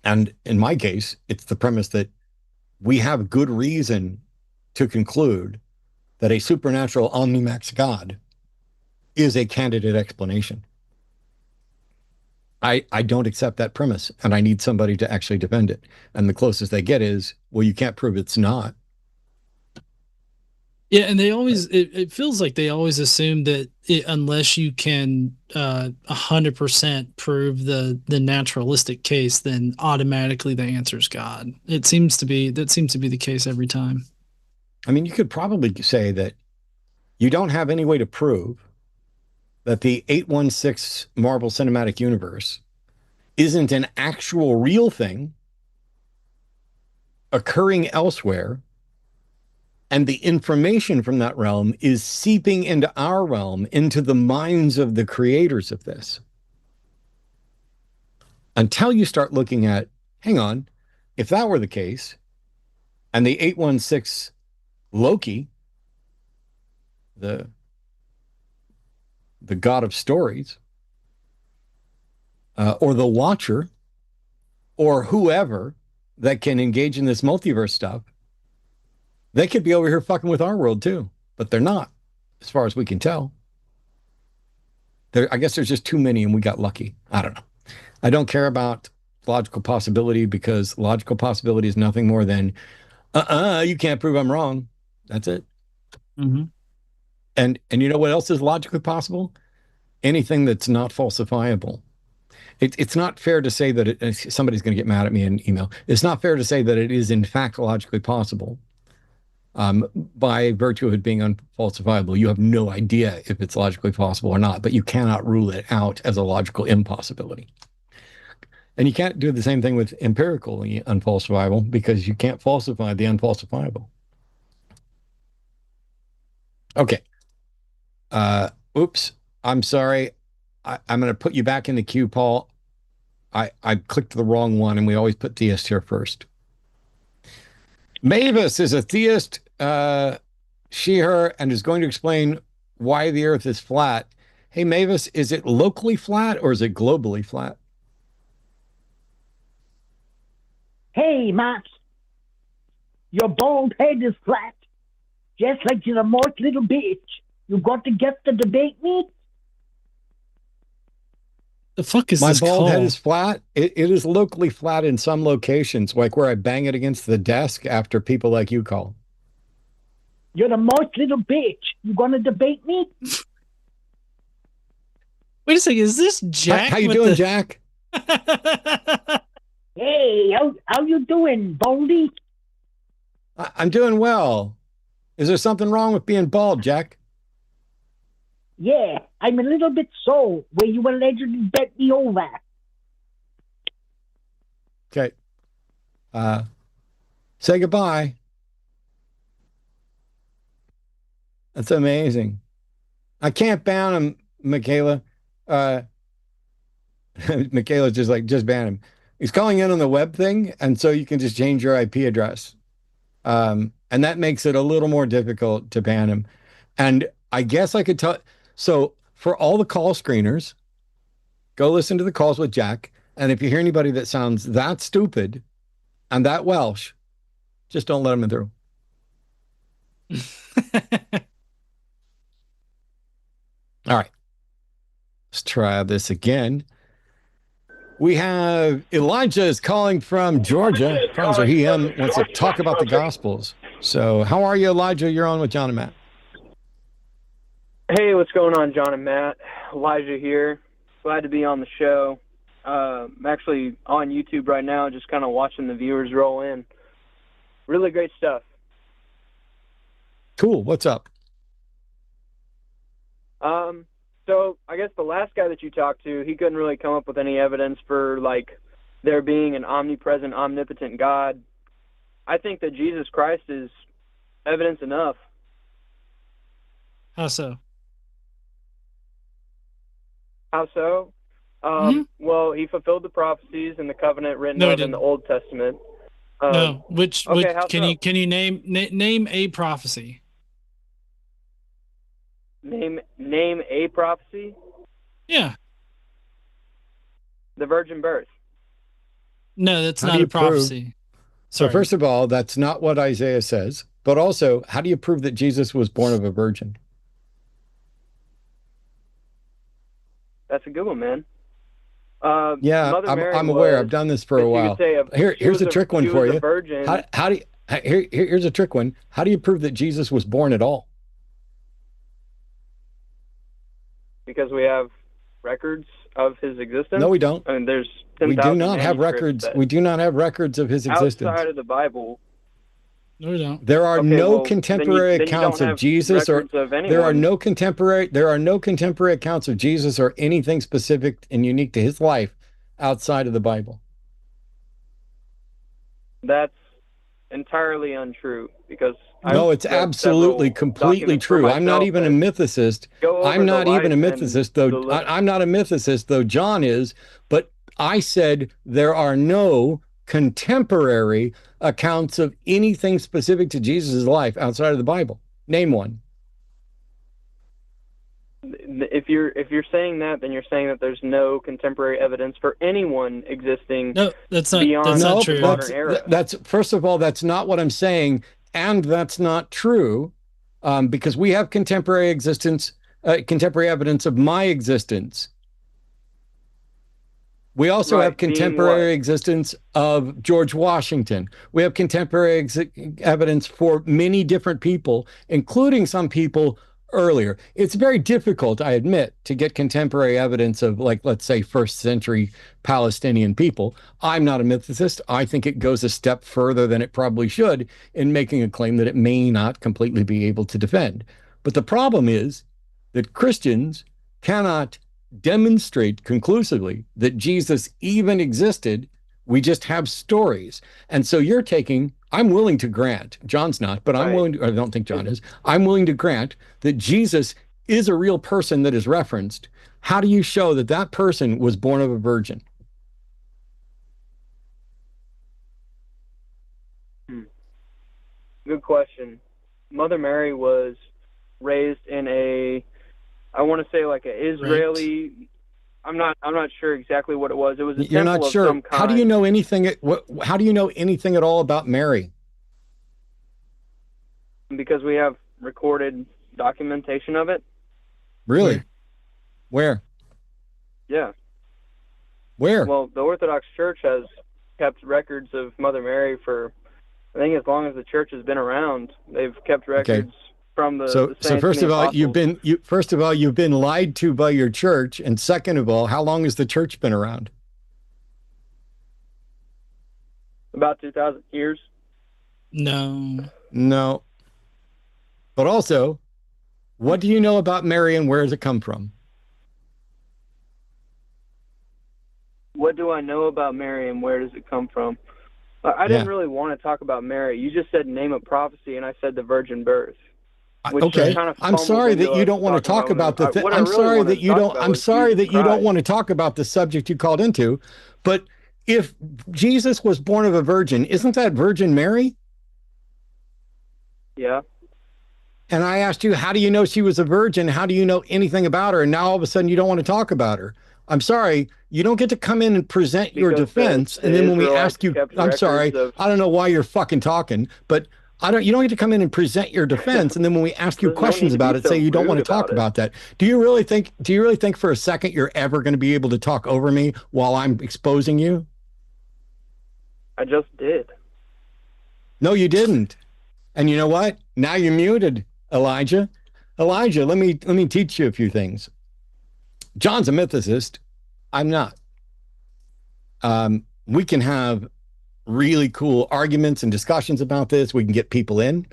And in my case, it's the premise that we have good reason to conclude that a supernatural omnimax God is a candidate explanation. I don't accept that premise, and I need somebody to actually defend it. And the closest they get is, well, you can't prove it's not. Yeah, and they always it feels like they always assume that unless you can 100% prove the naturalistic case, then automatically the answer is God. That seems to be the case every time. I mean, you could probably say that you don't have any way to prove that the 816 Marvel Cinematic Universe isn't an actual real thing occurring elsewhere, and the information from that realm is seeping into our realm, into the minds of the creators of this. Until you start looking at, hang on, if that were the case, and the 816 Loki, the god of stories, or the Watcher, or whoever that can engage in this multiverse stuff, they could be over here fucking with our world too, but they're not, as far as we can tell. I guess there's just too many and we got lucky. I don't know. I don't care about logical possibility, because logical possibility is nothing more than, you can't prove I'm wrong. That's it. Mm-hmm. And you know what else is logically possible? Anything that's not falsifiable. It's not fair to say that somebody's going to get mad at me in email. It's not fair to say that it is in fact logically possible by virtue of it being unfalsifiable. You have no idea if it's logically possible or not, but you cannot rule it out as a logical impossibility. And you can't do the same thing with empirically unfalsifiable, because you can't falsify the unfalsifiable. Okay. Oops. I'm sorry. I'm going to put you back in the queue, Paul. I clicked the wrong one, and we always put theist here first. Mavis is a theist, she, her, and is going to explain why the earth is flat. Hey, Mavis, is it locally flat or is it globally flat? Hey, Matt, your bald head is flat, just like you're a smart little bitch. You got to get to debate me? The fuck is my this bald called? head is flat. It is locally flat in some locations, like where I bang it against the desk after people like you call. You're a smart little bitch. You gonna debate me? Wait a second, is this Jack? How you doing, Jack? Hey, how you doing, Baldy? I'm doing well. Is there something wrong with being bald, Jack? Yeah, I'm a little bit sore where you allegedly bent me over. Okay. Say goodbye. That's amazing. I can't ban him, Michaela. Michaela's just ban him. He's calling in on the web thing, and so you can just change your IP address. And that makes it a little more difficult to ban him. And I guess I could tell. So for all the call screeners, go listen to the calls with Jack. And if you hear anybody that sounds that stupid and that Welsh, just don't let them in through. All right. Let's try this again. We have Elijah is calling from Georgia. Calls her he, him, wants to talk about the Gospels. So how are you, Elijah? You're on with John and Matt. Hey, what's going on, John and Matt? Elijah here. Glad to be on the show. I'm actually on YouTube right now, just kind of watching the viewers roll in. Really great stuff. Cool. What's up? So I guess the last guy that you talked to, he couldn't really come up with any evidence for like there being an omnipresent, omnipotent God. I think that Jesus Christ is evidence enough. How so? How so? Well, he fulfilled the prophecies and the covenant written No, he of in the didn't. Old Testament. No, which how can so? you name a prophecy? Name a prophecy? Yeah. The virgin birth. No, that's How do not you a prophecy. So Sorry. first of all, that's not what Isaiah says. But also, how do you prove that Jesus was born of a virgin? That's a good one, man. Yeah, Mother Mary I'm aware. was, I've done this for a you could while. say Here's a trick one she for was you. a virgin. How do you, here's a trick one. How do you prove that Jesus was born at all? Because we have records of his existence. No, we don't. I mean, there's We 10,000 do not have manuscripts records. that We do not have records of his existence. outside of the Bible. No, we don't. There are Okay, no well, contemporary then you accounts don't of have Jesus, or records of there are anyone. no contemporary accounts of Jesus or anything specific and unique to his life outside of the Bible. That's entirely untrue because No, I've it's read absolutely, several completely documents for true. I'm not myself even a that mythicist. go over I'm the not even a life and mythicist, though. the I'm not a mythicist, though John is. But I said there are no contemporary accounts of anything specific to Jesus' life outside of the Bible. Name one. If you're saying that, then you're saying that there's no contemporary evidence for anyone existing No, that's not beyond not the true. modern era. That's first of all, that's not what I'm saying, and that's not true, because we have contemporary evidence of my existence. We also Right, have being contemporary what? existence of George Washington. We have contemporary evidence for many different people, including some people earlier. It's very difficult, I admit, to get contemporary evidence of, like, let's say, first century Palestinian people. I'm not a mythicist. I think it goes a step further than it probably should in making a claim that it may not completely be able to defend. But the problem is that Christians cannot demonstrate conclusively that Jesus even existed. We just have stories. And so you're taking, I'm willing to grant, John's not, but I'm Right. willing to, I don't think John is, I'm willing to grant that Jesus is a real person that is referenced. How do you show that that person was born of a virgin? Good question. Mother Mary was raised in a, I want to say like an Israeli. I'm not sure exactly what it was. It was a You're temple not of sure. some kind. How do you know anything? How do you know anything at all about Mary? Because we have recorded documentation of it. Really? Where? Yeah. Where? Well, the Orthodox Church has kept records of Mother Mary for, I think, as long as the church has been around. They've kept records from the So saints first and of the all, apostles. you've been lied to by your church, and second of all, how long has the church been around? About 2,000 years. No. But also, what do you know about Mary and where does it come from? What do I know about Mary and where does it come from? I didn't really want to talk about Mary. You just said name a prophecy, and I said the virgin birth. Okay, I'm sorry that you don't want to talk about the thing. I'm sorry that you don't. I'm sorry that you don't want to talk about the subject you called into. But if Jesus was born of a virgin, isn't that Virgin Mary? Yeah. And I asked you, how do you know she was a virgin? How do you know anything about her? And now all of a sudden you don't want to talk about her. I'm sorry, you don't get to come in and present your defense. And then when we ask you, I'm sorry, I don't know why you're fucking talking, but you don't get to come in and present your defense. And then when we ask you questions about it, say you don't want to talk about that. Do you really think for a second you're ever going to be able to talk over me while I'm exposing you? I just did. No, you didn't. And you know what? Now you're muted, Elijah. Elijah, let me teach you a few things. John's a mythicist. I'm not. We can have really cool arguments and discussions about this. We can get people in.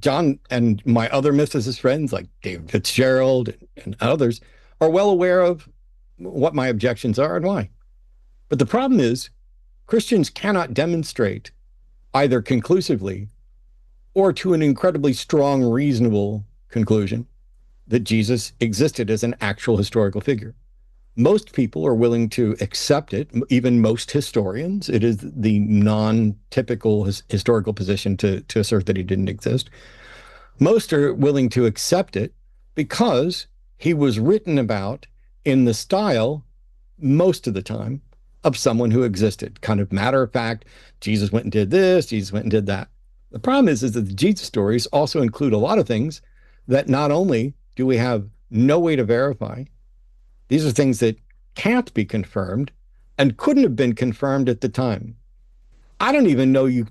John and my other mythicist friends, like David Fitzgerald and others, are well aware of what my objections are and why. But the problem is, Christians cannot demonstrate either conclusively or to an incredibly strong, reasonable conclusion that Jesus existed as an actual historical figure. Most people are willing to accept it, even most historians. It is the non-typical historical position to assert that he didn't exist. Most are willing to accept it because he was written about in the style, most of the time, of someone who existed. Kind of matter of fact, Jesus went and did this, Jesus went and did that. The problem is that the Jesus stories also include a lot of things that not only do we have no way to verify, these are things that can't be confirmed and couldn't have been confirmed at the time. I don't even know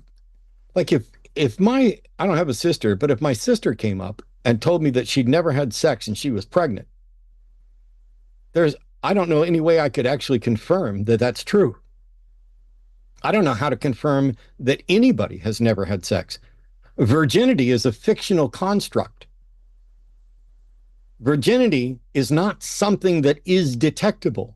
like I don't have a sister, but if my sister came up and told me that she'd never had sex and she was pregnant, I don't know any way I could actually confirm that that's true. I don't know how to confirm that anybody has never had sex. Virginity is a fictional construct. Virginity is not something that is detectable.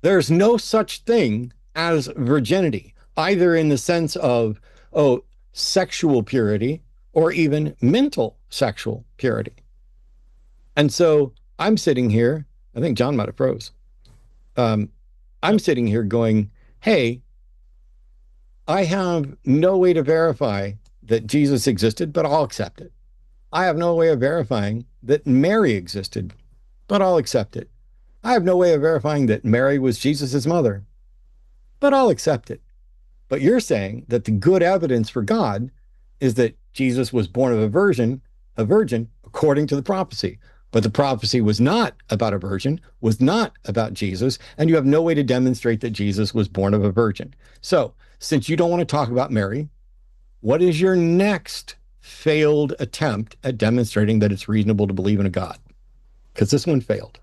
There's no such thing as virginity, either in the sense of, sexual purity or even mental sexual purity. And so I'm sitting here, I think John might have froze. I'm sitting here going, hey, I have no way to verify that Jesus existed, but I'll accept it. I have no way of verifying that Mary existed, but I'll accept it. I have no way of verifying that Mary was Jesus's mother, but I'll accept it. But you're saying that the good evidence for God is that Jesus was born of a virgin, according to the prophecy. But the prophecy was not about a virgin, was not about Jesus, and you have no way to demonstrate that Jesus was born of a virgin. So, since you don't want to talk about Mary, what is your next failed attempt at demonstrating that it's reasonable to believe in a God? Because this one failed.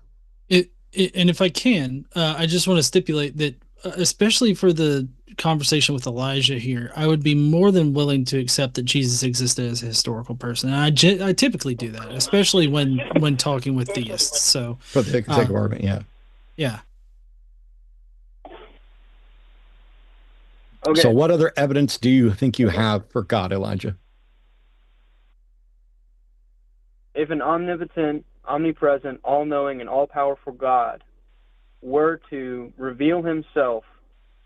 And if I can, I just want to stipulate that, especially for the conversation with Elijah here, I would be more than willing to accept that Jesus existed as a historical person. And I typically do that, especially when talking with theists. So for the sake of argument, yeah. Yeah. Okay. So what other evidence do you think you have for God, Elijah? If an omnipotent, omnipresent, all-knowing, and all-powerful God were to reveal himself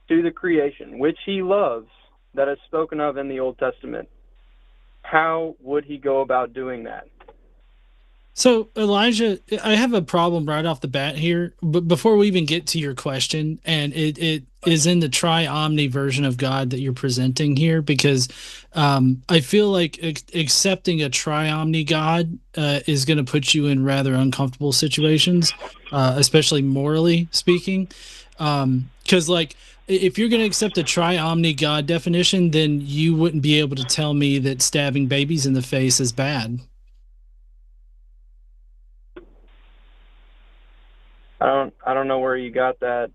to the creation, which he loves, that is spoken of in the Old Testament, how would he go about doing that? So, Elijah, I have a problem right off the bat here, but before we even get to your question, and it is in the tri-omni version of God that you're presenting here, because I feel like accepting a tri-omni God is going to put you in rather uncomfortable situations, especially morally speaking, because if you're going to accept a tri-omni God definition, then you wouldn't be able to tell me that stabbing babies in the face is bad. I don't know where you got that.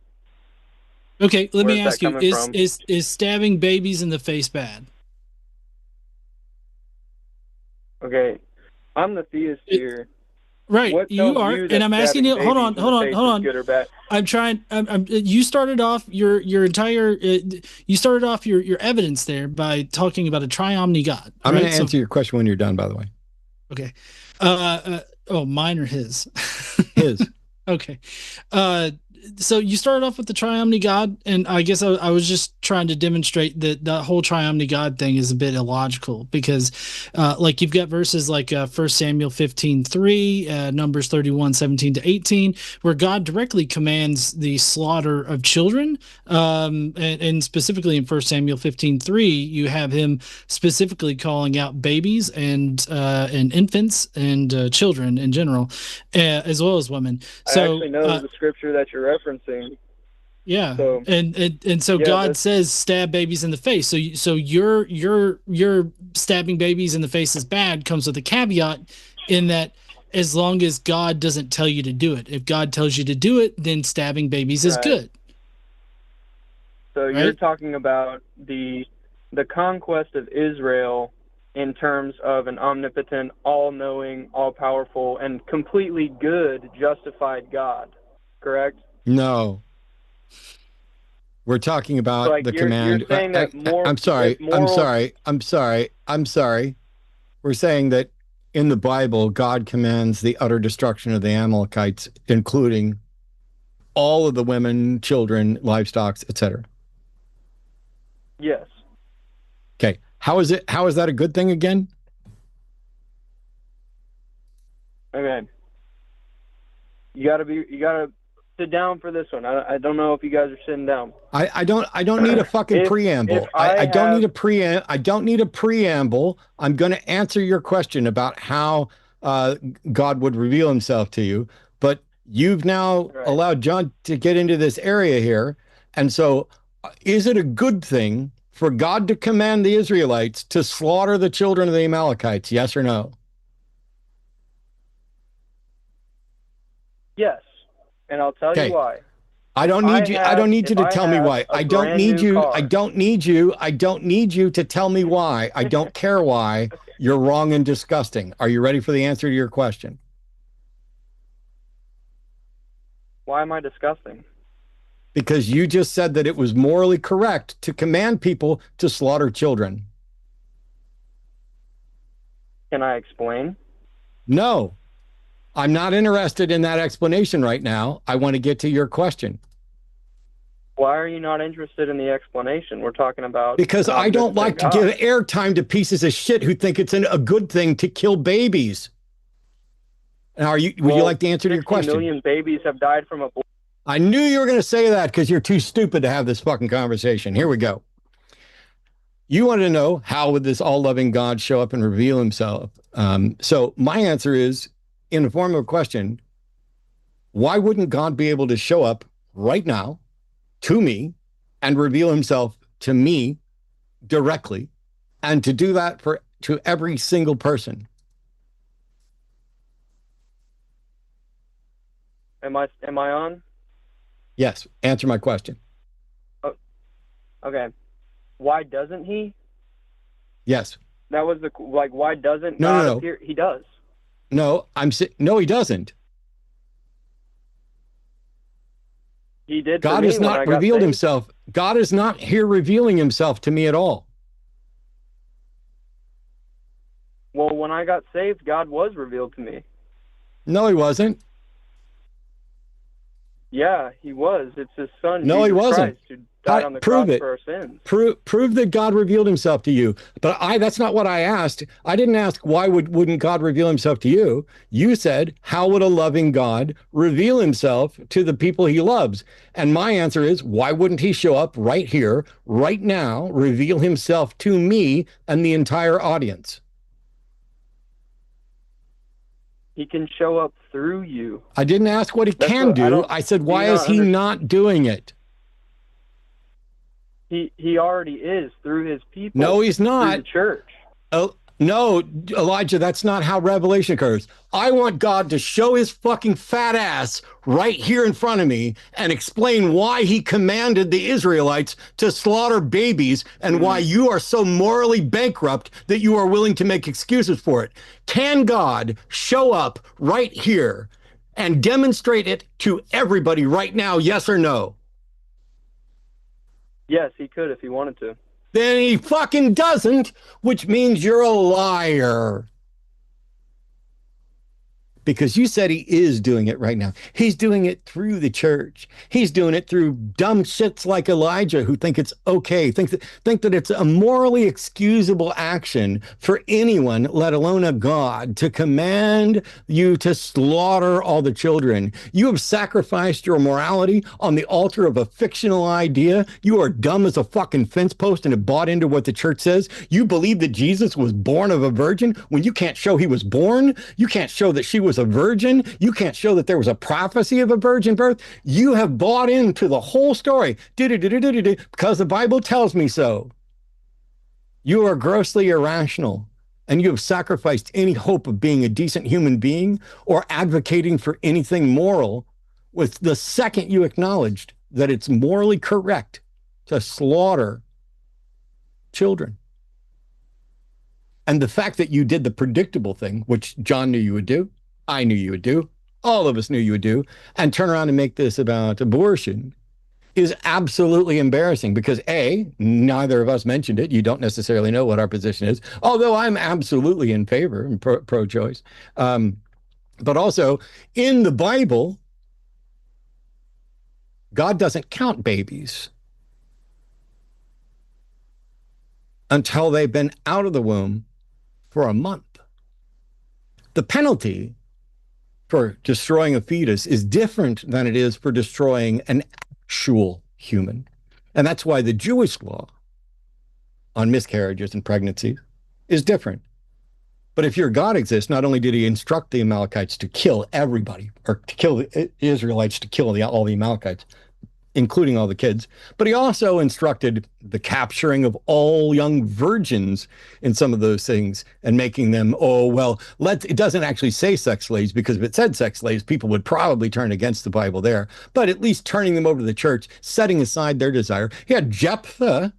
Okay, let me ask you: from? is stabbing babies in the face bad? Okay, I'm the theist here. Right, What you tells are, you that and I'm asking you. Hold on, stabbing babies in the face is good or bad? I'm trying. You started off your entire. You started off your evidence there by talking about a tri-omni God. I'm going to answer your question when you're done. By the way. Okay. Oh, mine or his? His. Okay. So you started off with the tri-omni God, and I guess I was just trying to demonstrate that the whole tri-omni God thing is a bit illogical, because you've got verses like 1 Samuel 15:3, Numbers 31:17-18, where God directly commands the slaughter of children, and specifically in 1 Samuel 15:3, you have him specifically calling out babies and infants and children in general, as well as women. So, I actually know the scripture that you're referencing. Yeah, so, and so God says stab babies in the face. So your stabbing babies in the face is bad comes with a caveat, in that as long as God doesn't tell you to do it. If God tells you to do it, then stabbing babies is good. So right? You're talking about the conquest of Israel in terms of an omnipotent, all-knowing, all-powerful, and completely good, justified God, correct? No. We're talking about So, like, the you're command. saying that I'm sorry. I'm sorry. We're saying that in the Bible, God commands the utter destruction of the Amalekites, including all of the women, children, livestock, etc. Yes. Okay. How is that a good thing again? Okay. You gotta sit down for this one. I don't know if you guys are sitting down. I don't need a fucking preamble. I don't need a preamble. I'm going to answer your question about how God would reveal himself to you, but you've now allowed John to get into this area here. And so is it a good thing for God to command the Israelites to slaughter the children of the Amalekites? Yes or no? Yes. And I'll tell you why. I don't need you to tell me why. I don't need you to tell me why. I don't care why. You're wrong and disgusting. Are you ready for the answer to your question? Why am I disgusting? Because you just said that it was morally correct to command people to slaughter children. Can I explain? No. I'm not interested in that explanation right now. I want to get to your question. Why are you not interested in the explanation? We're talking about... Because I don't like to give airtime to pieces of shit who think it's a good thing to kill babies. Now, would you like the answer to your question? 60 million babies have died from abortion. I knew you were going to say that because you're too stupid to have this fucking conversation. Here we go. You want to know how would this all-loving God show up and reveal himself? So my answer is, in the form of a question, why wouldn't God be able to show up right now to me and reveal himself to me directly, and to do that to every single person? Am I on? Yes. Answer my question. Oh, okay. Why doesn't he? Yes. That was why doesn't God appear? He does. No, no, he doesn't. He did. God has not revealed himself. God is not here revealing himself to me at all. Well, when I got saved, God was revealed to me. No, he wasn't. Yeah, he was. It's his son, no, Jesus he wasn't. Christ, who died on the cross for our sins. Prove that God revealed himself to you. But that's not what I asked. I didn't ask why wouldn't God reveal himself to you. You said, how would a loving God reveal himself to the people he loves? And my answer is, why wouldn't he show up right here, right now, reveal himself to me and the entire audience? He can show up through you. I didn't ask what he can do. I said, why is he not doing it? He already is through his people. No, he's not. Through the church. Oh, no, Elijah, that's not how revelation occurs. I want God to show his fucking fat ass right here in front of me and explain why he commanded the Israelites to slaughter babies and why you are so morally bankrupt that you are willing to make excuses for it. Can God show up right here and demonstrate it to everybody right now, yes or no? Yes, he could if he wanted to. Then he fucking doesn't, which means you're a liar. Because you said he is doing it right now. He's doing it through the church. He's doing it through dumb shits like Elijah who think it's okay, think that it's a morally excusable action for anyone, let alone a God, to command you to slaughter all the children. You have sacrificed your morality on the altar of a fictional idea. You are dumb as a fucking fence post and have bought into what the church says. You believe that Jesus was born of a virgin when you can't show he was born. You can't show that she was a virgin. You can't show that there was a prophecy of a virgin birth. You have bought into the whole story because the Bible tells me so. You are grossly irrational. and you have sacrificed any hope of being a decent human being or advocating for anything moral with the second you acknowledged that it's morally correct to slaughter children. And the fact that you did the predictable thing, which John knew you would do, I knew you would do, all of us knew you would do, and turn around and make this about abortion is absolutely embarrassing because A, neither of us mentioned it. You don't necessarily know what our position is, although I'm absolutely in favor and pro-choice. But also in the Bible, God doesn't count babies until they've been out of the womb for a month. The penalty for destroying a fetus is different than it is for destroying an actual human. And that's why the Jewish law on miscarriages and pregnancies is different. But if your God exists, not only did he instruct the Amalekites to kill everybody, or to kill the Israelites to kill all the Amalekites, including all the kids, but he also instructed the capturing of all young virgins in some of those things and making them, it doesn't actually say sex slaves, because if it said sex slaves, people would probably turn against the Bible there, but at least turning them over to the church, setting aside their desire. He had Jephthah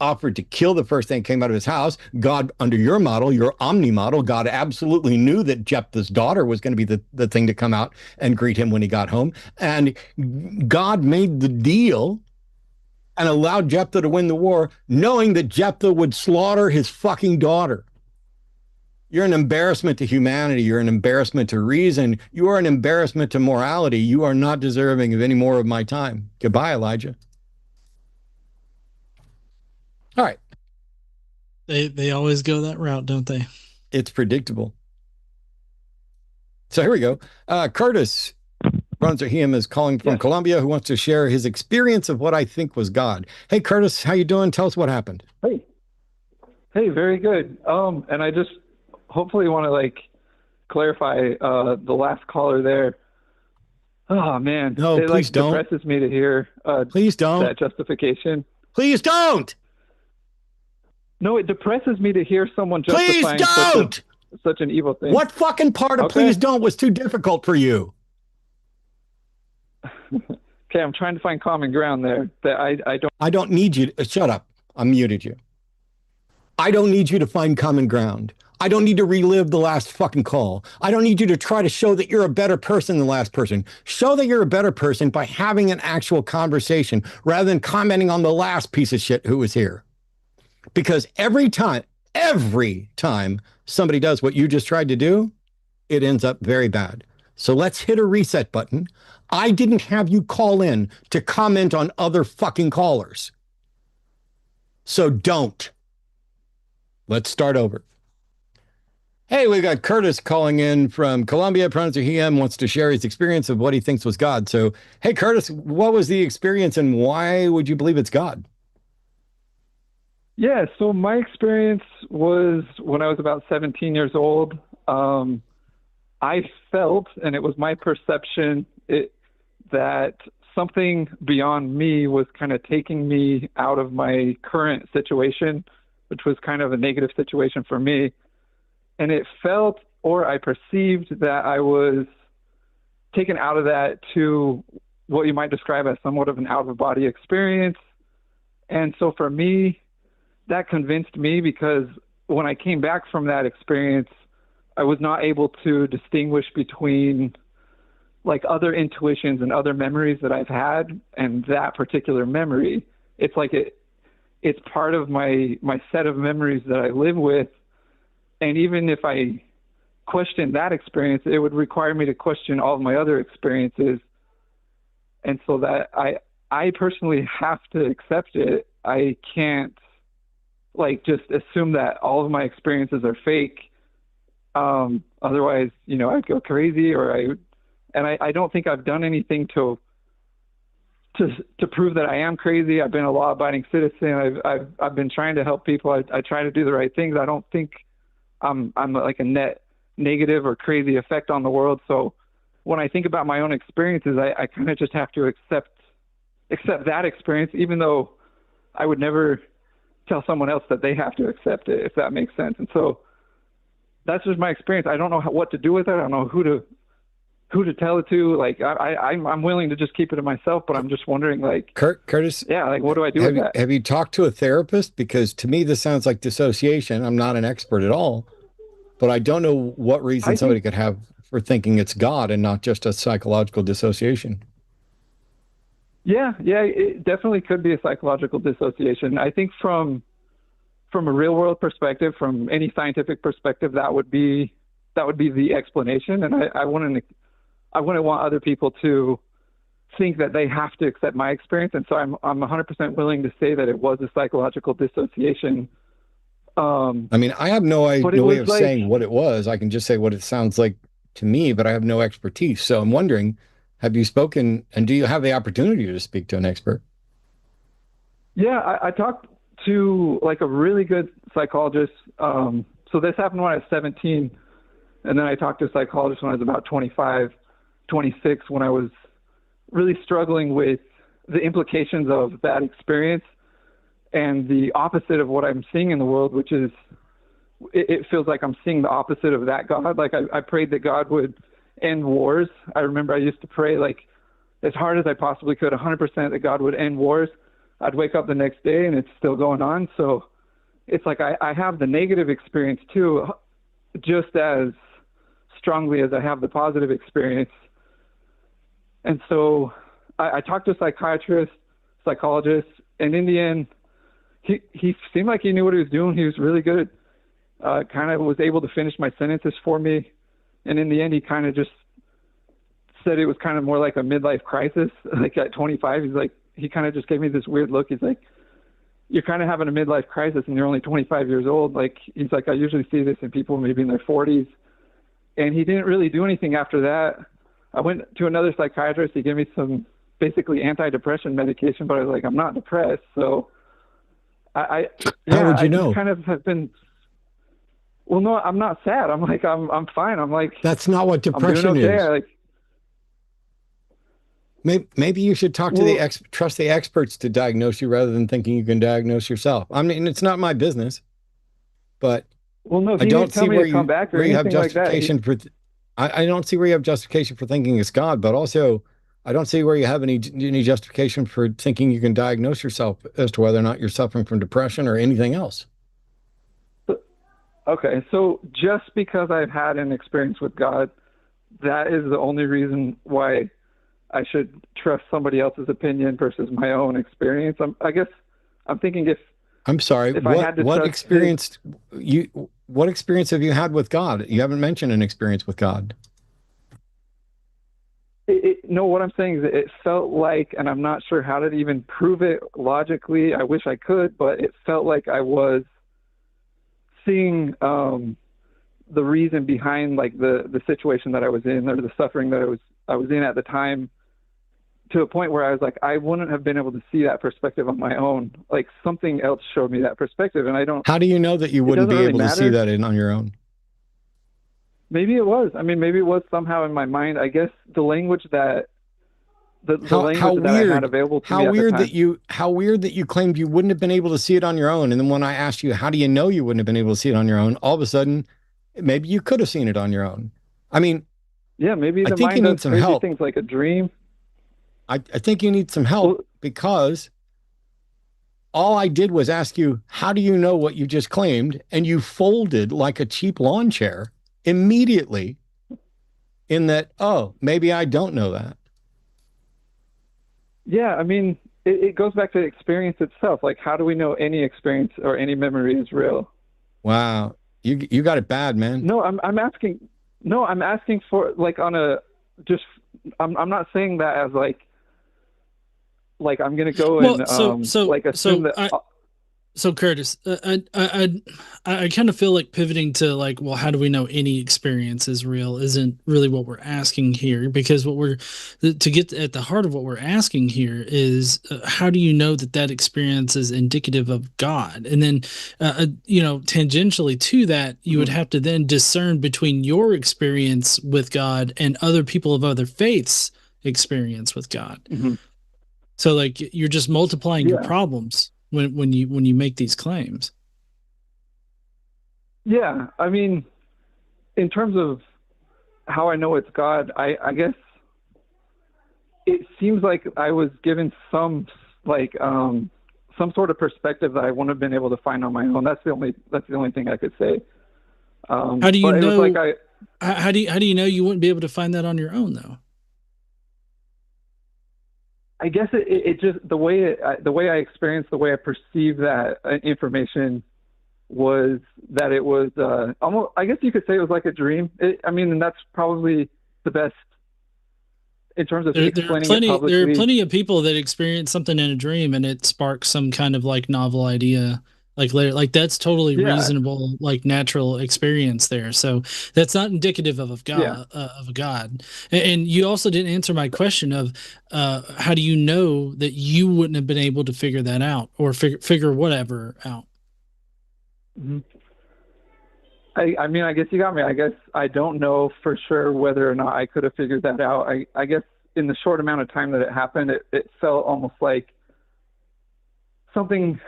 offered to kill the first thing that came out of his house. God, under your model, your omni model, God absolutely knew that Jephthah's daughter was going to be the thing to come out and greet him when he got home. And God made the deal and allowed Jephthah to win the war, knowing that Jephthah would slaughter his fucking daughter. You're an embarrassment to humanity. You're an embarrassment to reason. You are an embarrassment to morality. You are not deserving of any more of my time. Goodbye, Elijah. All right. They always go that route, don't they? It's predictable. So here we go. Curtis Brunzerheim is calling from Colombia, who wants to share his experience of what I think was God. Hey, Curtis, how you doing? Tell us what happened. Hey, very good. And I just hopefully want to clarify the last caller there. Oh man, no, it please don't. Depresses me to hear. Please don't. That justification. Please don't. No, it depresses me to hear someone justifying such an evil thing. What fucking part of please don't was too difficult for you? Okay, I'm trying to find common ground there. That I don't need you to shut up. I muted you. I don't need you to find common ground. I don't need to relive the last fucking call. I don't need you to try to show that you're a better person than the last person. Show that you're a better person by having an actual conversation rather than commenting on the last piece of shit who was here. Because every time somebody does what you just tried to do, it ends up very bad. So let's hit a reset button. I didn't have you call in to comment on other fucking callers. So don't. Let's start over. Hey, we got Curtis calling in from Colombia. Brunzerheim wants to share his experience of what he thinks was God. So, hey, Curtis, what was the experience and why would you believe it's God? Yeah, so my experience was when I was about 17 years old. I felt, and it was my perception, that something beyond me was kind of taking me out of my current situation, which was kind of a negative situation for me. And it felt, or I perceived, that I was taken out of that to what you might describe as somewhat of an out-of-body experience. And so for me, that convinced me, because when I came back from that experience, I was not able to distinguish between other intuitions and other memories that I've had and that particular memory. It's it's part of my set of memories that I live with. And even if I question that experience, it would require me to question all of my other experiences. And so that I personally have to accept it. I can't just assume that all of my experiences are fake. Otherwise, I'd go crazy, I don't think I've done anything to prove that I am crazy. I've been a law-abiding citizen. I've been trying to help people. I try to do the right things. I don't think I'm like a net negative or crazy effect on the world. So when I think about my own experiences, I kind of just have to accept that experience, even though I would never tell someone else that they have to accept it, if that makes sense. And so that's just my experience. I don't know what to do with it. I don't know who to tell it to. Like I'm willing to just keep it to myself, but I'm just wondering, like, Curtis, yeah, like, what do I do with that? Have you talked to a therapist? Because to me, this sounds like dissociation. I'm not an expert at all, but I don't know what reason somebody could have for thinking it's God and not just a psychological dissociation. Yeah, it definitely could be a psychological dissociation. I think from a real world perspective, from any scientific perspective, that would be the explanation. And I wouldn't want other people to think that they have to accept my experience. And so I'm 100% willing to say that it was a psychological dissociation. I mean, I have no way of saying what it was. I can just say what it sounds like to me, but I have no expertise. So I'm wondering, have you spoken, and do you have the opportunity to speak to an expert? Yeah, I talked to like a really good psychologist. So this happened when I was 17, and then I talked to a psychologist when I was about 25, 26, when I was really struggling with the implications of that experience and the opposite of what I'm seeing in the world, which is it feels like I'm seeing the opposite of that God. Like I prayed that God would end wars. I remember I used to pray like as hard as I possibly could, 100% that God would end wars. I'd wake up the next day and it's still going on. So it's like I have the negative experience too, just as strongly as I have the positive experience. And so I talked to a psychiatrist, psychologist, and in the end, he seemed like he knew what he was doing. He was really good. Kind of was able to finish my sentences for me. And in the end, he kind of just said it was kind of more like a midlife crisis. Like at 25, he's like, he kind of just gave me this weird look. He's like, you're kind of having a midlife crisis and you're only 25 years old. Like, he's like, I usually see this in people maybe in their 40s. And he didn't really do anything after that. I went to another psychiatrist. He gave me some basically antidepressant medication, but I was like, I'm not depressed. So how would you know? Kind of have been, well, no, I'm not sad. I'm like, I'm fine. I'm like, that's not what depression is. Like, maybe you should talk to trust the experts to diagnose you rather than thinking you can diagnose yourself. I mean, it's not my business, but well, no, I don't see where you have justification for. I don't see where you have justification for thinking it's God, but also I don't see where you have any justification for thinking you can diagnose yourself as to whether or not you're suffering from depression or anything else. Okay, so just because I've had an experience with God, that is the only reason why I should trust somebody else's opinion versus my own experience. I guess I'm thinking if I'm sorry, what experience have you had with God? You haven't mentioned an experience with God. No, what I'm saying is it felt like, and I'm not sure how to even prove it logically. I wish I could, but it felt like I was seeing the reason behind like the situation that I was in, or the suffering that I was in at the time, to a point where I was like, I wouldn't have been able to see that perspective on my own. Like something else showed me that perspective, and I don't. How do you know that you wouldn't be able to see that on your own? Maybe it was. I mean, maybe it was somehow in my mind. I guess the language that the language that I had available to me at the time. How weird that you claimed you wouldn't have been able to see it on your own, and then when I asked you, how do you know you wouldn't have been able to see it on your own? All of a sudden, maybe you could have seen it on your own. I mean, yeah, maybe the mind does crazy things like a dream. I think you need some help, because all I did was ask you, how do you know what you just claimed? And you folded like a cheap lawn chair immediately in that, oh, maybe I don't know that. Yeah, I mean, it goes back to the experience itself. Like, how do we know any experience or any memory is real? Wow. You got it bad, man. No, I'm asking for like on a, just, I'm not saying that as like I'm gonna go and assume that. So Curtis, I kind of feel like pivoting to like, well, how do we know any experience is real isn't really what we're asking here, because to get at the heart of what we're asking here is how do you know that experience is indicative of God? And then, tangentially to that, you would have to then discern between your experience with God and other people of other faiths' experience with God. Mm-hmm. So like you're just multiplying your problems. when you make these claims. Yeah, I mean, in terms of how I know it's God, I guess it seems like I was given some sort of perspective that I wouldn't have been able to find on my own. That's the only thing I could say. How do you but it know? was like how do you know you wouldn't be able to find that on your own though? I guess it just the way I experienced, the way I perceived that information was that it was almost, I guess you could say it was like a dream. And that's probably the best in terms of explaining it publicly. There are plenty of people that experience something in a dream and it sparks some kind of like novel idea. Like later, like that's totally reasonable, like natural experience there. So that's not indicative of God. Of a God. And you also didn't answer my question of how do you know that you wouldn't have been able to figure that out or figure whatever out? Mm-hmm. I mean, I guess you got me. I guess I don't know for sure whether or not I could have figured that out. I guess in the short amount of time that it happened, it felt almost like something,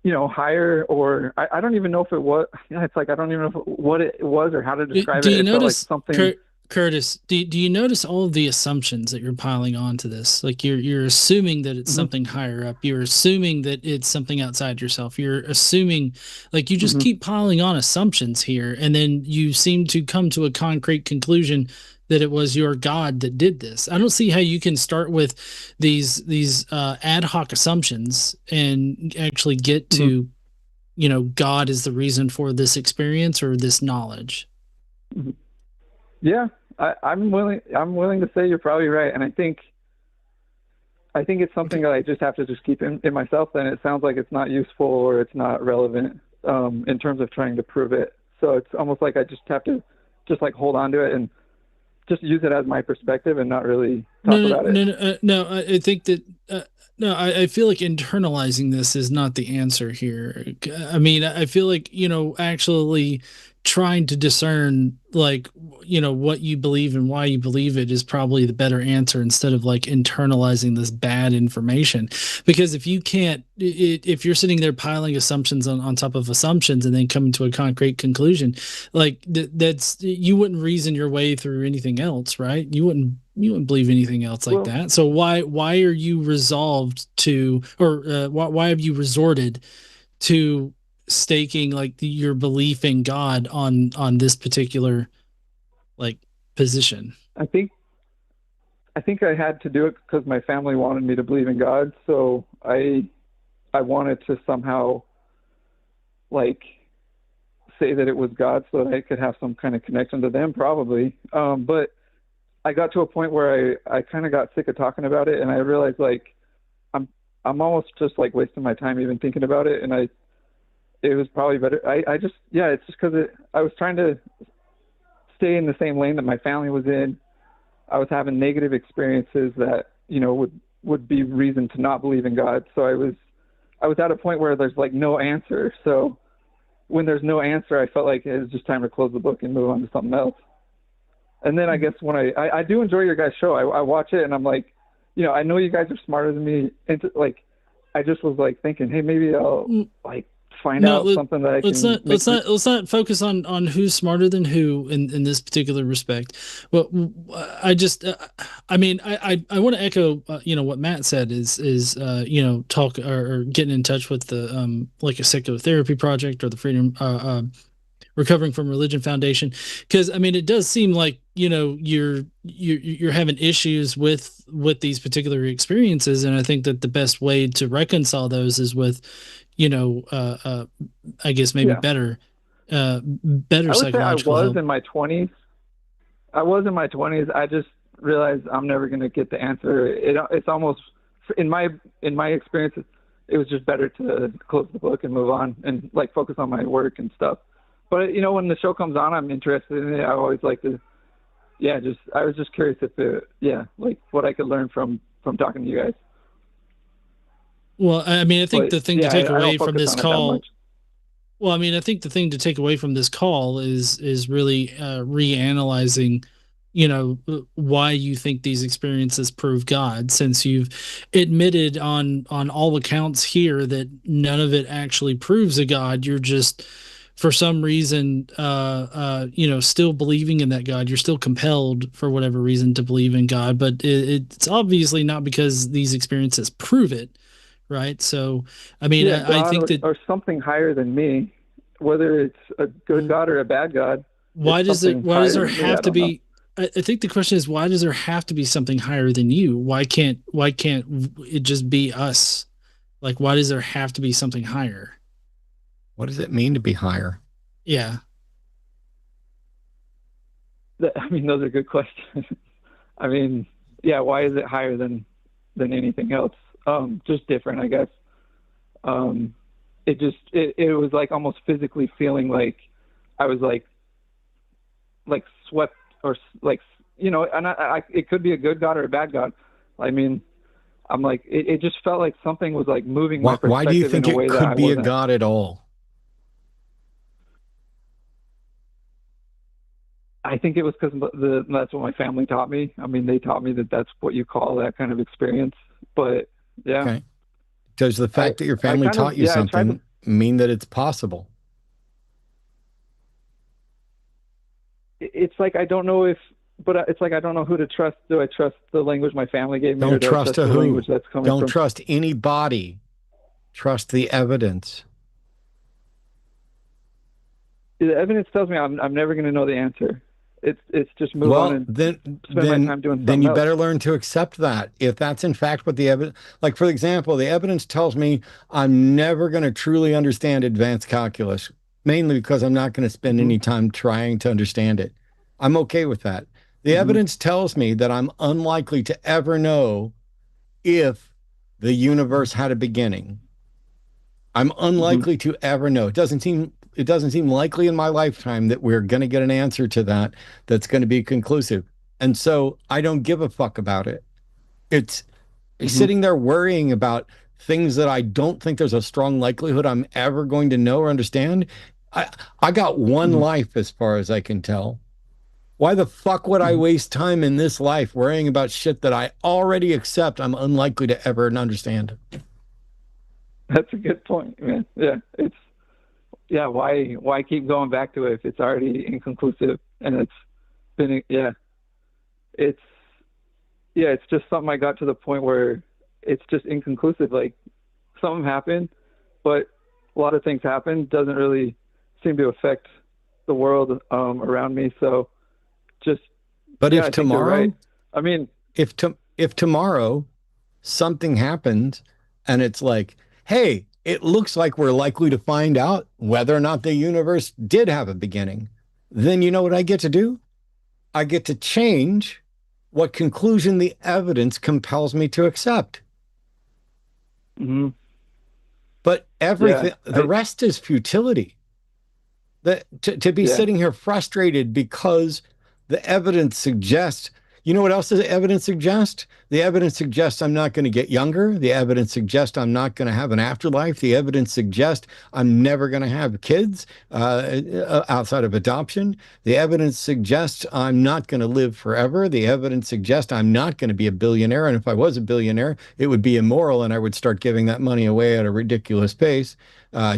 higher, or I don't even know if it was. Yeah, it's like I don't even know what it was or how to describe it. It felt like something. Curtis, do you notice all of the assumptions that you're piling onto this? Like you're assuming that it's something higher up. You're assuming that it's something outside yourself. You're assuming, like you just keep piling on assumptions here, and then you seem to come to a concrete conclusion that it was your God that did this. I don't see how you can start with these ad hoc assumptions and actually get to, God is the reason for this experience or this knowledge. Yeah. I'm willing to say you're probably right, and I think it's something that I just have to just keep in myself. Then it sounds like it's not useful or it's not relevant in terms of trying to prove it. So it's almost like I just have to just like hold on to it and just use it as my perspective and not really talk about it. No. I think that I feel like internalizing this is not the answer here. I mean, I feel like actually trying to discern like what you believe and why you believe it is probably the better answer instead of like internalizing this bad information. Because if you can't, if you're sitting there piling assumptions on top of assumptions and then coming to a concrete conclusion, like that's you wouldn't reason your way through anything else, right? You wouldn't believe anything else like that. So why are you resolved to, or why have you resorted to staking like your belief in God on this particular like position? I think I had to do it because my family wanted me to believe in God. So I wanted to somehow like say that it was God so that I could have some kind of connection to them probably. But I got to a point where I kind of got sick of talking about it, and I realized like I'm almost just like wasting my time even thinking about it. And it was probably better. It's just because I was trying to stay in the same lane that my family was in. I was having negative experiences that, would be reason to not believe in God. So I was at a point where there's like no answer. So when there's no answer, I felt like it was just time to close the book and move on to something else. And then I guess when I do enjoy your guys' show, I watch it and I'm like, I know you guys are smarter than me. And like, I just was like thinking, hey, maybe I'll like find out something that I can. Let's not focus on who's smarter than who in this particular respect. Well, I just, I want to echo, what Matt said is talk or getting in touch with the like a secular therapy project or the Freedom Recovering from Religion Foundation, because it does seem like you're having issues with these particular experiences, and I think that the best way to reconcile those is with I guess maybe better psychological help. I was in my 20s. I just realized I'm never going to get the answer. It's almost in my experience, it was just better to close the book and move on and like focus on my work and stuff. But when the show comes on, I'm interested in it. I always like to, I was just curious if like what I could learn from talking to you guys. Well, I think the thing to take away from this call. Well, I think the thing to take away from this call is really reanalyzing why you think these experiences prove God, since you've admitted on all accounts here that none of it actually proves a God. You're just, for some reason, still believing in that God. You're still compelled for whatever reason to believe in God, but it's obviously not because these experiences prove it, right? So, I mean, yeah, I think that, or something higher than me, whether it's a good God or a bad God. Why does there have to be? I think the question is, why does there have to be something higher than you? Why can't it just be us? Like, why does there have to be something higher? What does it mean to be higher? Yeah. I mean, those are good questions. I mean, yeah, why is it higher than anything else? Just different, I guess. It was like almost physically feeling like I was like swept, or like, and it could be a good God or a bad God. I mean, I'm like, it just felt like something was like moving my perspective. Why do you think in a way it that could be a God at all? I think it was because that's what my family taught me. I mean, they taught me that that's what you call that kind of experience. But yeah. Okay. Does the fact that your family taught you something mean that it's possible? It's like, I don't know if, but it's like, I don't know who to trust. Do I trust the language my family gave me? Don't trust a who. Language that's coming don't trust anybody. Trust the evidence. The evidence tells me I'm never going to know the answer. It's just move on and spend my time doing something then you else. better learn to accept that. If that's in fact what the evidence, like for example, the evidence tells me I'm never going to truly understand advanced calculus, mainly because I'm not going to spend any time trying to understand it. I'm okay with that. The evidence tells me that I'm unlikely to ever know if the universe had a beginning. I'm unlikely to ever know. It doesn't seem likely in my lifetime that we're going to get an answer to that that's going to be conclusive. And so I don't give a fuck about it. It's sitting there worrying about things that I don't think there's a strong likelihood I'm ever going to know or understand. I got one life as far as I can tell. Why the fuck would I waste time in this life worrying about shit that I already accept I'm unlikely to ever understand? That's a good point, man. Yeah, why keep going back to it if it's already inconclusive and it's been it's just something I got to the point where it's just inconclusive. Like, something happened, but a lot of things happen, doesn't really seem to affect the world around me. So if tomorrow, right. I mean, if tomorrow something happens and it's like, hey, it looks like we're likely to find out whether or not the universe did have a beginning, then you know what I get to do? I get to change what conclusion the evidence compels me to accept. But everything, the rest is futility. To be sitting here frustrated because the evidence suggests, you know what else does the evidence suggest? The evidence suggests I'm not going to get younger. The evidence suggests I'm not going to have an afterlife. The evidence suggests I'm never going to have kids outside of adoption. The evidence suggests I'm not going to live forever. The evidence suggests I'm not going to be a billionaire. And if I was a billionaire, it would be immoral and I would start giving that money away at a ridiculous pace.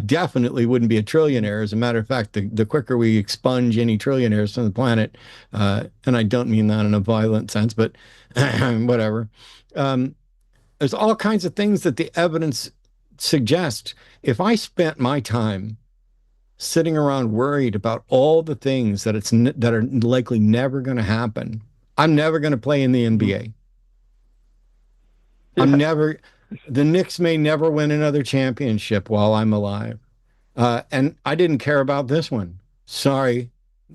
Definitely wouldn't be a trillionaire. As a matter of fact, the quicker we expunge any trillionaires from the planet, and I don't mean that in a violent sense, but whatever. There's all kinds of things that the evidence suggests. If I spent my time sitting around worried about all the things that that are likely never going to happen, I'm never going to play in the NBA. The Knicks may never win another championship while I'm alive. And I didn't care about this one. Sorry,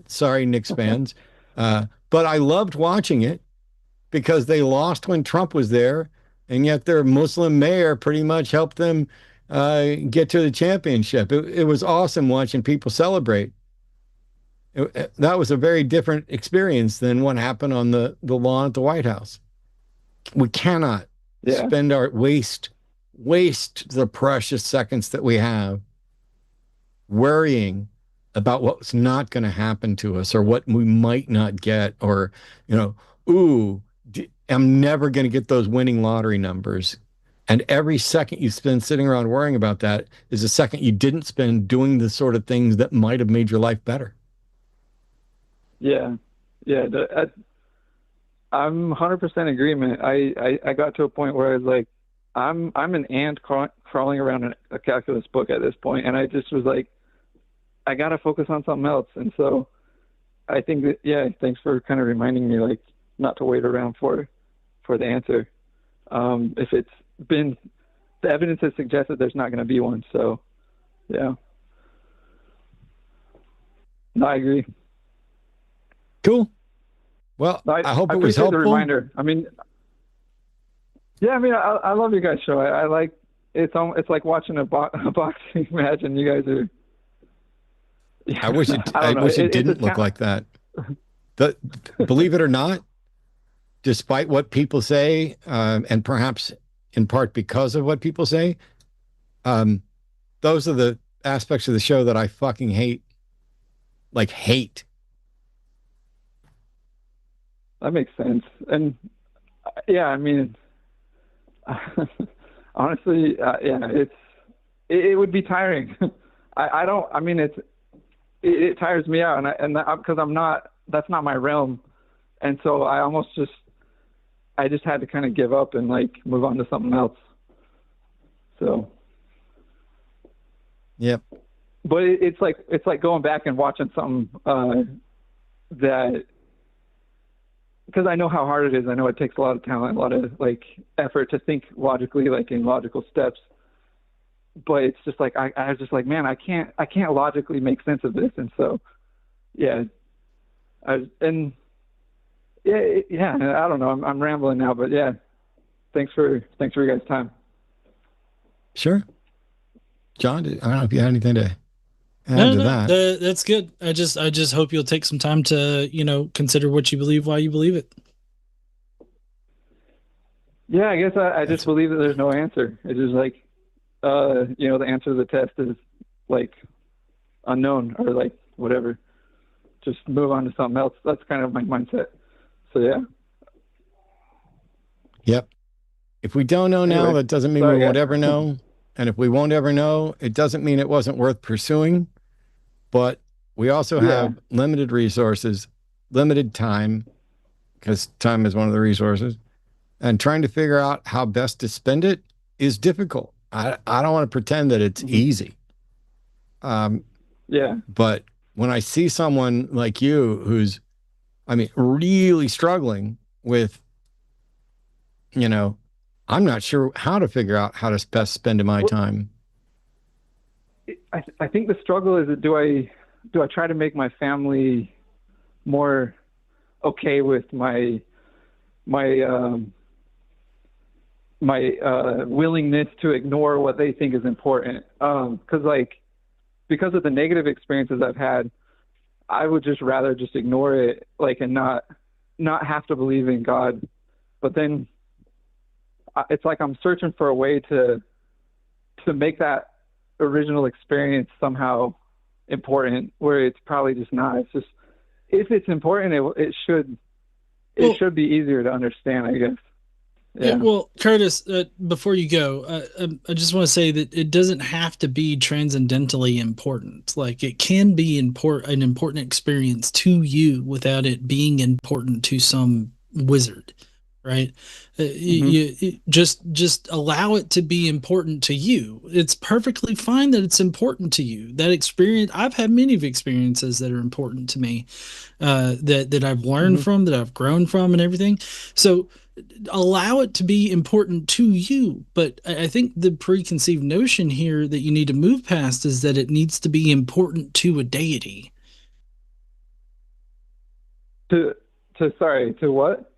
Knicks fans. But I loved watching it because they lost when Trump was there, and yet their Muslim mayor pretty much helped them get to the championship. It was awesome watching people celebrate. That was a very different experience than what happened on the lawn at the White House. We cannot spend our waste the precious seconds that we have worrying about what's not going to happen to us or what we might not get, or, you know, ooh, I'm never going to get those winning lottery numbers. And every second you spend sitting around worrying about that is a second you didn't spend doing the sort of things that might have made your life better. Yeah. Yeah. I'm 100% agreement. I got to a point where I was like, I'm an ant crawling around a calculus book at this point, and I just was like, I got to focus on something else. And so I think that, yeah, thanks for kind of reminding me, like, not to wait around for the answer. If it's been, the evidence has suggested there's not going to be one. So, yeah. No, I agree. Cool. Well, I hope it was appreciate helpful. the reminder. I mean, yeah, I mean, I love you guys' show. I like, it's like watching a boxing match, and you guys are. I wish it. I wish it didn't look like that. Believe it or not, despite what people say, and perhaps in part because of what people say, those are the aspects of the show that I fucking hate. Like, hate. That makes sense. And yeah, I mean, honestly, yeah, it would be tiring. I mean, it tires me out, and because that's not my realm. And so I just had to kind of give up and like move on to something else. So. Yep. But it's like going back and watching something that, because I know how hard it is. I know it takes a lot of talent, a lot of like effort to think logically, like in logical steps. But it's just like I was just like, man, I can't logically make sense of this. And so, yeah, I don't know. I'm rambling now, but yeah, thanks for your guys' time. Sure, John. I don't know if you had anything to add to that. That's good. I just hope you'll take some time to, consider what you believe, why you believe it. Yeah, I guess I just believe that there's no answer. It's just like, the answer to the test is like unknown, or like whatever. Just move on to something else. That's kind of my mindset. So yeah. Yep. If we don't know now, that doesn't mean we won't ever know. And if we won't ever know, it doesn't mean it wasn't worth pursuing. But we also have limited resources, limited time, because time is one of the resources. And trying to figure out how best to spend it is difficult. I don't want to pretend that it's easy. But when I see someone like you who's, I mean, really struggling with, I'm not sure how to figure out how to best spend my time. I think the struggle is that do I try to make my family more okay with my willingness to ignore what they think is important. Because of the negative experiences I've had, I would just rather just ignore it, like, and not have to believe in God. But then it's like I'm searching for a way to make that original experience somehow important, where it's probably just not. It's just, if it's important, it should be easier to understand, I guess. Yeah. Well, Curtis, before you go, I just want to say that it doesn't have to be transcendentally important. Like, it can be an important experience to you without it being important to some wizard, right? You just allow it to be important to you. It's perfectly fine that it's important to you. That experience, I've had many of experiences that are important to me, that I've learned from, that I've grown from, and everything. So allow it to be important to you. But I think the preconceived notion here that you need to move past is that it needs to be important to a deity. To what?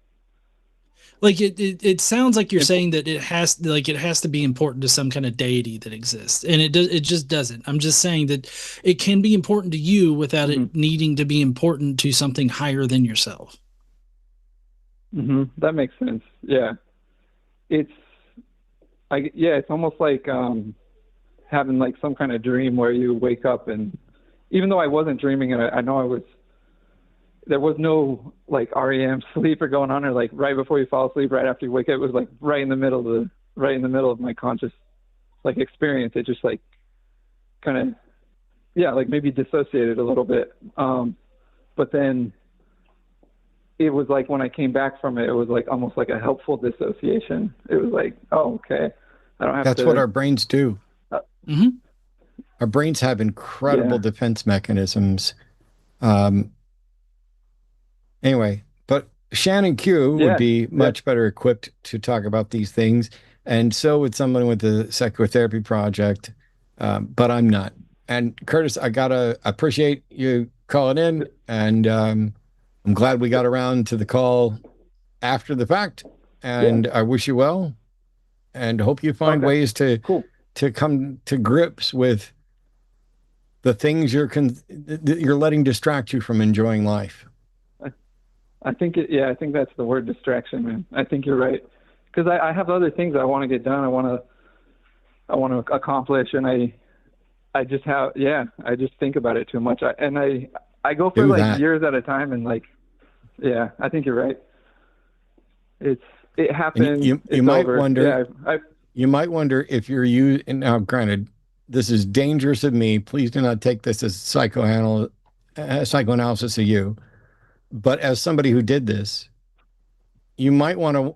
Like, it sounds like you're saying that it has to be important to some kind of deity that exists, and it just doesn't. I'm just saying that it can be important to you without it needing to be important to something higher than yourself. That makes sense. Yeah. It's almost like having like some kind of dream where you wake up and even though I wasn't dreaming, and I know I was, there was no like REM sleep or going on, or like right before you fall asleep, right after you wake up. It was like right in the middle of my conscious like experience. It just like kind of, yeah, like maybe dissociated a little bit. But then it was like when I came back from it, it was like almost like a helpful dissociation. It was like, oh, okay, I don't have That's to. what our brains do. Mm-hmm. Our brains have incredible defense mechanisms. Anyway, but Shannon Q would be much better equipped to talk about these things, and so would someone with the psychotherapy project, but I'm not. And Curtis, I gotta appreciate you calling in, and I'm glad we got around to the call after the fact, and I wish you well, and hope you find ways to come to grips with the things you're letting distract you from enjoying life. I think I think that's the word, distraction, man. I think you're right, because I have other things I want to get done. I want to accomplish, and I just have I just think about it too much. I go for like years at a time, and like I think you're right. It happens. You might wonder. You might wonder if you're now. Granted, this is dangerous of me. Please do not take this as psychoanalysis of you. But as somebody who did this, you might want to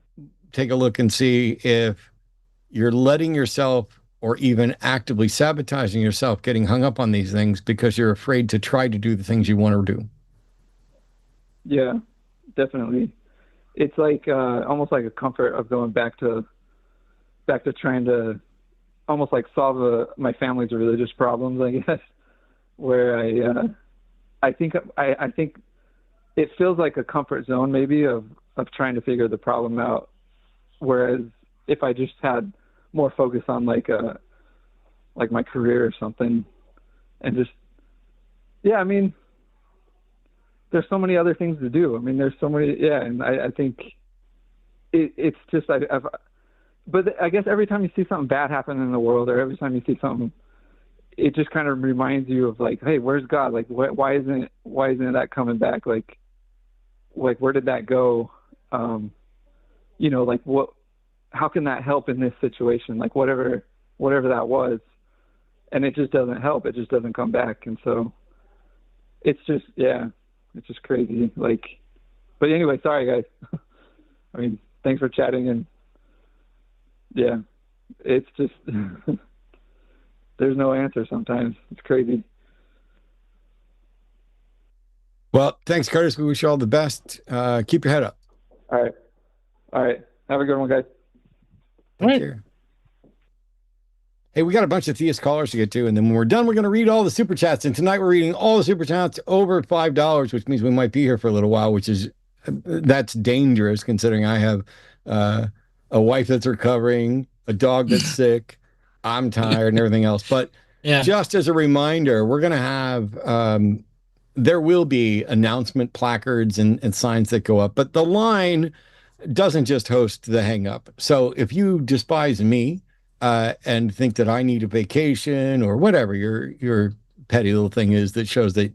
take a look and see if you're letting yourself, or even actively sabotaging yourself, getting hung up on these things because you're afraid to try to do the things you want to do. Yeah, definitely. It's like almost like a comfort of going back to trying to almost like solve my family's religious problems, I guess, where I think it feels like a comfort zone maybe of trying to figure the problem out. Whereas if I just had more focus on like my career or something, and just, I mean, there's so many other things to do. I mean, there's so many, and I think it's just, but I guess every time you see something bad happen in the world, or every time you see something, it just kind of reminds you of like, hey, where's God? Like, why isn't that coming back? Like where did that go? Like how can that help in this situation? Like whatever that was, and it just doesn't help. It just doesn't come back. And so it's just, it's just crazy. Like, but anyway, sorry guys. I mean, thanks for chatting, and it's just, there's no answer sometimes. It's crazy. Well, thanks, Curtis. We wish you all the best. Keep your head up. All right. Have a good one, guys. Take care. Hey, we got a bunch of theist callers to get to, and then when we're done, we're going to read all the super chats. And tonight we're reading all the super chats over $5, which means we might be here for a little while, that's dangerous considering I have a wife that's recovering, a dog that's sick, I'm tired, and everything else. But just as a reminder, we're going to have there will be announcement placards and signs that go up, but the line doesn't just host the hang up. So if you despise me and think that I need a vacation or whatever your petty little thing is that shows that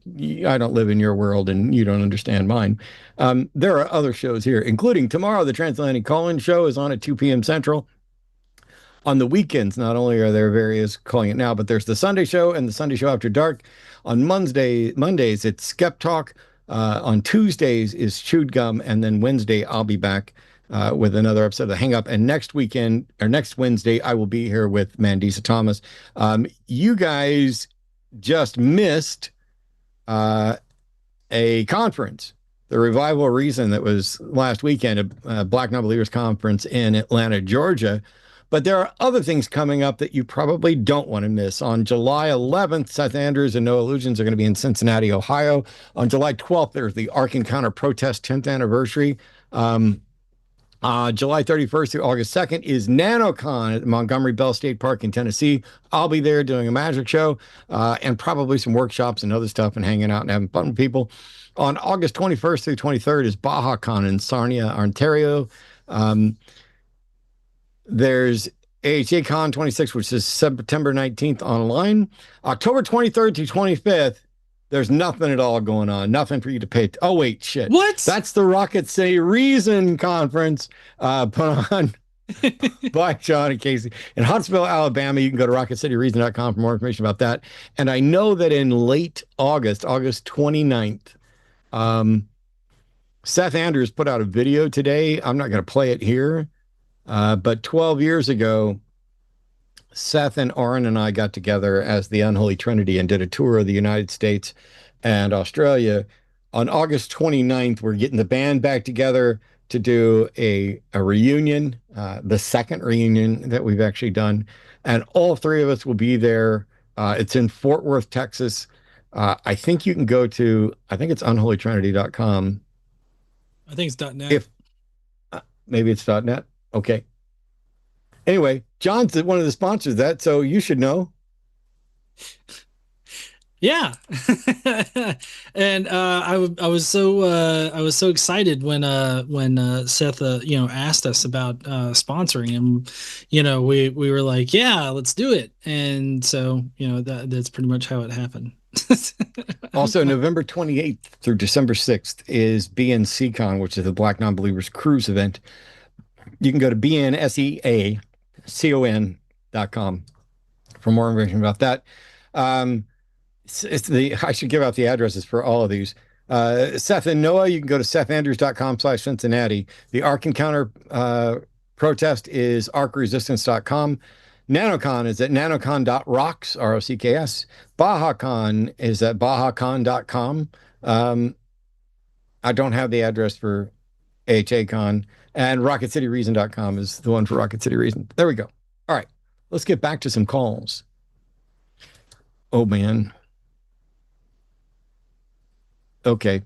I don't live in your world and you don't understand mine, there are other shows here, including tomorrow. The Transatlantic Call-In Show is on at 2 p.m. Central. On the weekends, not only are there various Calling It Now, but there's the Sunday Show and the Sunday Show After Dark. On Mondays, it's Skeptalk. On Tuesdays is Chewed Gum. And then Wednesday, I'll be back with another episode of the Hang Up. And next Wednesday, I will be here with Mandisa Thomas. You guys just missed a conference, the Revival Reason, that was last weekend, a Black Non-Believers Conference in Atlanta, Georgia. But there are other things coming up that you probably don't want to miss. On July 11th, Seth Andrews and No Illusions are going to be in Cincinnati, Ohio. On July 12th, there's the Ark Encounter Protest 10th anniversary. July 31st through August 2nd is NanoCon at Montgomery Bell State Park in Tennessee. I'll be there doing a magic show and probably some workshops and other stuff and hanging out and having fun with people. On August 21st through 23rd is BajaCon in Sarnia, Ontario. There's AHA Con 26, which is September 19th online. October 23rd to 25th There's nothing at all going on. Nothing for you to pay. Oh, wait, shit. What? That's the Rocket City Reason Conference put on by John and Casey in Huntsville, Alabama. You can go to rocketcityreason.com for more information about that. And I know that in late August, August 29th, Seth Andrews put out a video today. I'm not going to play it here, but 12 years ago, Seth and Arden and I got together as the Unholy Trinity and did a tour of the United States and Australia. On August 29th, we're getting the band back together to do a reunion, the second reunion that we've actually done. And all three of us will be there. It's in Fort Worth, Texas. I think you can go to, I think it's unholytrinity.com. I think it's .net. Maybe it's .net. Okay. Anyway, John's one of the sponsors of that, so you should know. Yeah. And I was so excited when Seth asked us about sponsoring him. We were like, yeah, let's do it. And so that's pretty much how it happened. Also, November 28th through December 6th is BNCCon, which is the Black Non-Believers Cruise event. You can go to bnseacon.com for more information about that. I should give out the addresses for all of these. Seth and Noah, you can go to sethandrews.com/Cincinnati. The Ark Encounter protest is arkresistance.com. NanoCon is at nanocon.rocks, ROCKS. BajaCon is at bajacon.com. I don't have the address for HACon. And rocketcityreason.com is the one for Rocket City Reason. There we go. All right. Let's get back to some calls. Oh, man. Okay.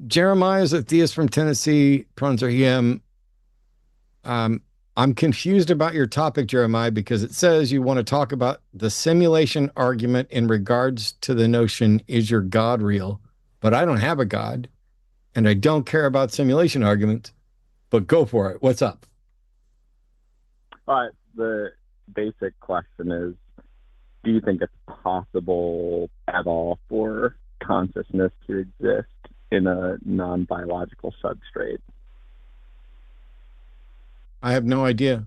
Jeremiah is a theist from Tennessee. Pruns are him. I'm confused about your topic, Jeremiah, because it says you want to talk about the simulation argument in regards to the notion, is your God real? But I don't have a God, and I don't care about simulation arguments, but go for it. What's up? The basic question is, do you think it's possible at all for consciousness to exist in a non-biological substrate? I have no idea.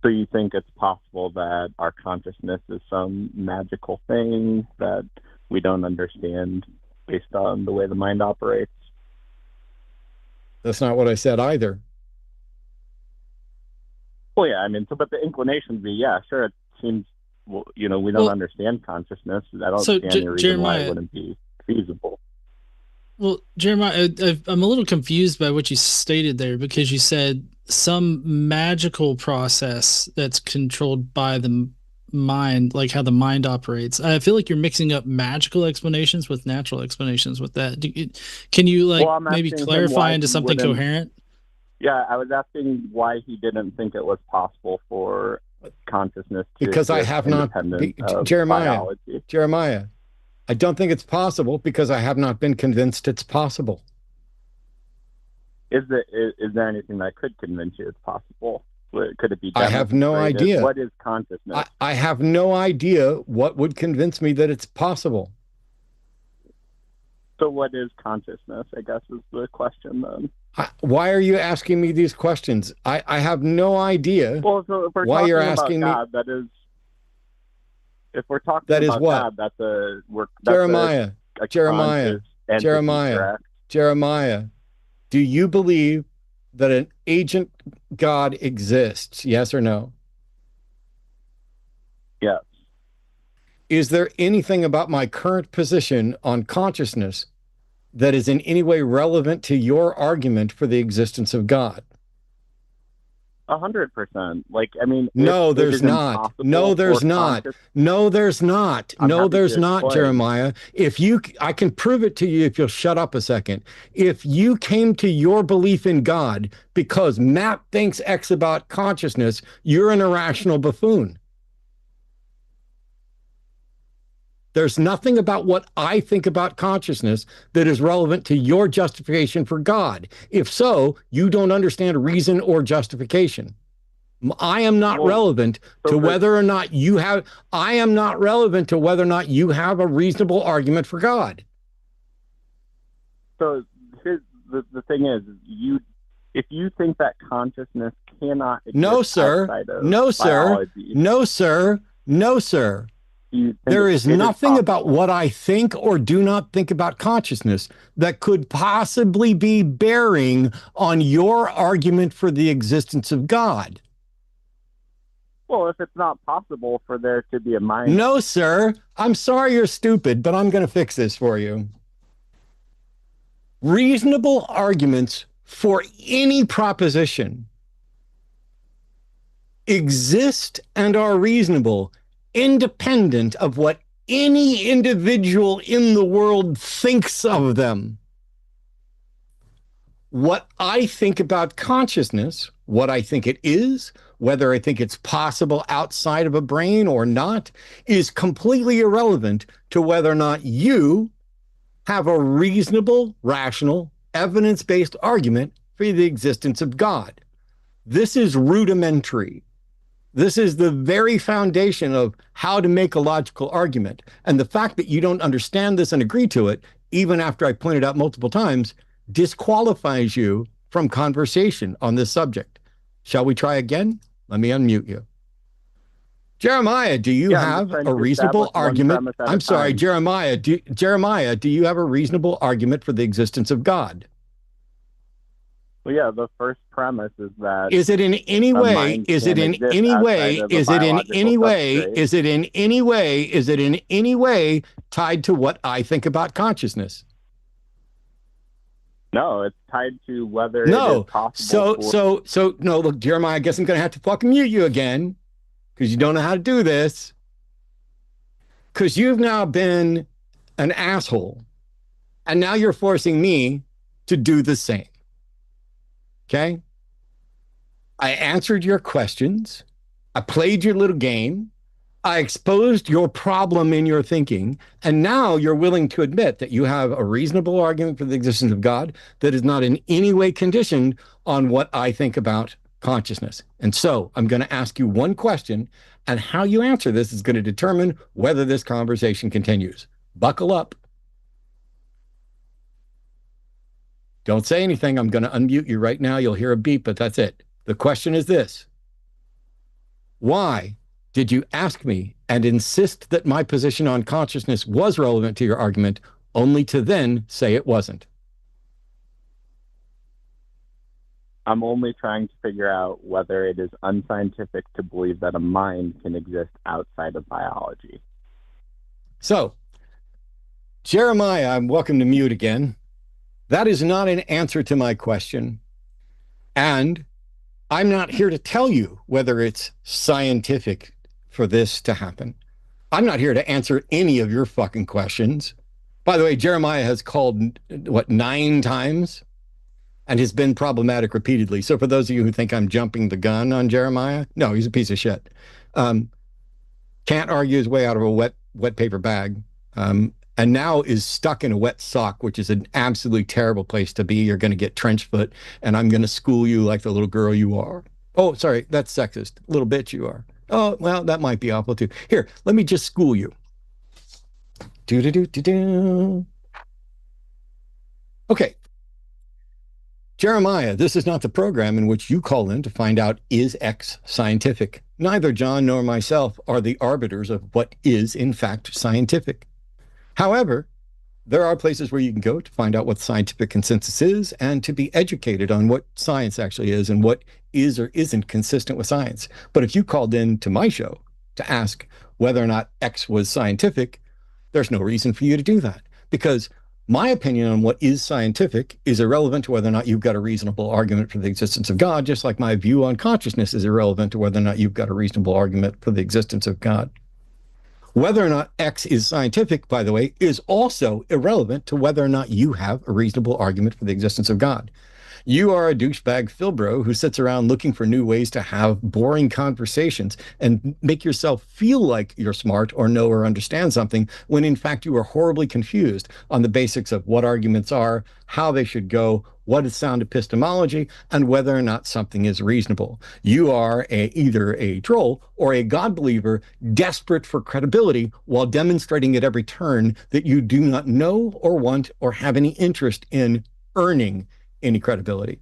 So you think it's possible that our consciousness is some magical thing that we don't understand based on the way the mind operates? That's not what I said either. Well, yeah, I mean, but the inclination would be, yeah, sure, it seems, we don't understand consciousness. I don't see any reason why it wouldn't be feasible. Well, Jeremiah, I'm a little confused by what you stated there, because you said some magical process that's controlled by the mind, like how the mind operates. I feel like you're mixing up magical explanations with natural explanations with that. Can you maybe clarify into something coherent? Yeah, I was asking why he didn't think it was possible for consciousness to because I have not, Jeremiah, I don't think it's possible because I have not been convinced it's possible. Is there anything that could convince you it's possible? Could it be? I have no idea. What is consciousness? I have no idea what would convince me that it's possible. So what is consciousness, I guess, is the question then. Why are you asking me these questions? I have no idea why you're asking me. God, that is, if we're talking that about is what? God, Jeremiah, do you believe that an agent God exists? Yes or no? Yes. Is there anything about my current position on consciousness that is in any way relevant to your argument for the existence of God? 100%. Like, I mean, no, there's not. No, there's not. No, there's not. No, there's not, Jeremiah. I can prove it to you if you'll shut up a second. If you came to your belief in God because Matt thinks X about consciousness, you're an irrational buffoon. There's nothing about what I think about consciousness that is relevant to your justification for God. If so, you don't understand reason or justification. I am not relevant to whether or not you have. I am not relevant to whether or not you have a reasonable argument for God. So here's the thing is, if you think that consciousness cannot exist No, sir. outside of No, sir. biology, No, sir. No, sir. There is nothing about what I think or do not think about consciousness that could possibly be bearing on your argument for the existence of God. Well, if it's not possible for there to be a mind. No, sir. I'm sorry you're stupid, but I'm going to fix this for you. Reasonable arguments for any proposition exist and are reasonable independent of what any individual in the world thinks of them. What I think about consciousness, what I think it is, whether I think it's possible outside of a brain or not, is completely irrelevant to whether or not you have a reasonable, rational, evidence-based argument for the existence of God. This is rudimentary. This is the very foundation of how to make a logical argument. And the fact that you don't understand this and agree to it, even after I pointed out multiple times, disqualifies you from conversation on this subject. Shall we try again? Let me unmute you. Jeremiah, do you have a reasonable argument? I'm sorry, Jeremiah, do you have a reasonable argument for the existence of God? Well, yeah, the first premise is that. Is it in any way, is it in any way, is it in any way, is it in any way, is it in any way tied to what I think about consciousness? No, it's tied to whether it is possible. No, look, Jeremiah, I guess I'm going to have to fucking mute you again because you don't know how to do this. Because you've now been an asshole and now you're forcing me to do the same. Okay? I answered your questions. I played your little game. I exposed your problem in your thinking. And now you're willing to admit that you have a reasonable argument for the existence of God that is not in any way conditioned on what I think about consciousness. And so I'm going to ask you one question, and how you answer this is going to determine whether this conversation continues. Buckle up. Don't say anything. I'm going to unmute you right now. You'll hear a beep, but that's it. The question is this. Why did you ask me and insist that my position on consciousness was relevant to your argument, only to then say it wasn't? I'm only trying to figure out whether it is unscientific to believe that a mind can exist outside of biology. So, Jeremiah, I'm welcome to mute again. That is not an answer to my question. And I'm not here to tell you whether it's scientific for this to happen. I'm not here to answer any of your fucking questions. By the way, Jeremiah has called, 9 times? And has been problematic repeatedly. So for those of you who think I'm jumping the gun on Jeremiah, no, he's a piece of shit. Can't argue his way out of a wet paper bag. And now is stuck in a wet sock, which is an absolutely terrible place to be. You're going to get trench foot, and I'm going to school you like the little girl you are. Oh, sorry, that's sexist. Little bitch you are. Oh, well, that might be awful too. Here, let me just school you. Do-do-do-do-do. Okay. Jeremiah, this is not the program in which you call in to find out, is X scientific? Neither John nor myself are the arbiters of what is, in fact, scientific. However, there are places where you can go to find out what scientific consensus is and to be educated on what science actually is and what is or isn't consistent with science. But if you called in to my show to ask whether or not X was scientific, there's no reason for you to do that, because my opinion on what is scientific is irrelevant to whether or not you've got a reasonable argument for the existence of God, just like my view on consciousness is irrelevant to whether or not you've got a reasonable argument for the existence of God. Whether or not X is scientific, by the way, is also irrelevant to whether or not you have a reasonable argument for the existence of God. You are a douchebag Philbro who sits around looking for new ways to have boring conversations and make yourself feel like you're smart or know or understand something when in fact you are horribly confused on the basics of what arguments are, how they should go, what is sound epistemology, and whether or not something is reasonable. You are either a troll or a God believer desperate for credibility while demonstrating at every turn that you do not know or want or have any interest in earning any credibility.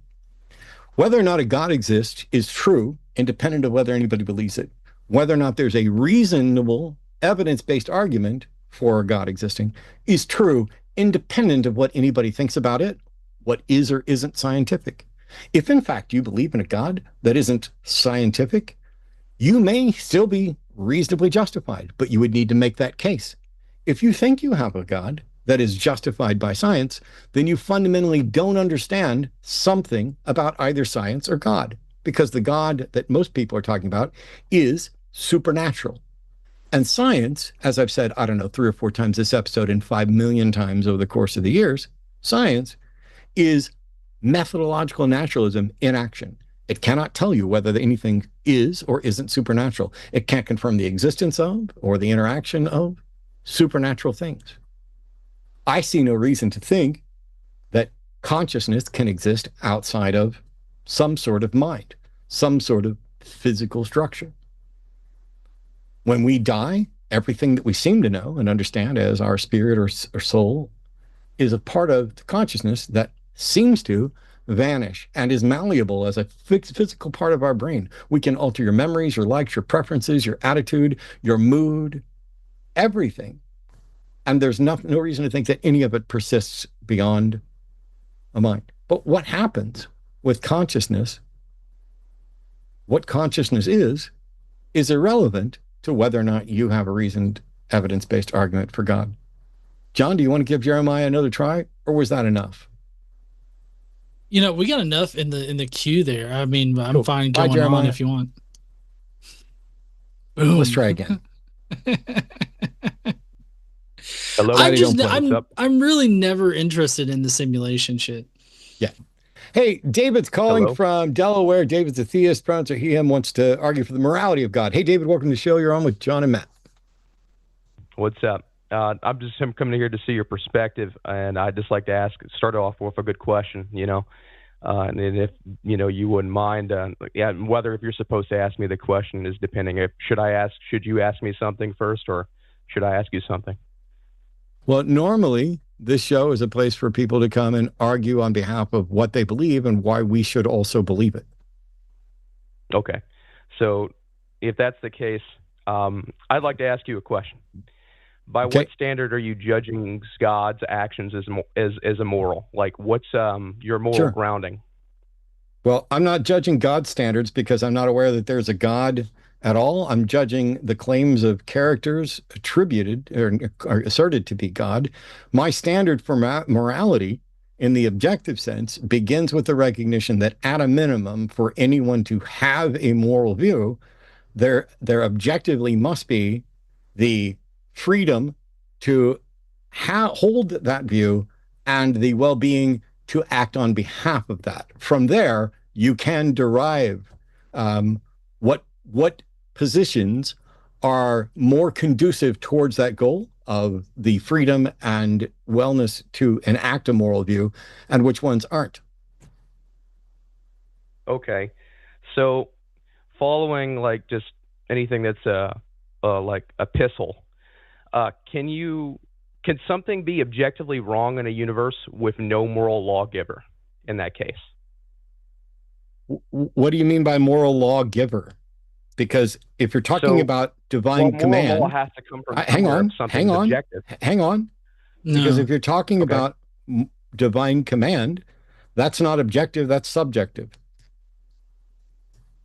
Whether or not a God exists is true, independent of whether anybody believes it. Whether or not there's a reasonable, evidence-based argument for a God existing is true, independent of what anybody thinks about it, what is or isn't scientific. If in fact you believe in a God that isn't scientific, you may still be reasonably justified, but you would need to make that case. If you think you have a God that is justified by science, then you fundamentally don't understand something about either science or God, because the God that most people are talking about is supernatural. And science, as I've said, I don't know, 3 or 4 times this episode and 5 million times over the course of the years, science is methodological naturalism in action. It cannot tell you whether anything is or isn't supernatural. It can't confirm the existence of or the interaction of supernatural things. I see no reason to think that consciousness can exist outside of some sort of mind, some sort of physical structure. When we die, everything that we seem to know and understand as our spirit or soul is a part of the consciousness that seems to vanish and is malleable as a physical part of our brain. We can alter your memories, your likes, your preferences, your attitude, your mood, everything. And there's no reason to think that any of it persists beyond a mind. But what happens with consciousness, what consciousness is irrelevant to whether or not you have a reasoned, evidence-based argument for God. John, do you want to give Jeremiah another try, or was that enough? You know, we got enough in the queue there. I mean, I'm Cool. fine Bye, going on Jeremiah. if you want. Boom. Let's try again. Hello, I'm really never interested in the simulation shit. Yeah. Hey, David's calling Hello. from Delaware. David's a theist, pronouns are he, him, wants to argue for the morality of God. Hey, David, welcome to the show. You're on with John and Matt. What's up? I'm just coming here to see your perspective, and I'd just like to start off with a good question, and if, you wouldn't mind, whether if you're supposed to ask me the question is depending. Should you ask me something first, or should I ask you something? Well, normally this show is a place for people to come and argue on behalf of what they believe and why we should also believe it. Okay. So if that's the case, I'd like to ask you a question. By what standard are you judging God's actions as immoral? Like, what's your moral grounding? Well, I'm not judging God's standards because I'm not aware that there's a God at all. I'm judging the claims of characters attributed or asserted to be God. My standard for morality in the objective sense begins with the recognition that at a minimum, for anyone to have a moral view, there objectively must be the freedom to hold that view and the well-being to act on behalf of that. From there, you can derive what positions are more conducive towards that goal of the freedom and wellness to enact a moral view, and which ones aren't. Okay, so following like just anything that's like epistle, can something be objectively wrong in a universe with no moral lawgiver in that case? What do you mean by moral lawgiver? Because if you're talking about divine command, law has to come from hang on. No. Because if you're talking about divine command, that's not objective, that's subjective.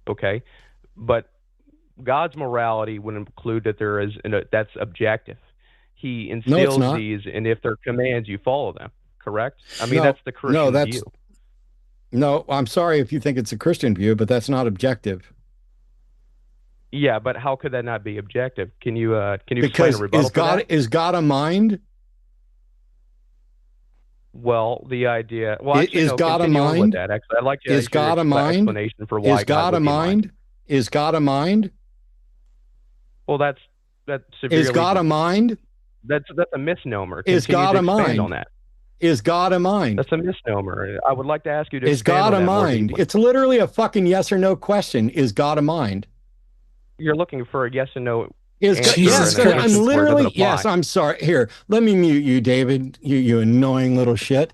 Okay, but God's morality would include that there is that's objective. He instills these, and if they're commands, you follow them. Correct? I mean, that's the Christian view. No, I'm sorry if you think it's a Christian view, but that's not objective. Yeah, but how could that not be objective? Can you explain a rebuttal? Is God a mind? Well, the idea. Well, actually, Is no. God a Continue on with mind? that. Actually, I'd like to Is hear your God a mind? explanation for why Is God a would be mind? Is God a mind? Well, that's severely. Is God a mind? That's a misnomer. Is Continue God to a expand mind? on that. Is God a mind? That's a misnomer. I would like to ask you to Is expand God on a that more mind? deeply. It's literally a fucking yes or no question. Is God a mind? You're looking for a yes and no Is answer. yes, and I'm literally yes. I'm sorry. Here, let me mute you, David. You annoying little shit.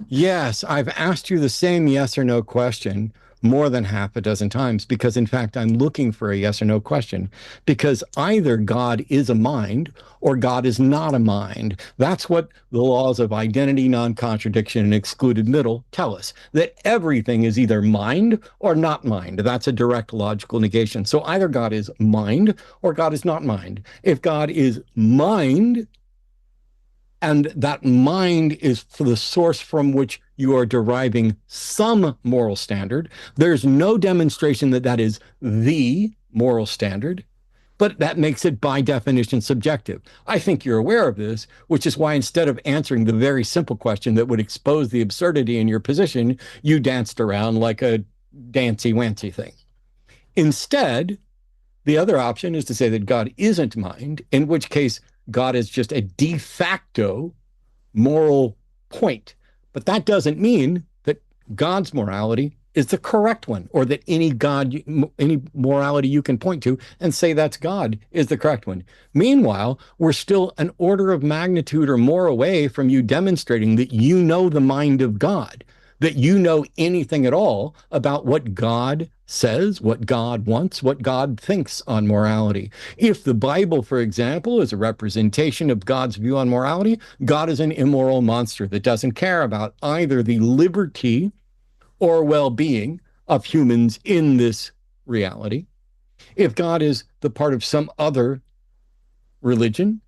Yes, I've asked you the same yes or no question more than half a dozen times because, in fact, I'm looking for a yes or no question because either God is a mind or God is not a mind. That's what the laws of identity, non-contradiction, and excluded middle tell us, that everything is either mind or not mind. That's a direct logical negation. So either God is mind or God is not mind. If God is mind, and that mind is for the source from which you are deriving some moral standard. There's no demonstration that that is the moral standard, but that makes it by definition subjective. I think you're aware of this, which is why instead of answering the very simple question that would expose the absurdity in your position, you danced around like a dancy-wancy thing. Instead, the other option is to say that God isn't mind, in which case God is just a de facto moral point. But that doesn't mean that God's morality is the correct one, or that any morality you can point to and say that's God is the correct one. Meanwhile, we're still an order of magnitude or more away from you demonstrating that you know the mind of God, that you know anything at all about what God says, what God wants, what God thinks on morality. If the Bible, for example, is a representation of God's view on morality, God is an immoral monster that doesn't care about either the liberty or well-being of humans in this reality. If God is the part of some other religion,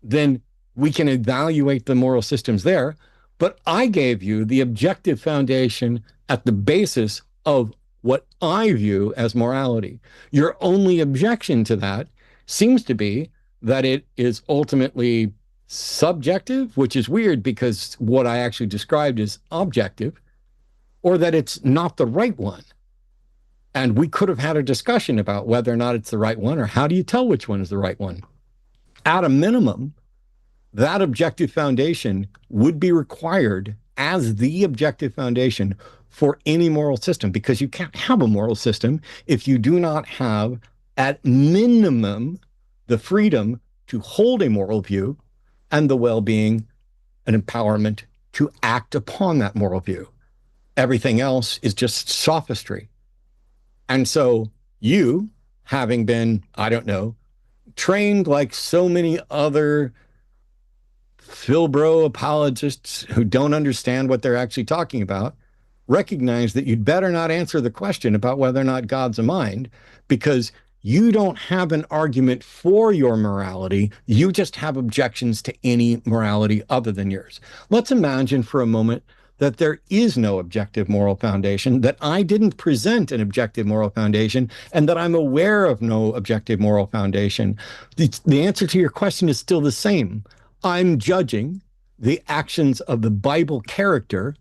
then we can evaluate the moral systems there. But I gave you the objective foundation at the basis of what I view as morality. Your only objection to that seems to be that it is ultimately subjective, which is weird because what I actually described is objective, or that it's not the right one. And we could have had a discussion about whether or not it's the right one, or how do you tell which one is the right one? At a minimum, that objective foundation would be required as the objective foundation for any moral system, because you can't have a moral system if you do not have, at minimum, the freedom to hold a moral view and the well-being and empowerment to act upon that moral view. Everything else is just sophistry. And so you, having been, I don't know, trained like so many other Philbro apologists who don't understand what they're actually talking about, recognize that you'd better not answer the question about whether or not God's a mind, because you don't have an argument for your morality. You just have objections to any morality other than yours. Let's imagine for a moment that there is no objective moral foundation, that I didn't present an objective moral foundation, and that I'm aware of no objective moral foundation. The answer to your question is still the same. I'm judging the actions of the Bible character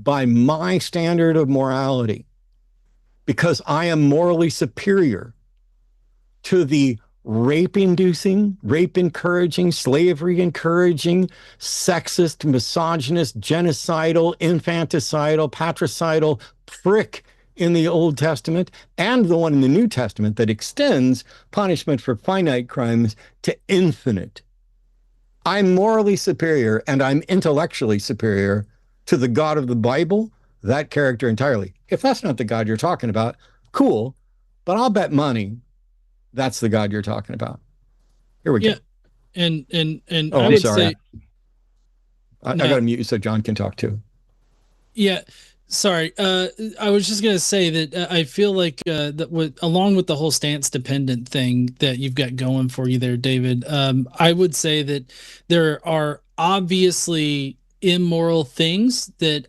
by my standard of morality, because I am morally superior to the rape-inducing, rape-encouraging, slavery-encouraging, sexist, misogynist, genocidal, infanticidal, patricidal prick in the Old Testament, and the one in the New Testament that extends punishment for finite crimes to infinite. I'm morally superior and I'm intellectually superior to the God of the Bible, that character entirely. If that's not the God you're talking about, cool, but I'll bet money that's the God you're talking about. Here we go. And oh, I'm sorry. I no. got to mute you so John can talk too. Yeah, sorry. I was just gonna say that I feel like that along with the whole stance dependent thing that you've got going for you there, David. I would say that there are obviously immoral things that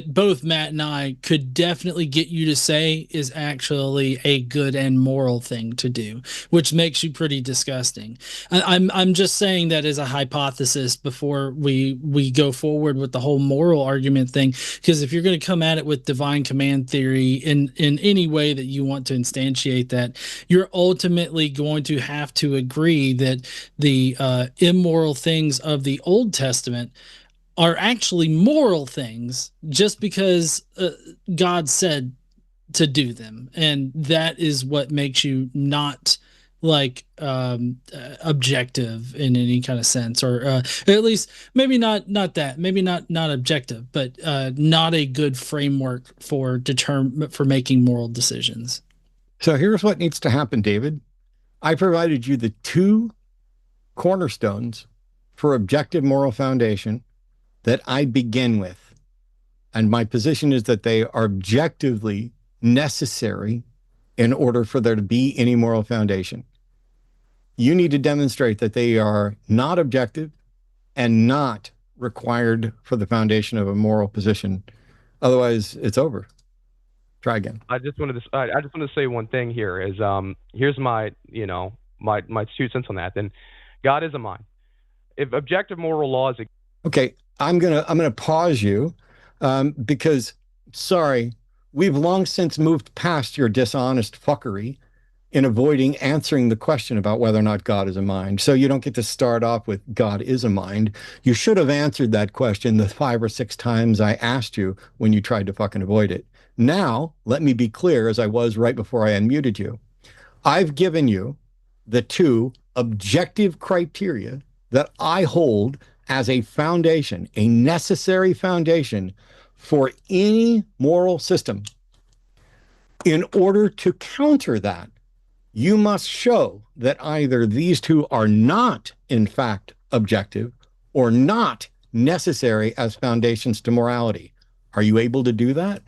both Matt and I could definitely get you to say is actually a good and moral thing to do, which makes you pretty disgusting. I'm just saying that as a hypothesis before we go forward with the whole moral argument thing, because if you're going to come at it with divine command theory in any way that you want to instantiate that, you're ultimately going to have to agree that the immoral things of the Old Testament are actually moral things just because God said to do them, and that is what makes you not like objective in any kind of sense, or at least maybe not that, maybe not objective, but not a good framework for making moral decisions. So here's what needs to happen, David. I provided you the two cornerstones for objective moral foundation that I begin with. And my position is that they are objectively necessary in order for there to be any moral foundation. You need to demonstrate that they are not objective and not required for the foundation of a moral position. Otherwise, it's over. Try again. I just wanted to say one thing here is here's my my 2 cents on that. Then God is a mind. If objective moral laws. Okay, I'm gonna pause you because sorry, we've long since moved past your dishonest fuckery in avoiding answering the question about whether or not God is a mind. So you don't get to start off with God is a mind. You should have answered that question the 5 or 6 times I asked you when you tried to fucking avoid it. Now, let me be clear, as I was right before I unmuted you. I've given you the 2 objective criteria that I hold as a foundation, a necessary foundation for any moral system. In order to counter that, you must show that either these 2 are not, in fact, objective or not necessary as foundations to morality. Are you able to do that?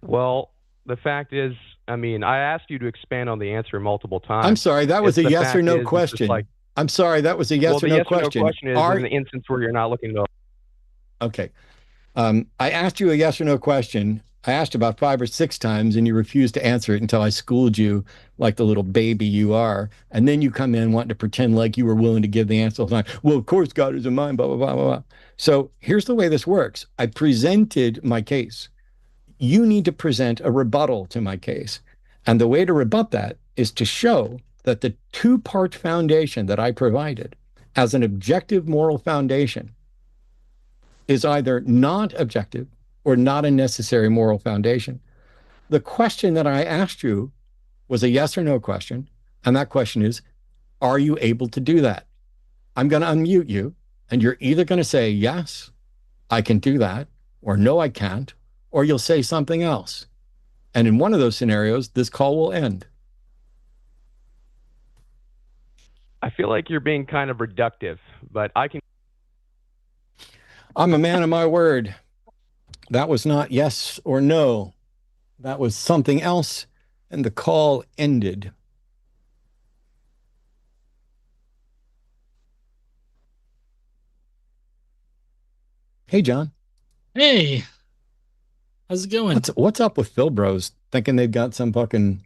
Well, the fact is, I mean, I asked you to expand on the answer multiple times. I'm sorry, that was a yes or no question. I'm sorry, that was a yes or no question. Well, the yes or no question is in the instance where you're not looking to. Okay. I asked you a yes or no question. I asked about 5 or 6 times, and you refused to answer it until I schooled you like the little baby you are. And then you come in wanting to pretend like you were willing to give the answer all the time. Well, of course, God is a mind, blah, blah, blah, blah, blah. So here's the way this works. I presented my case. You need to present a rebuttal to my case. And the way to rebut that is to show that the 2-part foundation that I provided as an objective moral foundation is either not objective or not a necessary moral foundation. The question that I asked you was a yes or no question. And that question is, are you able to do that? I'm going to unmute you, and you're either going to say, yes, I can do that, or no, I can't, or you'll say something else. And in one of those scenarios, this call will end. I feel like you're being kind of reductive, but I can. I'm a man of my word. That was not yes or no. That was something else, and the call ended. Hey, John. Hey. How's it going? What's up with Phil Bros thinking they've got some fucking...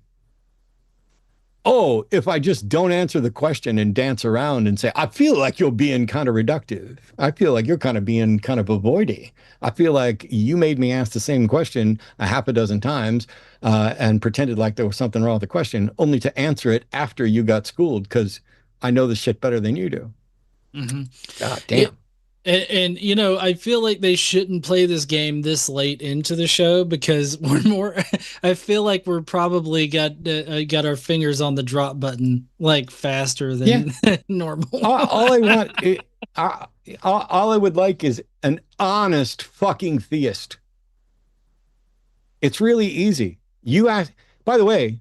Oh, if I just don't answer the question and dance around and say, I feel like you're being kind of reductive. I feel like you're kind of being kind of avoidy. I feel like you made me ask the same question a half a dozen times and pretended like there was something wrong with the question, only to answer it after you got schooled because I know this shit better than you do. Mm-hmm. God damn. And you know, I feel like they shouldn't play this game this late into the show because we're more. I feel like we're probably got our fingers on the drop button like faster than normal. All I want, all I would like is an honest fucking theist. It's really easy. You ask. By the way,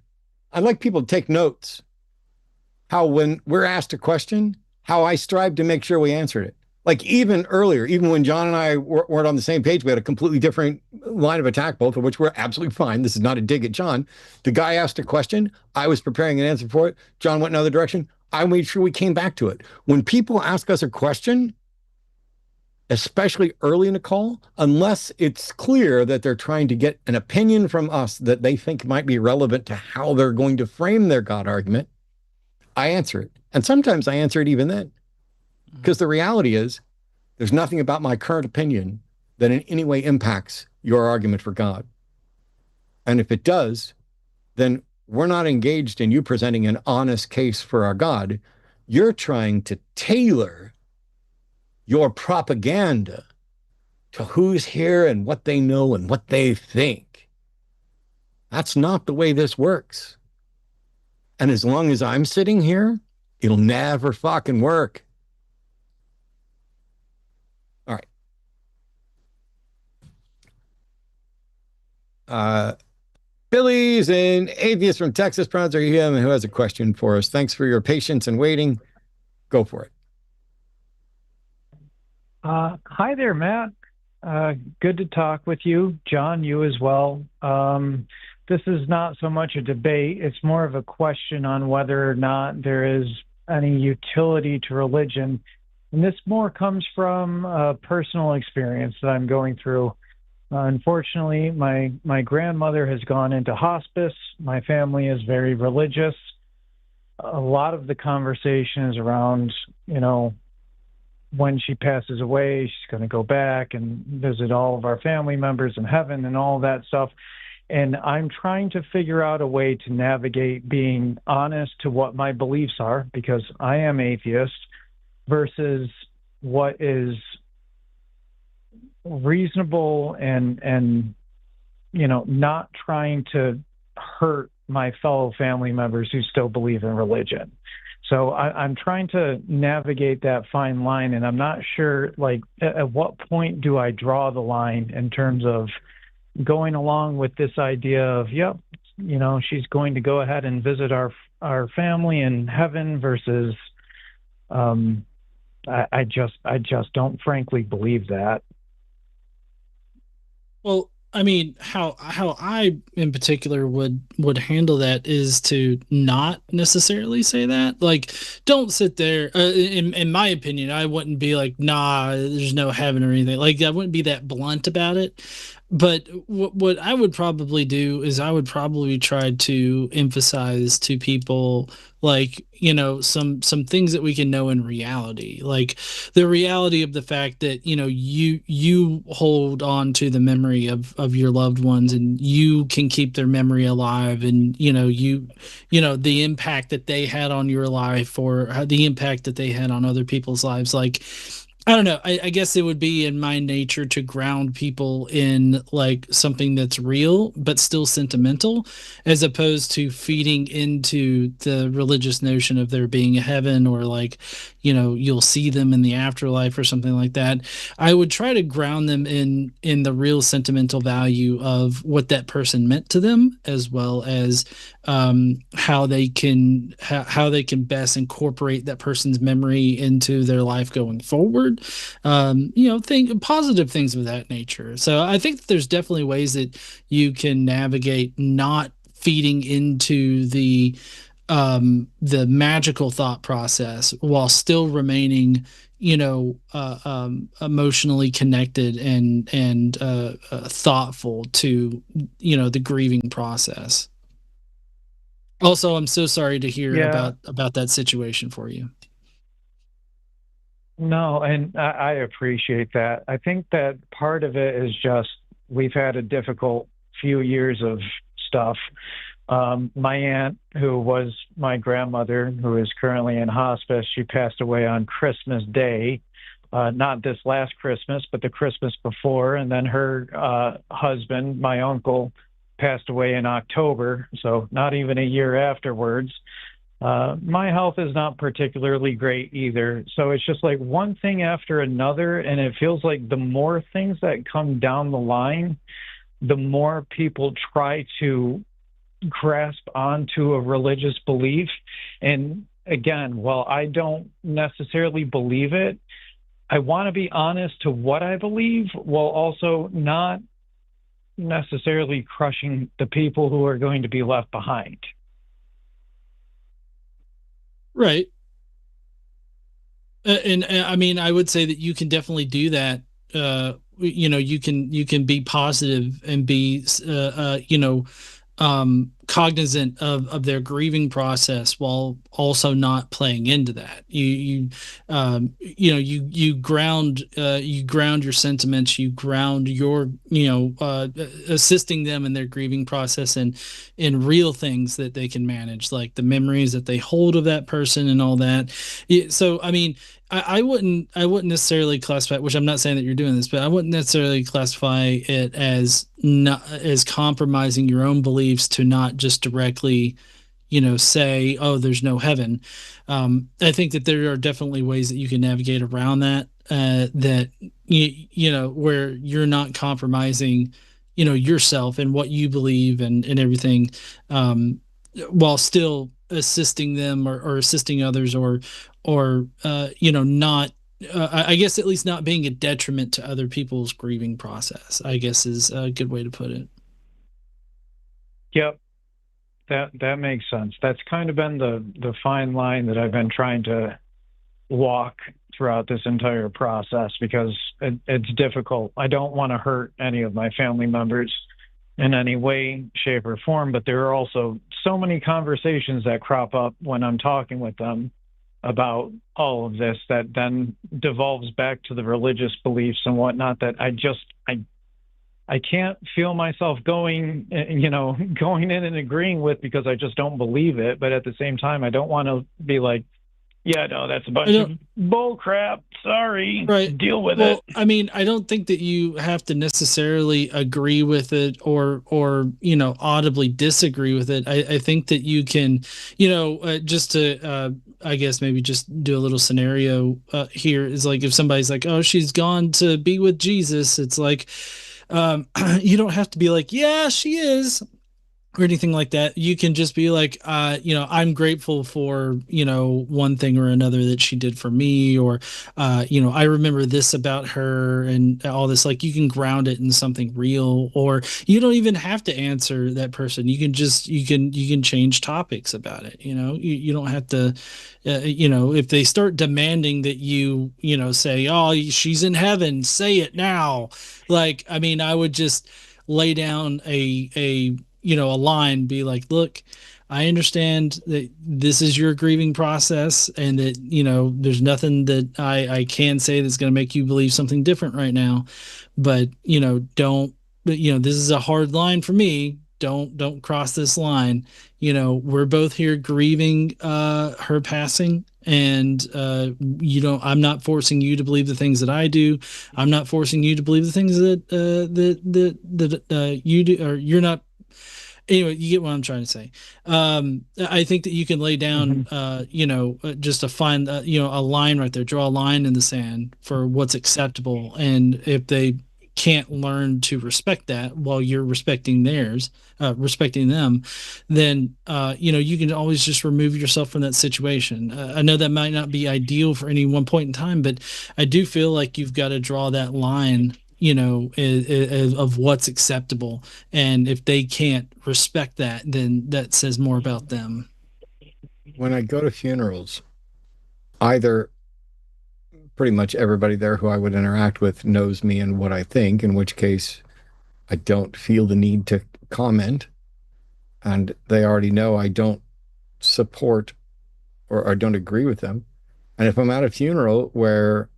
I'd like people to take notes. How when we're asked a question, how I strive to make sure we answered it. Like even earlier, even when John and I weren't on the same page, we had a completely different line of attack, both of which were absolutely fine. This is not a dig at John. The guy asked a question. I was preparing an answer for it. John went another direction. I made sure we came back to it. When people ask us a question, especially early in a call, unless it's clear that they're trying to get an opinion from us that they think might be relevant to how they're going to frame their God argument. I answer it. And sometimes I answer it even then. Because the reality is, there's nothing about my current opinion that in any way impacts your argument for God. And if it does, then we're not engaged in you presenting an honest case for our God. You're trying to tailor your propaganda to who's here and what they know and what they think. That's not the way this works. And as long as I'm sitting here, it'll never fucking work. All right. Billy's an atheist from Texas. Pronouns are him, who has a question for us. Thanks for your patience and waiting. Go for it. Hi there, Matt. Good to talk with you. John, you as well. This is not so much a debate. It's more of a question on whether or not there is any utility to religion. And this more comes from a personal experience that I'm going through. Unfortunately, my grandmother has gone into hospice. My family is very religious. A lot of the conversation is around, when she passes away, she's going to go back and visit all of our family members in heaven and all that stuff. And I'm trying to figure out a way to navigate being honest to what my beliefs are, because I am atheist, versus what is reasonable and not trying to hurt my fellow family members who still believe in religion. So I'm trying to navigate that fine line, and I'm not sure, at what point do I draw the line in terms of going along with this idea of, she's going to go ahead and visit our family in heaven, versus I just don't frankly believe that. Well, I mean, how I in particular would handle that is to not necessarily say that. Like, don't sit there. In my opinion, I wouldn't be like, nah, there's no heaven or anything. Like, I wouldn't be that blunt about it. But what I would probably do is I would probably try to emphasize to people, like, some things that we can know in reality, like the reality of the fact that you hold on to the memory of your loved ones, and you can keep their memory alive, and the impact that they had on your life, or the impact that they had on other people's lives. Like, I don't know. I guess it would be in my nature to ground people in like something that's real but still sentimental, as opposed to feeding into the religious notion of there being a heaven, or like, you'll see them in the afterlife or something like that. I would try to ground them in the real sentimental value of what that person meant to them, as well as how they can best incorporate that person's memory into their life going forward. Think positive things of that nature. So I think that there's definitely ways that you can navigate not feeding into the magical thought process while still remaining emotionally connected and thoughtful to the grieving process. Also, I'm so sorry to hear about that situation for you. No, and I appreciate that. I think that part of it is just we've had a difficult few years of stuff. My aunt, who was my grandmother, who is currently in hospice, she passed away on Christmas Day, not this last Christmas, but the Christmas before. And then her husband, my uncle, passed away in October, so not even a year afterwards. My health is not particularly great either. So it's just like one thing after another. And it feels like the more things that come down the line, the more people try to grasp onto a religious belief. And again, while I don't necessarily believe it, I want to be honest to what I believe, while also not necessarily crushing the people who are going to be left behind. Right. I mean, I would say that you can definitely do that. You can be positive and be cognizant of their grieving process while also not playing into that. You ground your sentiments, you ground your assisting them in their grieving process and in real things that they can manage, like the memories that they hold of that person and all that. So I mean, I wouldn't necessarily classify, which I'm not saying that you're doing this, but I wouldn't necessarily classify it as not as compromising your own beliefs to not just directly, say, oh, there's no heaven. I think that there are definitely ways that you can navigate around that, that where you're not compromising, yourself and what you believe and everything, while still assisting them or assisting others or not, I guess at least not being a detriment to other people's grieving process, I guess is a good way to put it. Yep. That makes sense. That's kind of been the fine line that I've been trying to walk throughout this entire process, because it's difficult. I don't want to hurt any of my family members in any way, shape, or form, but there are also so many conversations that crop up when I'm talking with them about all of this that then devolves back to the religious beliefs and whatnot that I can't feel myself going in and agreeing with, because I just don't believe it. But at the same time, I don't want to be like, yeah, no, that's a bunch of bull crap. Sorry. Right. Deal with it. I mean, I don't think that you have to necessarily agree with it or audibly disagree with it. I think that you can, just to, I guess maybe just do a little scenario here is like, if somebody's like, oh, she's gone to be with Jesus, it's like, you don't have to be like, yeah, she is, or anything like that. You can just be like, I'm grateful for, one thing or another that she did for me, or, I remember this about her and all this. Like, you can ground it in something real, or you don't even have to answer that person. You can just, you can change topics about it. You don't have to, if they start demanding that you, say, oh, she's in heaven, say it now. Like, I mean, I would just lay down a line, be like, look, I understand that this is your grieving process and that, there's nothing that I can say that's going to make you believe something different right now. But, this is a hard line for me. Don't cross this line. We're both here grieving her passing, and I'm not forcing you to believe the things that I do. I'm not forcing you to believe the things that you do, or you're not. Anyway, you get what I'm trying to say. I think that you can lay down, just to find, a line right there, draw a line in the sand for what's acceptable. And if they can't learn to respect that while you're respecting respecting them, then, you can always just remove yourself from that situation. I know that might not be ideal for any one point in time, but I do feel like you've got to draw that line, of what's acceptable. And if they can't respect that, then that says more about them. When I go to funerals, either pretty much everybody there who I would interact with knows me and what I think, in which case I don't feel the need to comment. And they already know I don't support or I don't agree with them. And if I'm at a funeral where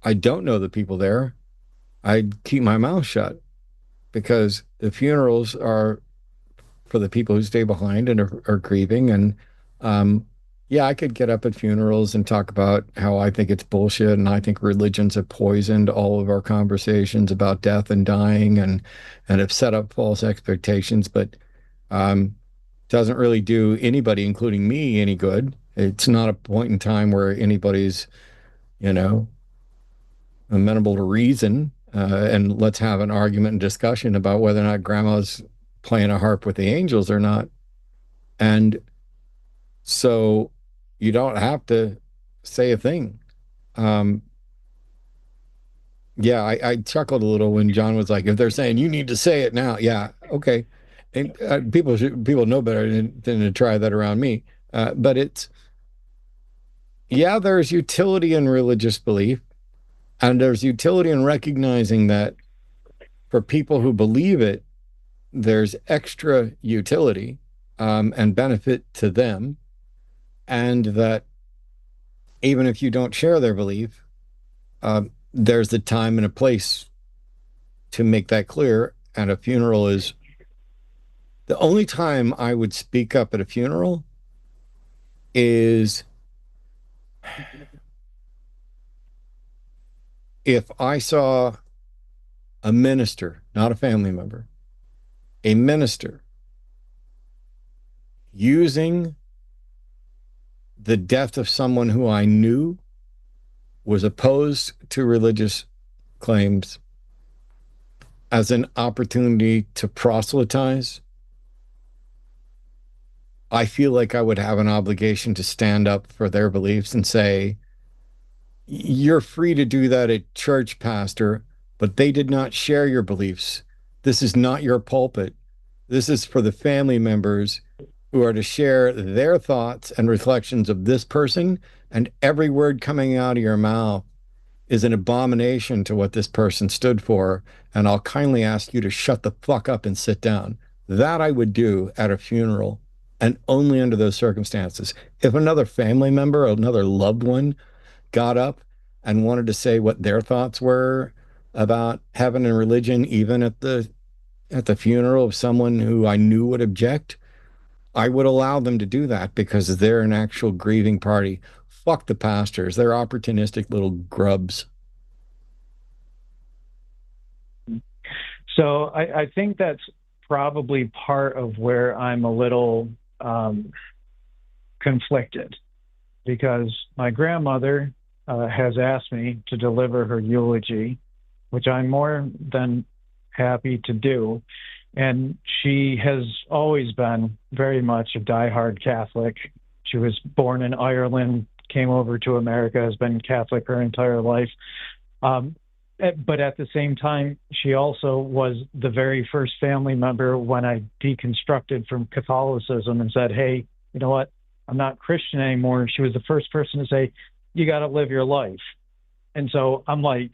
I don't know the people there, I'd keep my mouth shut, because the funerals are for the people who stay behind and are grieving. And yeah, I could get up at funerals and talk about how I think it's bullshit and I think religions have poisoned all of our conversations about death and dying and have set up false expectations, but doesn't really do anybody, including me, any good. It's not a point in time where anybody's, amenable to reason. And let's have an argument and discussion about whether or not grandma's playing a harp with the angels or not. And so you don't have to say a thing. Yeah, I chuckled a little when John was like, if they're saying you need to say it now, yeah, okay. And people know better than to try that around me. But yeah, there's utility in religious belief, and there's utility in recognizing that for people who believe it, there's extra utility and benefit to them, and that even if you don't share their belief, there's a time and a place to make that clear. And a funeral is the only time I would speak up at a funeral is if I saw a minister, not a family member, a minister using the death of someone who I knew was opposed to religious claims as an opportunity to proselytize. I feel like I would have an obligation to stand up for their beliefs and say, you're free to do that at church, pastor, but they did not share your beliefs. This is not your pulpit. This is for the family members who are to share their thoughts and reflections of this person, and every word coming out of your mouth is an abomination to what this person stood for, and I'll kindly ask you to shut the fuck up and sit down. That I would do at a funeral, and only under those circumstances. If another family member or another loved one got up and wanted to say what their thoughts were about heaven and religion, even at the funeral of someone who I knew would object, I would allow them to do that because they're an actual grieving party. Fuck the pastors. They're opportunistic little grubs. So I think that's probably part of where I'm a little conflicted, because my grandmother has asked me to deliver her eulogy, which I'm more than happy to do. And she has always been very much a diehard Catholic. She was born in Ireland, came over to America, has been Catholic her entire life. But at the same time, she also was the very first family member when I deconstructed from Catholicism and said, hey, you know what? I'm not Christian anymore. She was the first person to say, you got to live your life. And so I'm like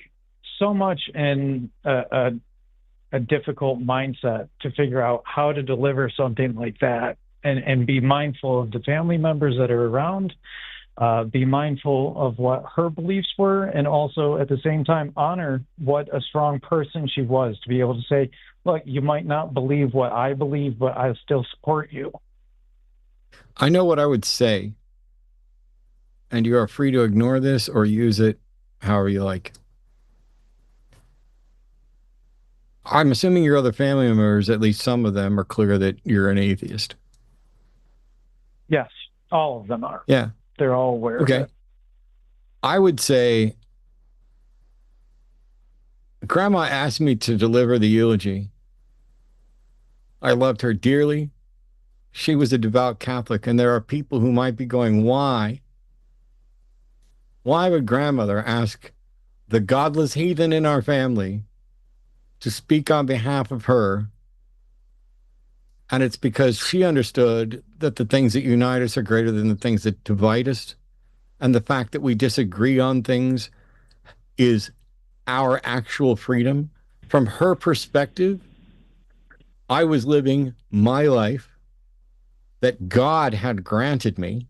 so much in a difficult mindset to figure out how to deliver something like that and be mindful of the family members that are around, be mindful of what her beliefs were, and also at the same time honor what a strong person she was to be able to say, look, you might not believe what I believe, but I still support you. I know what I would say, and you are free to ignore this or use it however you like. I'm assuming your other family members, at least some of them, are clear that you're an atheist. Yes, all of them are. Yeah. They're all aware okay. of it. I would say, Grandma asked me to deliver the eulogy. I loved her dearly. She was a devout Catholic, and there are people who might be going, why? Why would grandmother ask the godless heathen in our family to speak on behalf of her? And it's because she understood that the things that unite us are greater than the things that divide us. And the fact that we disagree on things is our actual freedom. From her perspective, I was living my life that God had granted me,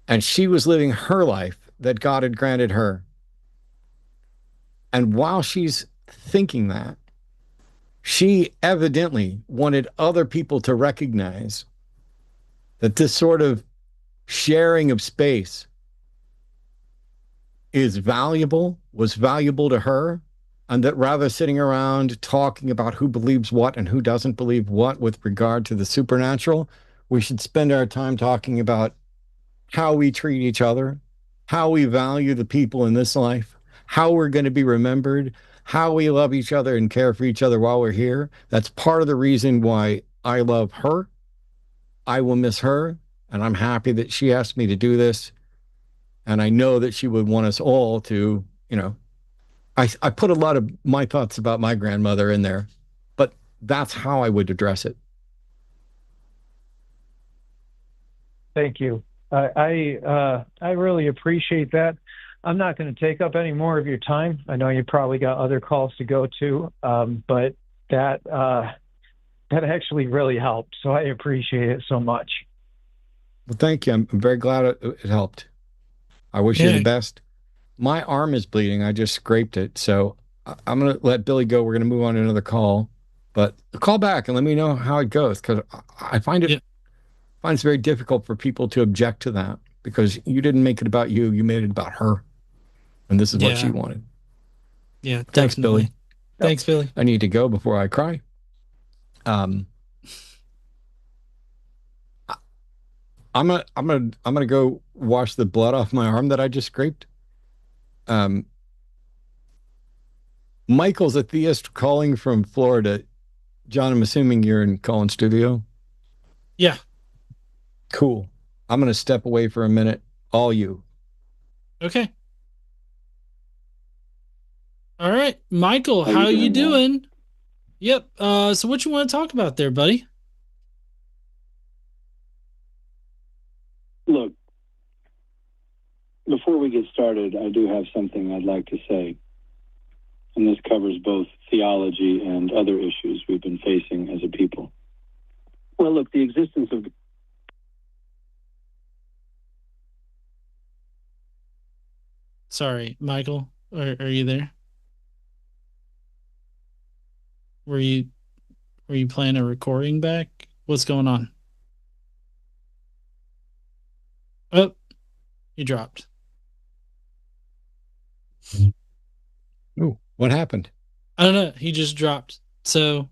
and she was living her life that God had granted her. And while she's thinking that, she evidently wanted other people to recognize that this sort of sharing of space is valuable, was valuable to her, and that rather sitting around talking about who believes what and who doesn't believe what with regard to the supernatural, we should spend our time talking about how we treat each other, how we value the people in this life, how we're going to be remembered, how we love each other and care for each other while we're here. That's part of the reason why I love her. I will miss her, and I'm happy that she asked me to do this. And I know that she would want us all to, you know, I put a lot of my thoughts about my grandmother in there, but that's how I would address it. Thank you. I really appreciate that. I'm not going to take up any more of your time. I know you probably got other calls to go to, but that actually really helped. So I appreciate it so much. Well, thank you. I'm very glad it helped. I wish you the best. My arm is bleeding. I just scraped it. So I'm going to let Billy go. We're going to move on to another call. But call back and let me know how it goes, because I find it very difficult for people to object to that, because you didn't make it about you. You made it about her. And this is what she wanted. Yeah, thanks, definitely. Billy. Thanks, Billy. I need to go before I cry. I'm gonna go wash the blood off my arm that I just scraped. Michael's a theist calling from Florida. John, I'm assuming you're in Collins studio. Yeah. Cool. I'm gonna step away for a minute. All you. Okay. All right, Michael, how you doing? Yep. So what you want to talk about there, buddy? Look, before we get started, I do have something I'd like to say. And this covers both theology and other issues we've been facing as a people. Well, look, the existence of... Sorry, Michael, are you there? Were you playing a recording back? What's going on? Oh, you dropped. Ooh, what happened? I don't know. He just dropped. So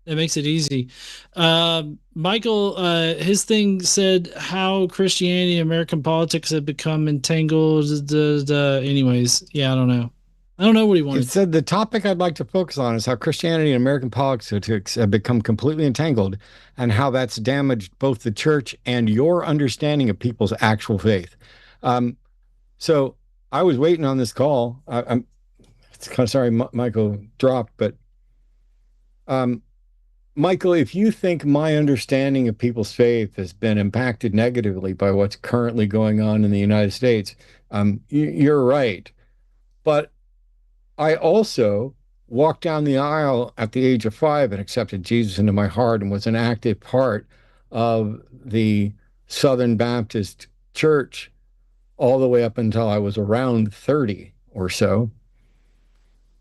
it makes it easy. Michael, his thing said how Christianity and American politics have become entangled. Anyways, yeah, I don't know. I don't know what he wanted. He said the topic I'd like to focus on is how Christianity and American politics have become completely entangled, and how that's damaged both the church and your understanding of people's actual faith. So I was waiting on this call. I'm kind of sorry Michael dropped, but Michael, if you think my understanding of people's faith has been impacted negatively by what's currently going on in the United States, you're right. But I also walked down the aisle at the age of 5 and accepted Jesus into my heart and was an active part of the Southern Baptist Church all the way up until I was around 30 or so.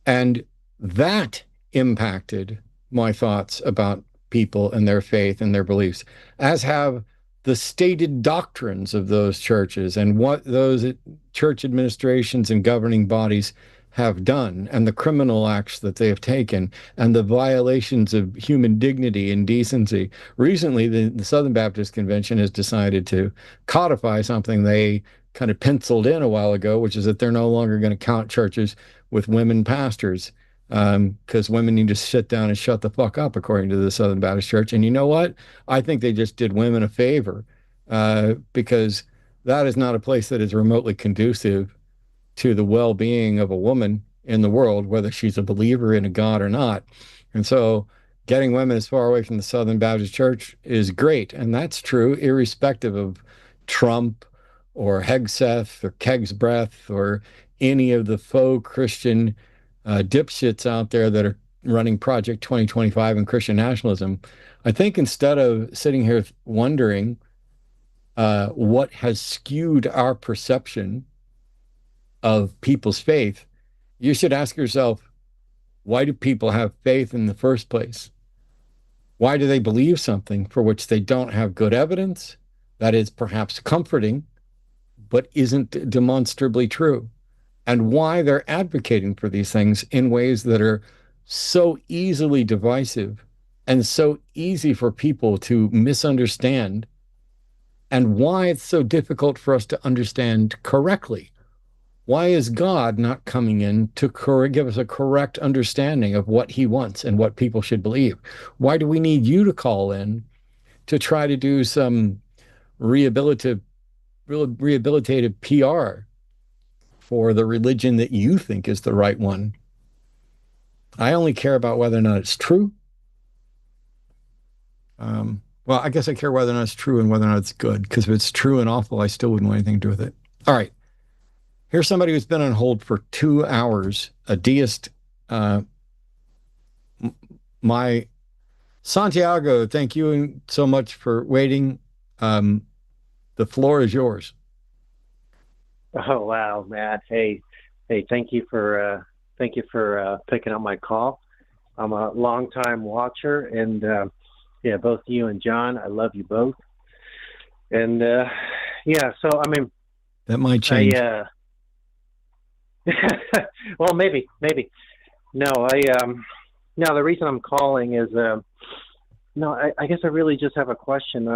And that impacted my thoughts about people and their faith and their beliefs, as have the stated doctrines of those churches and what those church administrations and governing bodies have done, and the criminal acts that they have taken, and the violations of human dignity and decency. Recently, the Southern Baptist Convention has decided to codify something they kind of penciled in a while ago, which is that they're no longer going to count churches with women pastors, because women need to sit down and shut the fuck up, according to the Southern Baptist Church. And you know what? I think they just did women a favor, because that is not a place that is remotely conducive to the well-being of a woman in the world, whether she's a believer in a God or not. And so getting women as far away from the Southern Baptist Church is great. And that's true irrespective of Trump or Hegseth or Keg's Breath or any of the faux Christian dipshits out there that are running Project 2025 and Christian nationalism. I think instead of sitting here wondering what has skewed our perception of people's faith, you should ask yourself, why do people have faith in the first place? Why do they believe something for which they don't have good evidence that is perhaps comforting, but isn't demonstrably true? And why they're advocating for these things in ways that are so easily divisive and so easy for people to misunderstand, and why it's so difficult for us to understand correctly. Why is God not coming in to give us a correct understanding of what he wants and what people should believe? Why do we need you to call in to try to do some rehabilitative PR for the religion that you think is the right one? I only care about whether or not it's true. Well, I guess I care whether or not it's true and whether or not it's good, because if it's true and awful, I still wouldn't want anything to do with it. All right. Here's somebody who's been on hold for 2 hours, a deist. My Santiago, thank you so much for waiting. The floor is yours. Oh wow, Matt. Hey, thank you for picking up my call. I'm a longtime watcher, and yeah, both you and John, I love you both. And yeah, so I mean, that might change. Well, maybe. No, no. The reason I'm calling is no. I guess I really just have a question.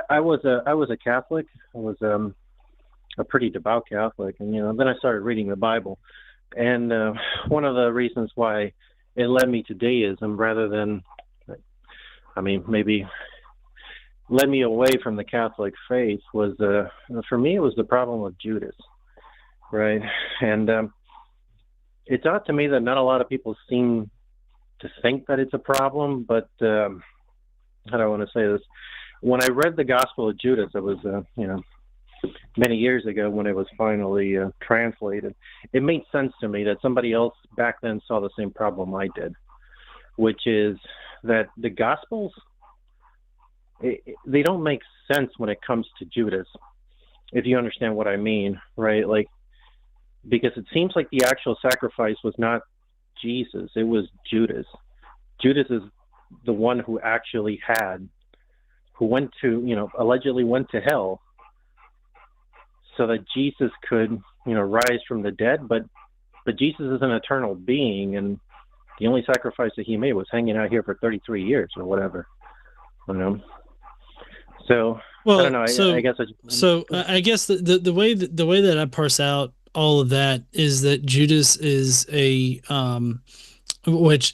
I was a Catholic. I was a pretty devout Catholic, and then I started reading the Bible, and one of the reasons why it led me to deism rather than, I mean, maybe led me away from the Catholic faith was for me it was the problem of Judas, right? And it's odd to me that not a lot of people seem to think that it's a problem, but how do I want to say this? When I read the Gospel of Judas, it was many years ago when it was finally translated, it made sense to me that somebody else back then saw the same problem I did, which is that the Gospels, they don't make sense when it comes to Judas, if you understand what I mean, right? Like, because it seems like the actual sacrifice was not Jesus, it was Judas. Judas is the one who actually who went to, allegedly went to hell so that Jesus could, rise from the dead, but Jesus is an eternal being, and the only sacrifice that he made was hanging out here for 33 years or whatever. So, well, I don't know. I guess the way that I parse out all of that is that Judas is a which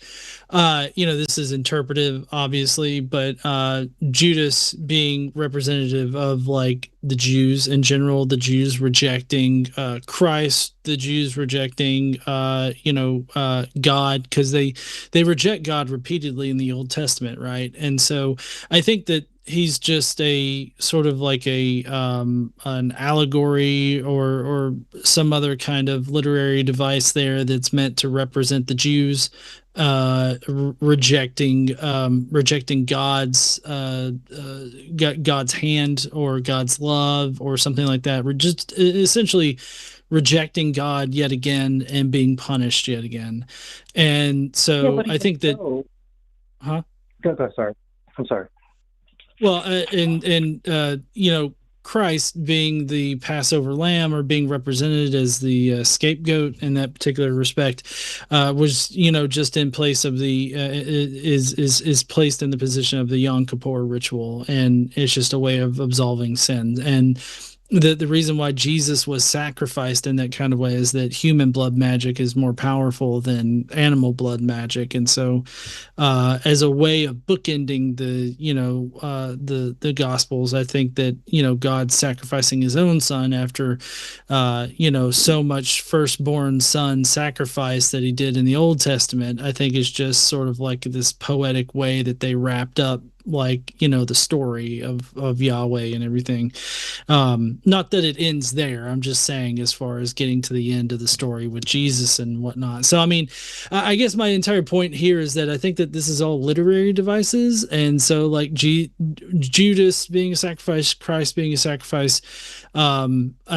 this is interpretive obviously, but Judas being representative of like the Jews in general, the Jews rejecting Christ, the Jews rejecting God, because they reject God repeatedly in the Old Testament, right? And so I think that he's just a sort of like an allegory or some other kind of literary device there that's meant to represent the Jews rejecting God's hand or God's love or something like that. We're just essentially rejecting God yet again and being punished yet again. And so I think that Sorry, I'm sorry. Well, Christ being the Passover lamb or being represented as the scapegoat in that particular respect was, just in place of the is placed in the position of the Yom Kippur ritual, and it's just a way of absolving sins. And the reason why Jesus was sacrificed in that kind of way is that human blood magic is more powerful than animal blood magic, and so as a way of bookending the Gospels, I think that God sacrificing His own Son after so much firstborn son sacrifice that He did in the Old Testament, I think is just sort of like this poetic way that they wrapped up like the story of Yahweh and everything. Not that it ends there. I'm just saying as far as getting to the end of the story with Jesus and whatnot. So I mean, I guess my entire point here is that I think that this is all literary devices, and so like Judas being a sacrifice, Christ being a sacrifice. I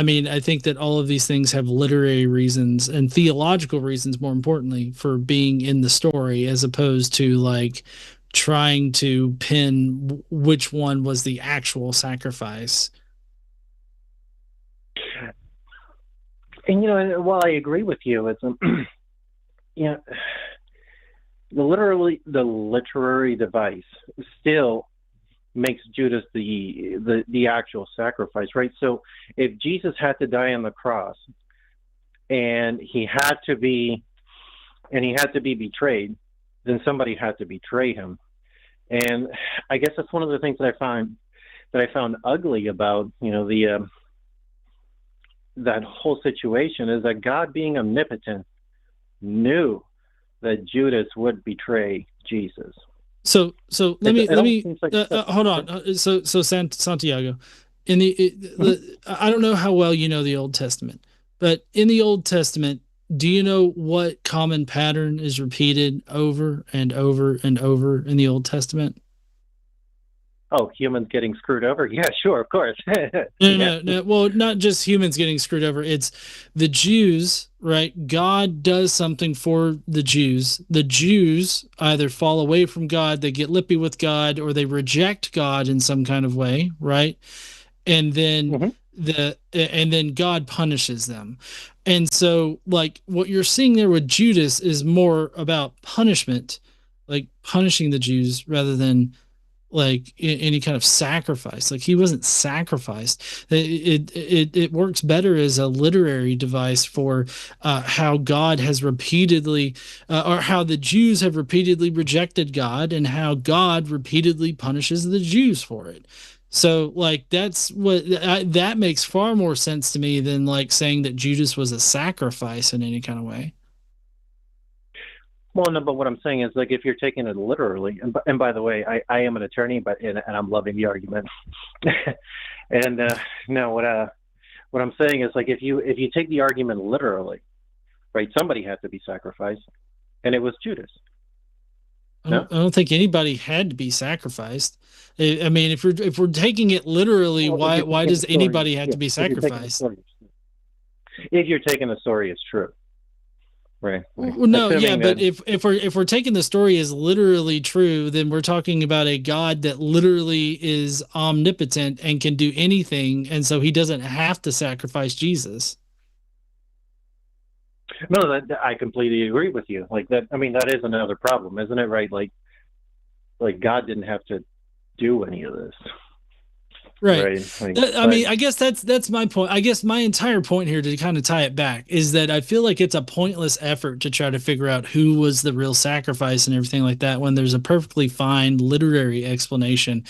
mean, I think that all of these things have literary reasons and theological reasons, more importantly, for being in the story, as opposed to like trying to pin which one was the actual sacrifice. And while I agree with you, it's the literary device still makes Judas the actual sacrifice, right? So if Jesus had to die on the cross and he had to be betrayed, then somebody had to betray him. And I guess that's one of the things that I found ugly about that whole situation, is that God, being omnipotent, knew that Judas would betray Jesus. So let me like hold on. So Santiago, in I don't know how well you know the Old Testament, but in the Old Testament, do you know what common pattern is repeated over and over and over in the Old Testament? Oh, humans getting screwed over? Yeah, sure, of course. No. Well, not just humans getting screwed over. It's the Jews, right? God does something for the Jews. The Jews either fall away from God, they get lippy with God, or they reject God in some kind of way, right? And then and then God punishes them. And so, like, what you're seeing there with Judas is more about punishment, like punishing the Jews rather than like any kind of sacrifice. Like he wasn't sacrificed. It works better as a literary device for how God has repeatedly or how the Jews have repeatedly rejected God and how God repeatedly punishes the Jews for it. So like that's what that makes far more sense to me than like saying that Judas was a sacrifice in any kind of way. Well, no, but what I'm saying is, like, if you're taking it literally, and by the way, I am an attorney, but and I'm loving the argument. And no, what I'm saying is, like, if you take the argument literally, right? Somebody had to be sacrificed, and it was Judas. I don't think anybody had to be sacrificed. I mean, if we're taking it literally, well, why does anybody have to be sacrificed? If you're taking the story as true. Right. Well, no, yeah, but if we're taking the story as literally true, then we're talking about a God that literally is omnipotent and can do anything, and so he doesn't have to sacrifice Jesus. No, I completely agree with you. Like that, I mean, that is another problem, isn't it? Right? Like God didn't have to do any of this. Right. Like, I mean, I guess that's my point. I guess my entire point here, to kind of tie it back, is that I feel like it's a pointless effort to try to figure out who was the real sacrifice and everything like that when there's a perfectly fine literary explanation,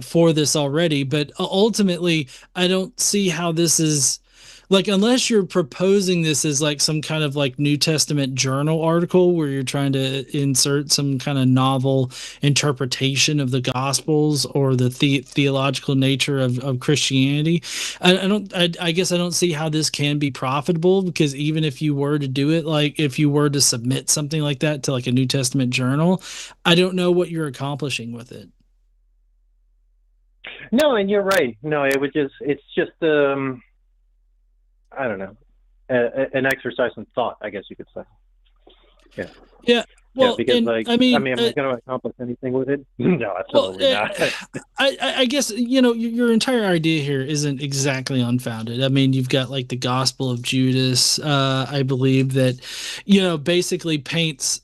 for this already. But ultimately, I don't see how this is. Like, unless you're proposing this as like some kind of like New Testament journal article where you're trying to insert some kind of novel interpretation of the Gospels or the theological nature of Christianity, I guess I don't see how this can be profitable, because even if you were to do it, like if you were to submit something like that to like a New Testament journal, I don't know what you're accomplishing with it. No, and you're right. No, it's just I don't know, an exercise in thought, I guess you could say. Yeah. Yeah. Well, because am I going to accomplish anything with it? No, absolutely not. I guess your entire idea here isn't exactly unfounded. I mean, you've got like the Gospel of Judas. I believe that basically paints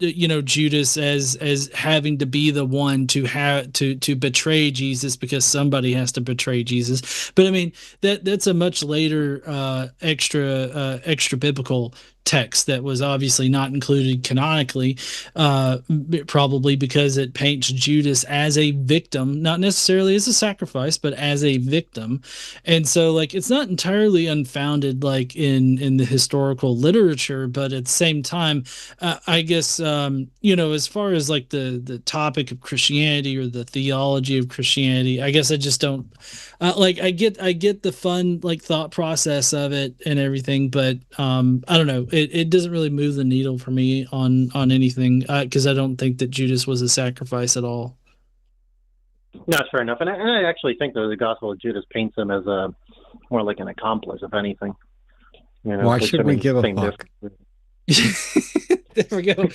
Judas as having to be the one to have to betray Jesus, because somebody has to betray Jesus. But I mean that's a much later extra biblical text that was obviously not included canonically, probably because it paints Judas as a victim, not necessarily as a sacrifice, but as a victim. And so like it's not entirely unfounded like in the historical literature, but at the same time, I guess as far as like the topic of Christianity or the theology of Christianity, I guess I just don't I get the fun like thought process of it and everything, but I don't know, it doesn't really move the needle for me on anything, because I don't think that Judas was a sacrifice at all. No, that's fair enough, and I actually think that the Gospel of Judas paints him as more like an accomplice, if anything. Why should we give a fuck? There we go.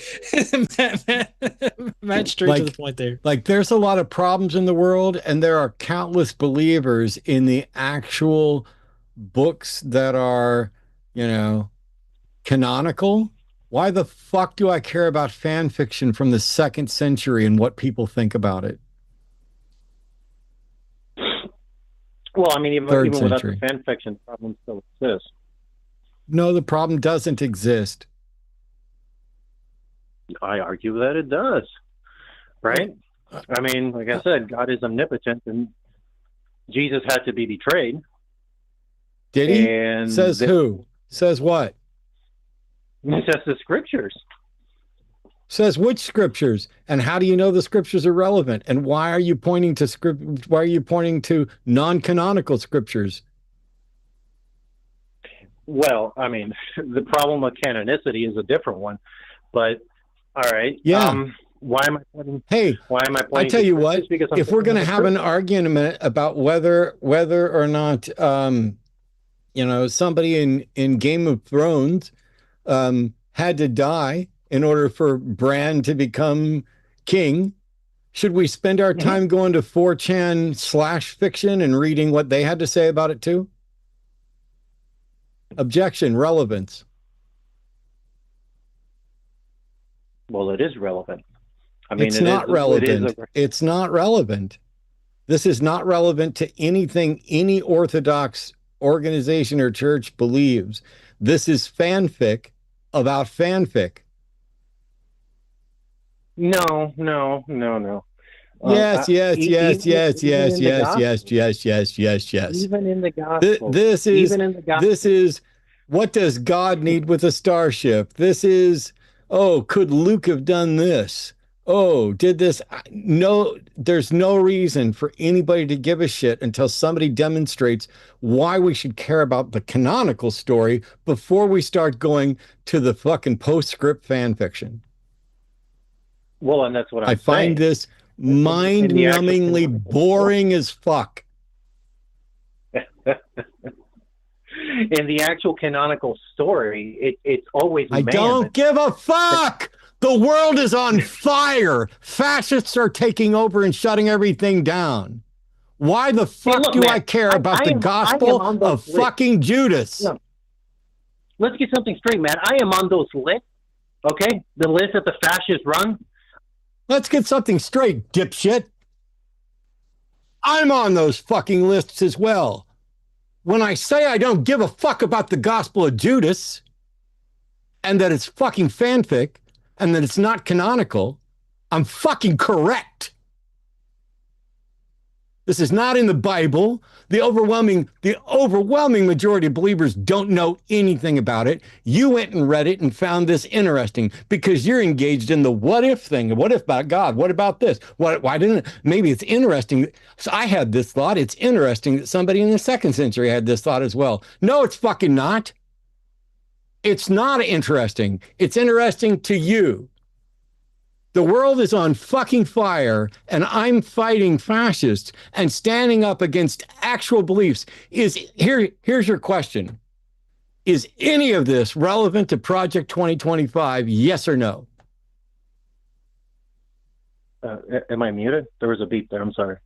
Matt straight to the point there. Like there's a lot of problems in the world, and there are countless believers in the actual books that are, canonical. Why the fuck do I care about fan fiction from the 2nd century and what people think about it? Well, I mean, even without the fan fiction, the problem still exists. No, the problem doesn't exist. I argue that it does, right? I mean, like I said, God is omnipotent, and Jesus had to be betrayed. Did he? And says who? Says what? It says the scriptures. Says which scriptures, and how do you know the scriptures are relevant? And why are you pointing to why are you pointing to non-canonical scriptures? Well, I mean, the problem with canonicity is a different one. But all right. Yeah. Why am I pointing? Hey, why am I pointing? I tell you what, if we're going to to have an argument about whether or not somebody in Game of Thrones had to die in order for Bran to become king, should we spend our time going to 4chan / fiction and reading what they had to say about it too? Objection, relevance. Well, it is relevant. I mean, it's not relevant. It's not relevant. This is not relevant to anything any Orthodox organization or church believes. This is fanfic about fanfic. No. Yes. Even in the gospel. This is what does God need with a starship? This is, oh, could Luke have done this? Oh, did this? No, there's no reason for anybody to give a shit until somebody demonstrates why we should care about the canonical story before we start going to the fucking postscript fan fiction. Well, and that's what I find this mind-numbingly boring as fuck. In the actual canonical story, it's always I don't give a fuck. The world is on fire. Fascists are taking over and shutting everything down. Why the fuck do I care about the gospel of fucking Judas? Look, let's get something straight, man. I am on those lists, okay? The list that the fascists run. Let's get something straight, dipshit. I'm on those fucking lists as well. When I say I don't give a fuck about the gospel of Judas and that it's fucking fanfic and that it's not canonical, I'm fucking correct. This is not in the Bible. The overwhelming majority of believers don't know anything about it. You went and read it and found this interesting because you're engaged in the what if thing. What if about God? What about this? Why didn't it? Maybe it's interesting. So I had this thought. It's interesting that somebody in the 2nd century had this thought as well. No, it's fucking not. It's not interesting. It's interesting to you. The world is on fucking fire, and I'm fighting fascists and standing up against actual beliefs. Here's your question. Is any of this relevant to Project 2025? Yes or no? Am I muted? There was a beep there. I'm sorry.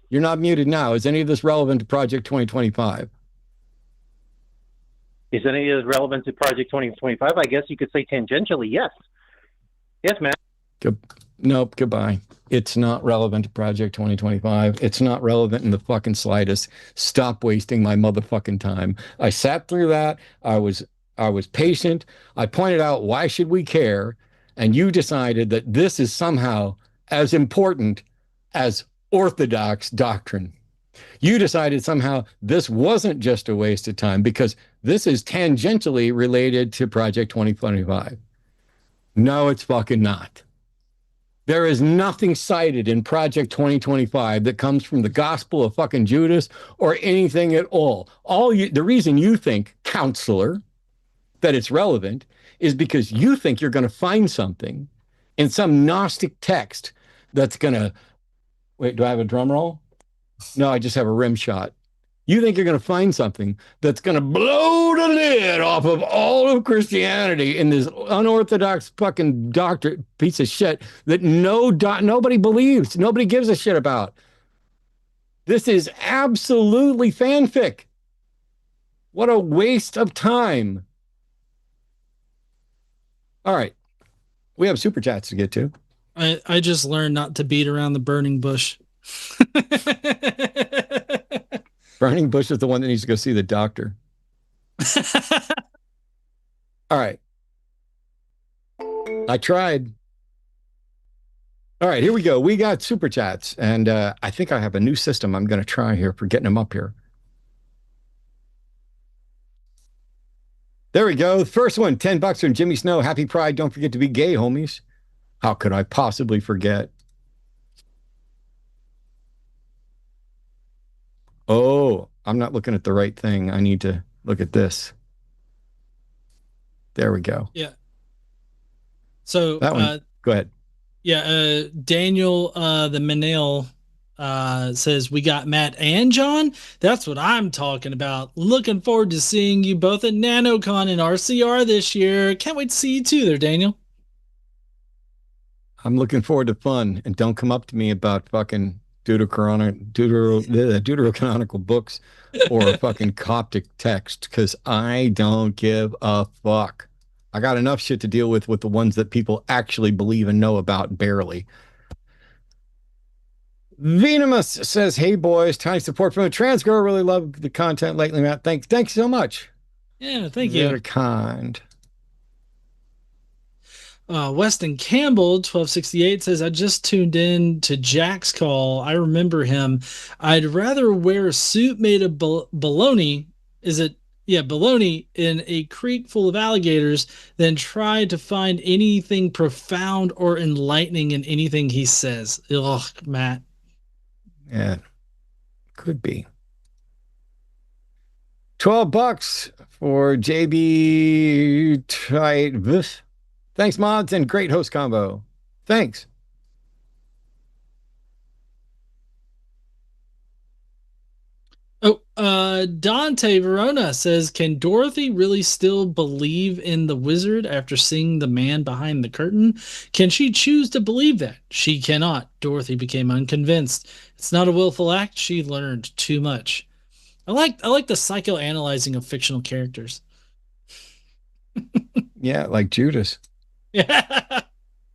You're not muted now. Is any of this relevant to Project 2025? Is any of this relevant to Project 2025? I guess you could say tangentially, yes. Yes, man. Nope, goodbye. It's not relevant to Project 2025. It's not relevant in the fucking slightest. Stop wasting my motherfucking time. I sat through that. I was patient. I pointed out why should we care, and you decided that this is somehow as important as Orthodox doctrine. You decided somehow this wasn't just a waste of time because this is tangentially related to Project 2025. No, it's fucking not. There is nothing cited in Project 2025 that comes from the gospel of fucking Judas or anything at all. The reason you think, counselor, that it's relevant is because you think you're going to find something in some Gnostic text that's going to, wait, do I have a drum roll? No, I just have a rim shot. You think you're going to find something that's going to blow the lid off of all of Christianity in this unorthodox fucking doctrine piece of shit that nobody believes, nobody gives a shit about. This is absolutely fanfic. What a waste of time. All right. We have super chats to get to. I just learned not to beat around the burning bush. Burning bush is the one that needs to go see the doctor. All right. I tried. All right, here we go. We got super chats, and I think I have a new system I'm going to try here for getting them up here. There we go. First one, $10 from Jimmy Snow. Happy Pride. Don't forget to be gay, homies. How could I possibly forget? Oh, I'm not looking at the right thing. I need to look at this. There we go. Yeah. So that one. Go ahead. Yeah, Daniel the Manil says we got Matt and John. That's what I'm talking about. Looking forward to seeing you both at NanoCon and RCR this year. Can't wait to see you too there, Daniel. I'm looking forward to fun, and don't come up to me about fucking deuterocanonical books or fucking Coptic text, because I don't give a fuck. I got enough shit to deal with the ones that people actually believe and know about barely. Venomous says, "Hey boys, tiny support from a trans girl. Really love the content lately, Matt. Thanks you so much." Yeah, thank you. Very kind. Weston Campbell 1268 says, I just tuned in to Jack's call. I remember him. I'd rather wear a suit made of baloney. Baloney in a creek full of alligators than try to find anything profound or enlightening in anything he says. Ugh, Matt. Yeah, could be. $12 for JB Tight. Thanks, mods, and great host combo. Thanks. Dante Verona says, can Dorothy really still believe in the wizard after seeing the man behind the curtain? Can she choose to believe that? She cannot. Dorothy became unconvinced. It's not a willful act. She learned too much. I like the psychoanalyzing of fictional characters. Yeah, like Judas. Yeah.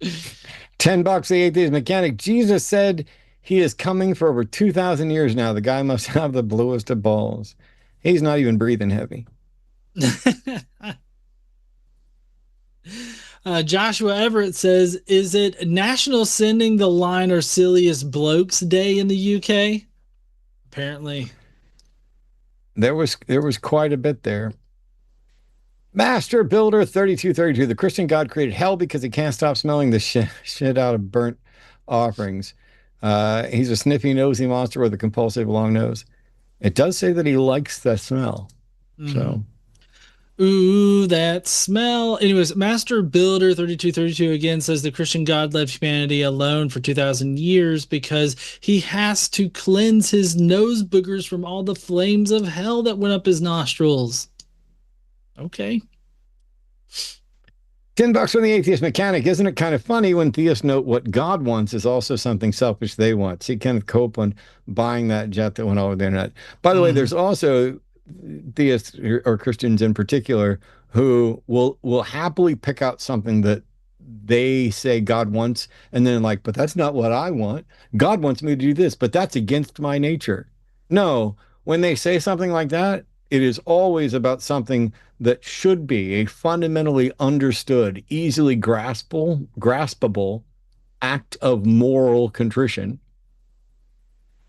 $10, the atheist mechanic. Jesus said he is coming for over 2,000 years now. The guy must have the bluest of balls. He's not even breathing heavy. Joshua Everett says, is it National Sending the Line or Silliest Blokes Day in the UK? Apparently. There was quite a bit there. Master Builder 3232. The Christian God created hell because he can't stop smelling the shit out of burnt offerings. He's a sniffy, nosy monster with a compulsive long nose. It does say that he likes the smell. So, ooh, that smell. Anyways, Master Builder 3232 again says the Christian God left humanity alone for 2,000 years because he has to cleanse his nose boogers from all the flames of hell that went up his nostrils. Okay. $10 from the atheist mechanic. Isn't it kind of funny when theists note what God wants is also something selfish they want? See Kenneth Copeland buying that jet that went all over the internet. By the way, there's also theists or Christians in particular who will happily pick out something that they say God wants, and then like, but that's not what I want. God wants me to do this, but that's against my nature. No, when they say something like that, it is always about something that should be a fundamentally understood, easily graspable act of moral contrition.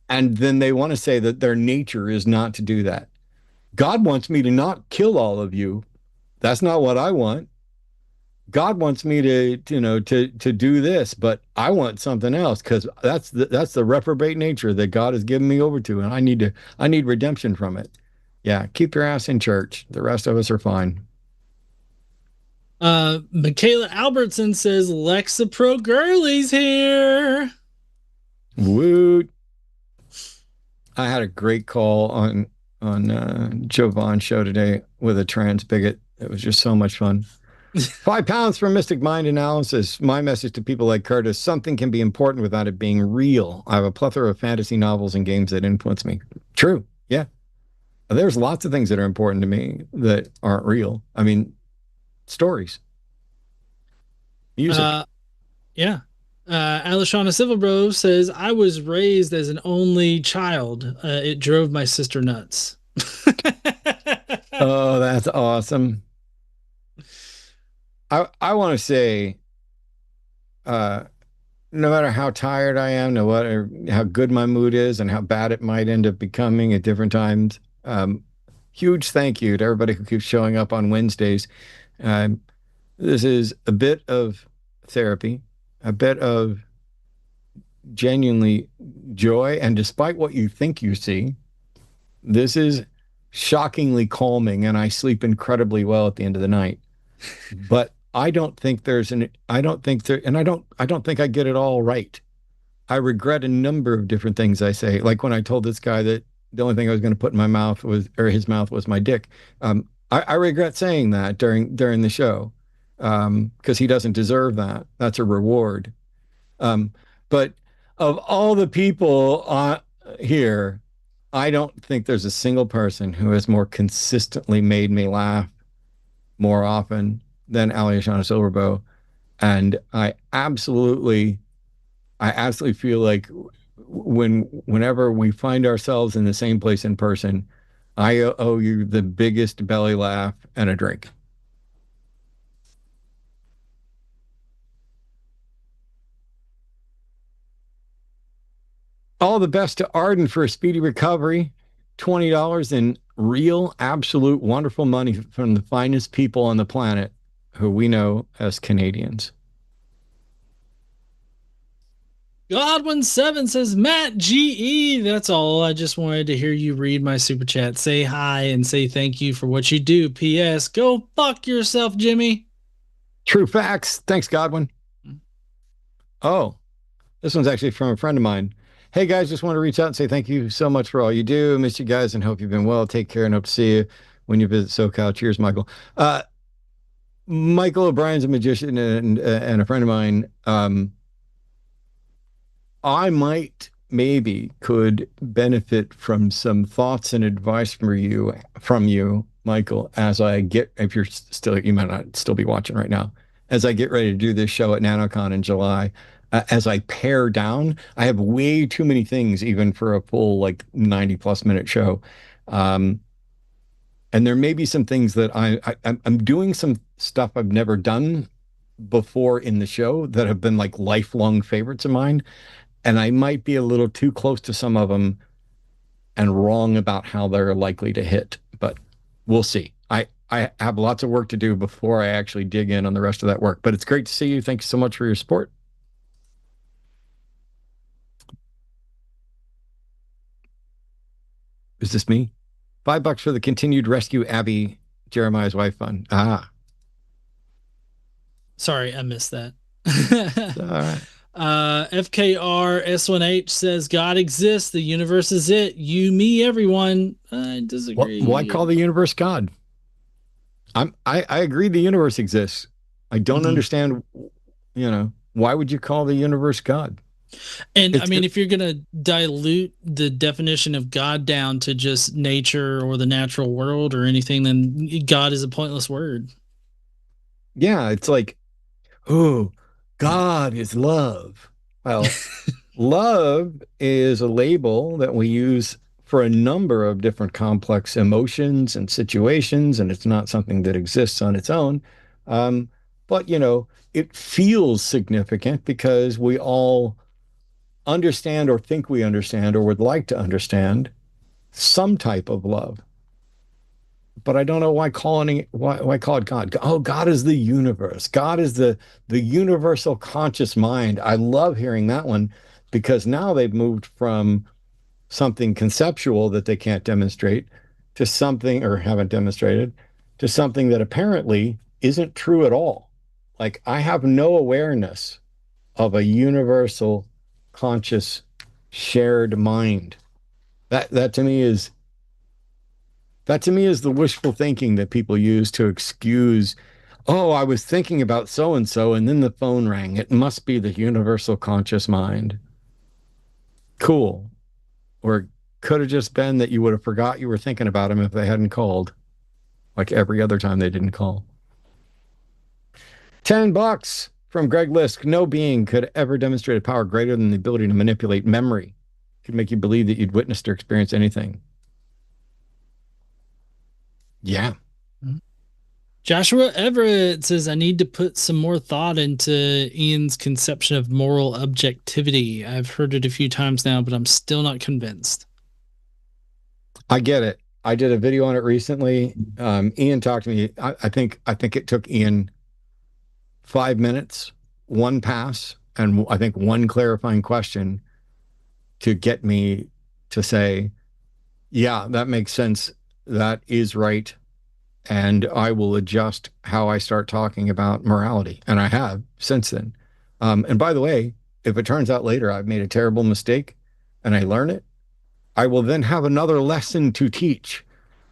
And then they want to say that their nature is not to do that. God wants me to not kill all of you. That's not what I want. God wants me to do this, but I want something else because that's the reprobate nature that God has given me over to, and I need redemption from it. Yeah, keep your ass in church. The rest of us are fine. Michaela Albertson says Lexapro Girlie's here. Woot. I had a great call on Joe Vaughn's show today with a trans bigot. It was just so much fun. £5 for Mystic Mind Analysis. My message to people like Curtis: something can be important without it being real. I have a plethora of fantasy novels and games that influence me. True. Yeah. There's lots of things that are important to me that aren't real. I mean, stories. Music. Yeah. Alishana Civilbro says, I was raised as an only child. It drove my sister nuts. Oh, that's awesome. I want to say, no matter how tired I am, no matter how good my mood is and how bad it might end up becoming at different times, huge thank you to everybody who keeps showing up on Wednesdays. This is a bit of therapy. a bit of genuinely joy. And despite what you think you see, this is shockingly calming, and I sleep incredibly well at the end of the night. But I don't think there's an, I don't think there, and I don't think I get it all right. I regret a number of different things I say. Like when I told this guy that the only thing I was going to put in my mouth was, or his mouth was my dick. I regret saying that during the show, because he doesn't deserve that. That's a reward. But of all the people here, I don't think there's a single person who has more consistently made me laugh more often than Aliashana Silverbow. And I absolutely feel like whenever we find ourselves in the same place in person, I owe you the biggest belly laugh and a drink. All the best to Arden for a speedy recovery. $20 in real, absolute, wonderful money from the finest people on the planet who we know as Canadians. Godwin7 says, Matt GE, that's all. I just wanted to hear you read my super chat. Say hi and say thank you for what you do. P.S. Go fuck yourself, Jimmy. True facts. Thanks, Godwin. Oh, this one's actually from a friend of mine. Hey, guys, just want to reach out and say thank you so much for all you do. Miss you guys and hope you've been well. Take care and hope to see you when you visit SoCal. Cheers, Michael. Michael O'Brien's a magician and a friend of mine. I might maybe could benefit from some thoughts and advice from you, Michael, as I get, if you're still, you might not still be watching right now, as I get ready to do this show at NanoCon in July. As I pare down, I have way too many things even for a full like 90+ minute show. And there may be some things that I'm doing some stuff I've never done before in the show that have been like lifelong favorites of mine. And I might be a little too close to some of them and wrong about how they're likely to hit, but we'll see. I have lots of work to do before I actually dig in on the rest of that work, but it's great to see you. Thank you so much for your support. Is this me? $5 for the continued Rescue Abby, Jeremiah's wife fund. Sorry, I missed that. All right. FKR S1H says God exists, the universe is it. You, me, everyone. I disagree. Why call the universe God? I agree the universe exists. I don't understand, why would you call the universe God? And I mean, if you're going to dilute the definition of God down to just nature or the natural world or anything, then God is a pointless word. Yeah, it's like, oh, God is love. Well, love is a label that we use for a number of different complex emotions and situations, and it's not something that exists on its own. But, it feels significant because we all understand or think we understand or would like to understand some type of love. But I don't know why call it God. Oh, God is the universe. God is the universal conscious mind. I love hearing that one because now they've moved from something conceptual that they can't demonstrate to something, or haven't demonstrated, to something that apparently isn't true at all. Like, I have no awareness of a universal conscious shared mind. That to me is the wishful thinking that people use to excuse, oh, I was thinking about so and so and then the phone rang. It must be the universal conscious mind. Cool. Or it could have just been that you would have forgot you were thinking about him if they hadn't called, like every other time they didn't call. $10 from Greg Lisk. No being could ever demonstrate a power greater than the ability to manipulate memory. It could make you believe that you'd witnessed or experienced anything. Yeah. Joshua Everett says, I need to put some more thought into Ian's conception of moral objectivity. I've heard it a few times now, but I'm still not convinced. I get it. I did a video on it recently. Ian talked to me. I think it took Ian 5 minutes, one pass, and I think one clarifying question to get me to say, yeah, that makes sense. That is right. And I will adjust how I start talking about morality. And I have since then. And by the way, if it turns out later I've made a terrible mistake and I learn it, I will then have another lesson to teach.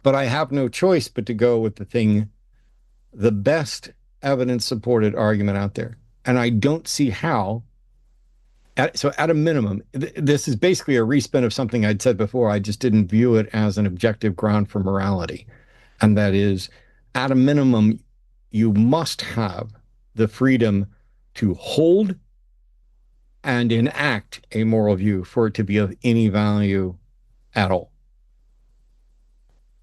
But I have no choice but to go with the best evidence supported argument out there. And I don't see how. So at a minimum, this is basically a respin of something I'd said before. I just didn't view it as an objective ground for morality. And that is, at a minimum, you must have the freedom to hold and enact a moral view for it to be of any value at all.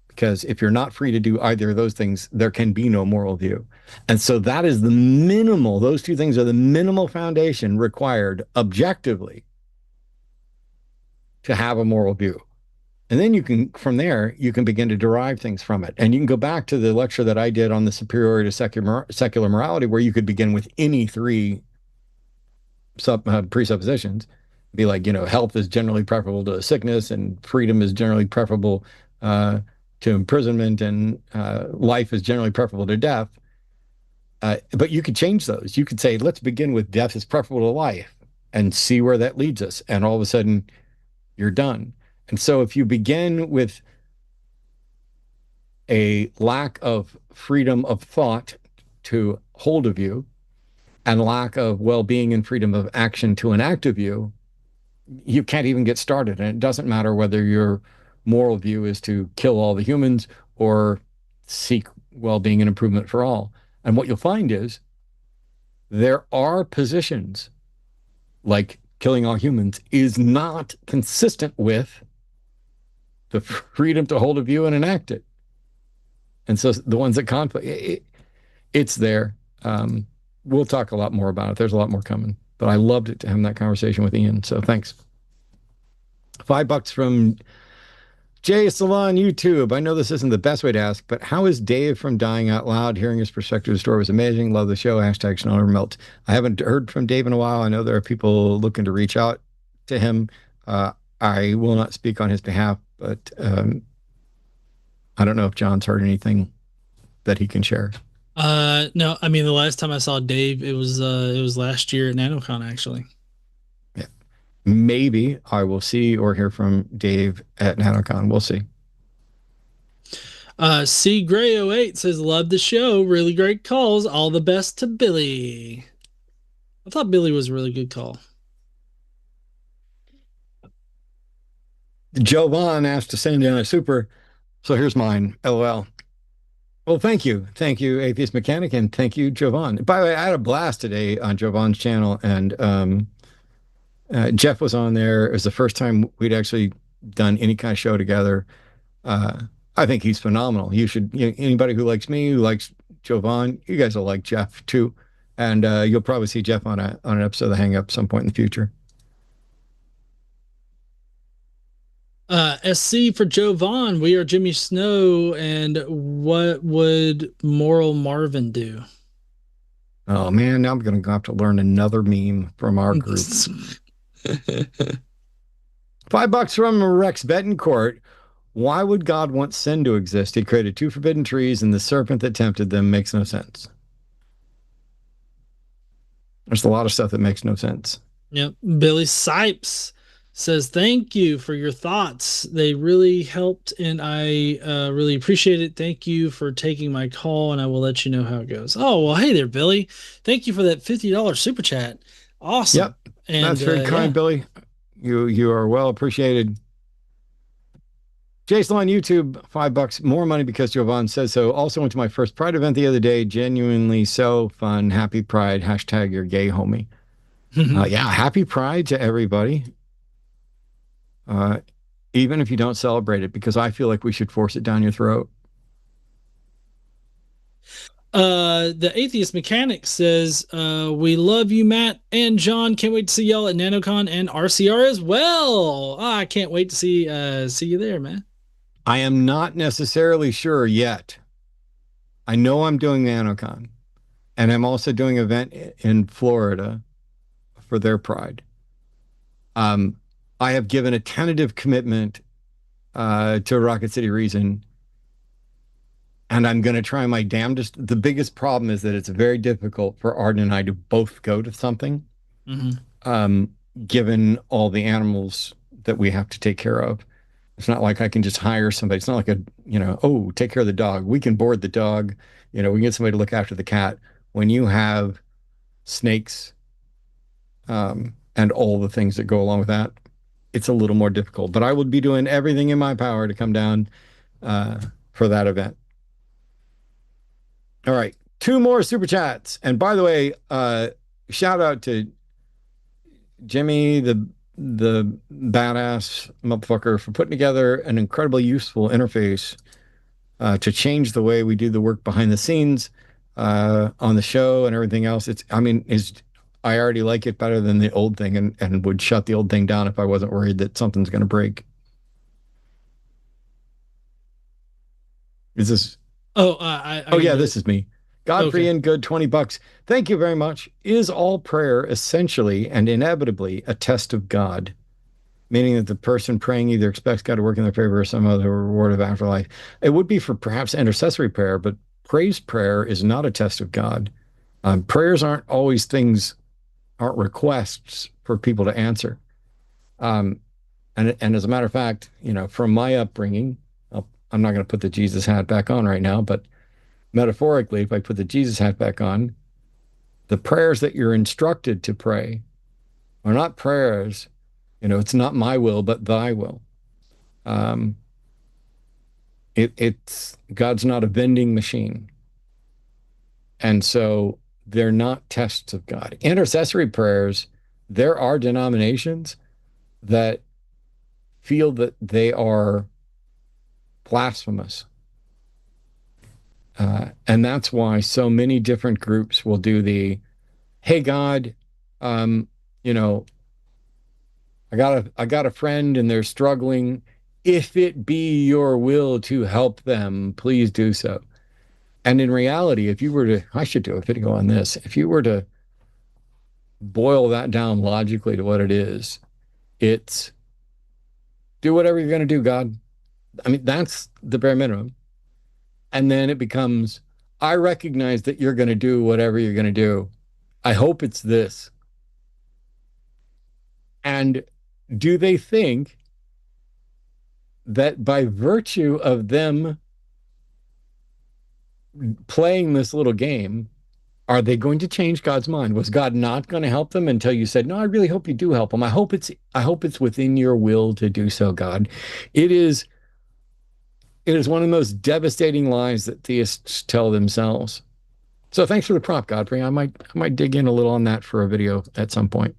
Because if you're not free to do either of those things, there can be no moral view. And so that is the minimal, those two things are the minimal foundation required objectively to have a moral view. And then you can, from there, you can begin to derive things from it. And you can go back to the lecture that I did on the superiority to secular morality, where you could begin with any three presuppositions. Be like, health is generally preferable to sickness, and freedom is generally preferable to imprisonment, and life is generally preferable to death. But you could change those. You could say, let's begin with death is preferable to life and see where that leads us. And all of a sudden, you're done. And so if you begin with a lack of freedom of thought to hold a view and lack of well-being and freedom of action to enact a view, you can't even get started. And it doesn't matter whether your moral view is to kill all the humans or seek well-being and improvement for all. And what you'll find is there are positions like killing all humans is not consistent with the freedom to hold a view and enact it. And so the ones that conflict, it's there. We'll talk a lot more about it. There's a lot more coming. But I loved it to have that conversation with Ian. So thanks. $5 from Jay Salon YouTube. I know this isn't the best way to ask, but how is Dave from Dying Out Loud? Hearing his perspective of the story was amazing. Love the show. Hashtag Schneider Melt. I haven't heard from Dave in a while. I know there are people looking to reach out to him. I will not speak on his behalf, but I don't know if John's heard anything that he can share. No, I mean, the last time I saw Dave, it was last year at NanoCon, actually. Yeah. Maybe I will see or hear from Dave at NanoCon. We'll see. C Gray 08 says, love the show. Really great calls. All the best to Billy. I thought Billy was a really good call. Jovan asked to send in a super. So here's mine. LOL. Well, thank you. Thank you, Atheist Mechanic, and thank you, Jovan. By the way, I had a blast today on Jovan's channel, and Jeff was on there. It was the first time we'd actually done any kind of show together. I think he's phenomenal. You should, anybody who likes me, who likes Jovan, you guys will like Jeff too. And you'll probably see Jeff on an episode of The Hang Up some point in the future. SC for Jovan, we are Jimmy Snow, and what would Moral Marvin do? Oh man, now I'm going to have to learn another meme from our group. $5 from Rex Betancourt. Why would God want sin to exist? He created two forbidden trees, and the serpent that tempted them makes no sense. There's a lot of stuff that makes no sense. Yep. Billy Sipes says, thank you for your thoughts. They really helped, and I really appreciate it. Thank you for taking my call, and I will let you know how it goes. Oh, well, hey there, Billy. Thank you for that $50 super chat. Awesome. Yep. And, that's very kind, Billy. You are well appreciated. Jason on YouTube, $5. More money because Jovan says so. Also went to my first Pride event the other day. Genuinely so fun. Happy Pride. Hashtag you're gay, homie. Yeah, happy Pride to everybody. Even if you don't celebrate it, because I feel like we should force it down your throat. The Atheist Mechanic says, we love you, Matt and John. Can't wait to see y'all at NanoCon and RCR as well. I can't wait to see you there, man. I am not necessarily sure yet. I know I'm doing NanoCon, and I'm also doing an event in Florida for their pride. I have given a tentative commitment to Rocket City Reason, and I'm going to try my damnedest. The biggest problem is that it's very difficult for Arden and I to both go to something, given all the animals that we have to take care of. It's not like I can just hire somebody. It's not like oh, take care of the dog. We can board the dog. We can get somebody to look after the cat. When you have snakes, and all the things that go along with that, it's a little more difficult. But I will be doing everything in my power to come down for that event. All right, 2 more super chats. And by the way, shout out to Jimmy, the badass motherfucker, for putting together an incredibly useful interface to change the way we do the work behind the scenes on the show and everything else. I already like it better than the old thing, and would shut the old thing down if I wasn't worried that something's going to break. Is this? This is me. Godfrey and Good, $20. Thank you very much. Is all prayer essentially and inevitably a test of God? Meaning that the person praying either expects God to work in their favor or some other reward of afterlife. It would be for perhaps intercessory prayer, but praise prayer is not a test of God. Prayers aren't always aren't requests for people to answer. And as a matter of fact, from my upbringing, I'm not going to put the Jesus hat back on right now, but metaphorically, if I put the Jesus hat back on, the prayers that you're instructed to pray are not prayers. It's not my will, but thy will. It's God's not a vending machine. And so they're not tests of God. Intercessory prayers, there are denominations that feel that they are blasphemous. And that's why so many different groups will do hey, God, I got a friend and they're struggling. If it be your will to help them, please do so. And in reality, I should do a video on this. If you were to boil that down logically to what it is, it's do whatever you're going to do, God. That's the bare minimum. And then it becomes, I recognize that you're going to do whatever you're going to do. I hope it's this. And do they think that by virtue of them playing this little game, are they going to change God's mind? Was God not going to help them until you said, no, I really hope you do help them. I hope it's within your will to do so, God. It is one of the most devastating lies that theists tell themselves. So thanks for the prompt, Godfrey. I might dig in a little on that for a video at some point.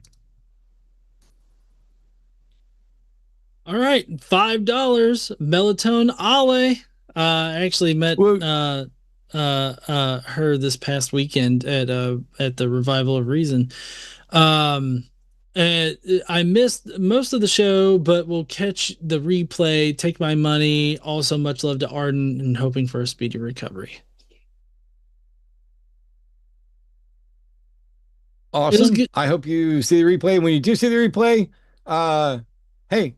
All right, $5. Melatonin Ale. I actually met her this past weekend at the Revival of Reason. And I missed most of the show, but we'll catch the replay. Take my money. Also, much love to Arden and hoping for a speedy recovery. Awesome. I hope you see the replay. When you do see the replay, hey,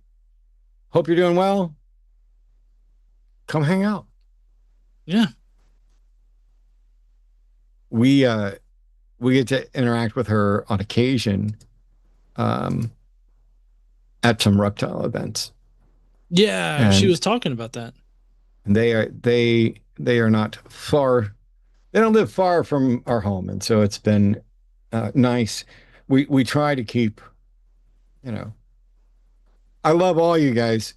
hope you're doing well. Come hang out. Yeah. We get to interact with her on occasion at some reptile events. Yeah, and she was talking about that. And they are not far. They don't live far from our home, and so it's been nice. We try to keep, I love all you guys,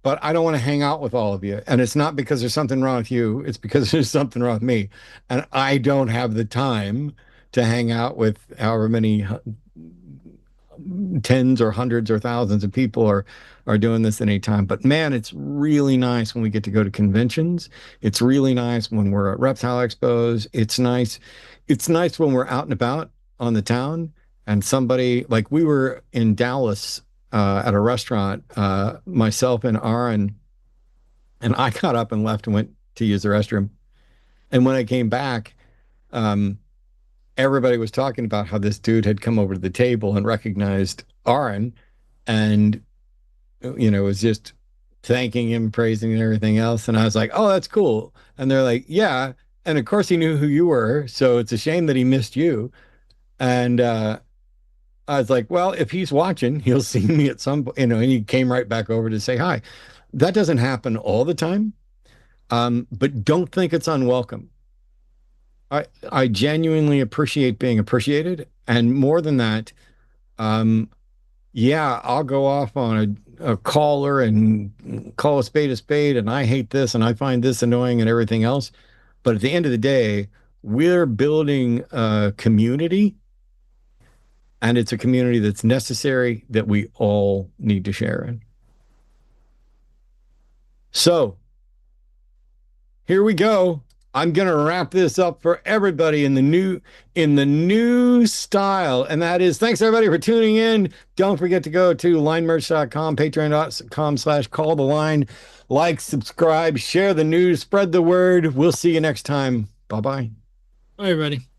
but I don't want to hang out with all of you. And it's not because there's something wrong with you. It's because there's something wrong with me. And I don't have the time to hang out with however many tens or hundreds or thousands of people are doing this at any time. But man, it's really nice when we get to go to conventions. It's really nice when we're at reptile expos. It's nice when we're out and about on the town and somebody, like we were in Dallas at a restaurant, myself and Aaron, and I got up and left and went to use the restroom. And when I came back, everybody was talking about how this dude had come over to the table and recognized Aaron and, was just thanking him, praising and everything else. And I was like, oh, that's cool. And they're like, yeah. And of course he knew who you were. So it's a shame that he missed you. And I was like, well, if he's watching, he'll see me at some point, and he came right back over to say hi. That doesn't happen all the time. But don't think it's unwelcome. I genuinely appreciate being appreciated. And more than that, yeah, I'll go off on a caller and call a spade, and I hate this and I find this annoying and everything else. But at the end of the day, we're building a community, and it's a community that's necessary that we all need to share in. So here we go. I'm going to wrap this up for everybody in the new style. And that is, thanks everybody for tuning in. Don't forget to go to linemerch.com, patreon.com/calltheline. Like, subscribe, share the news, spread the word. We'll see you next time. Bye-bye. Bye, everybody.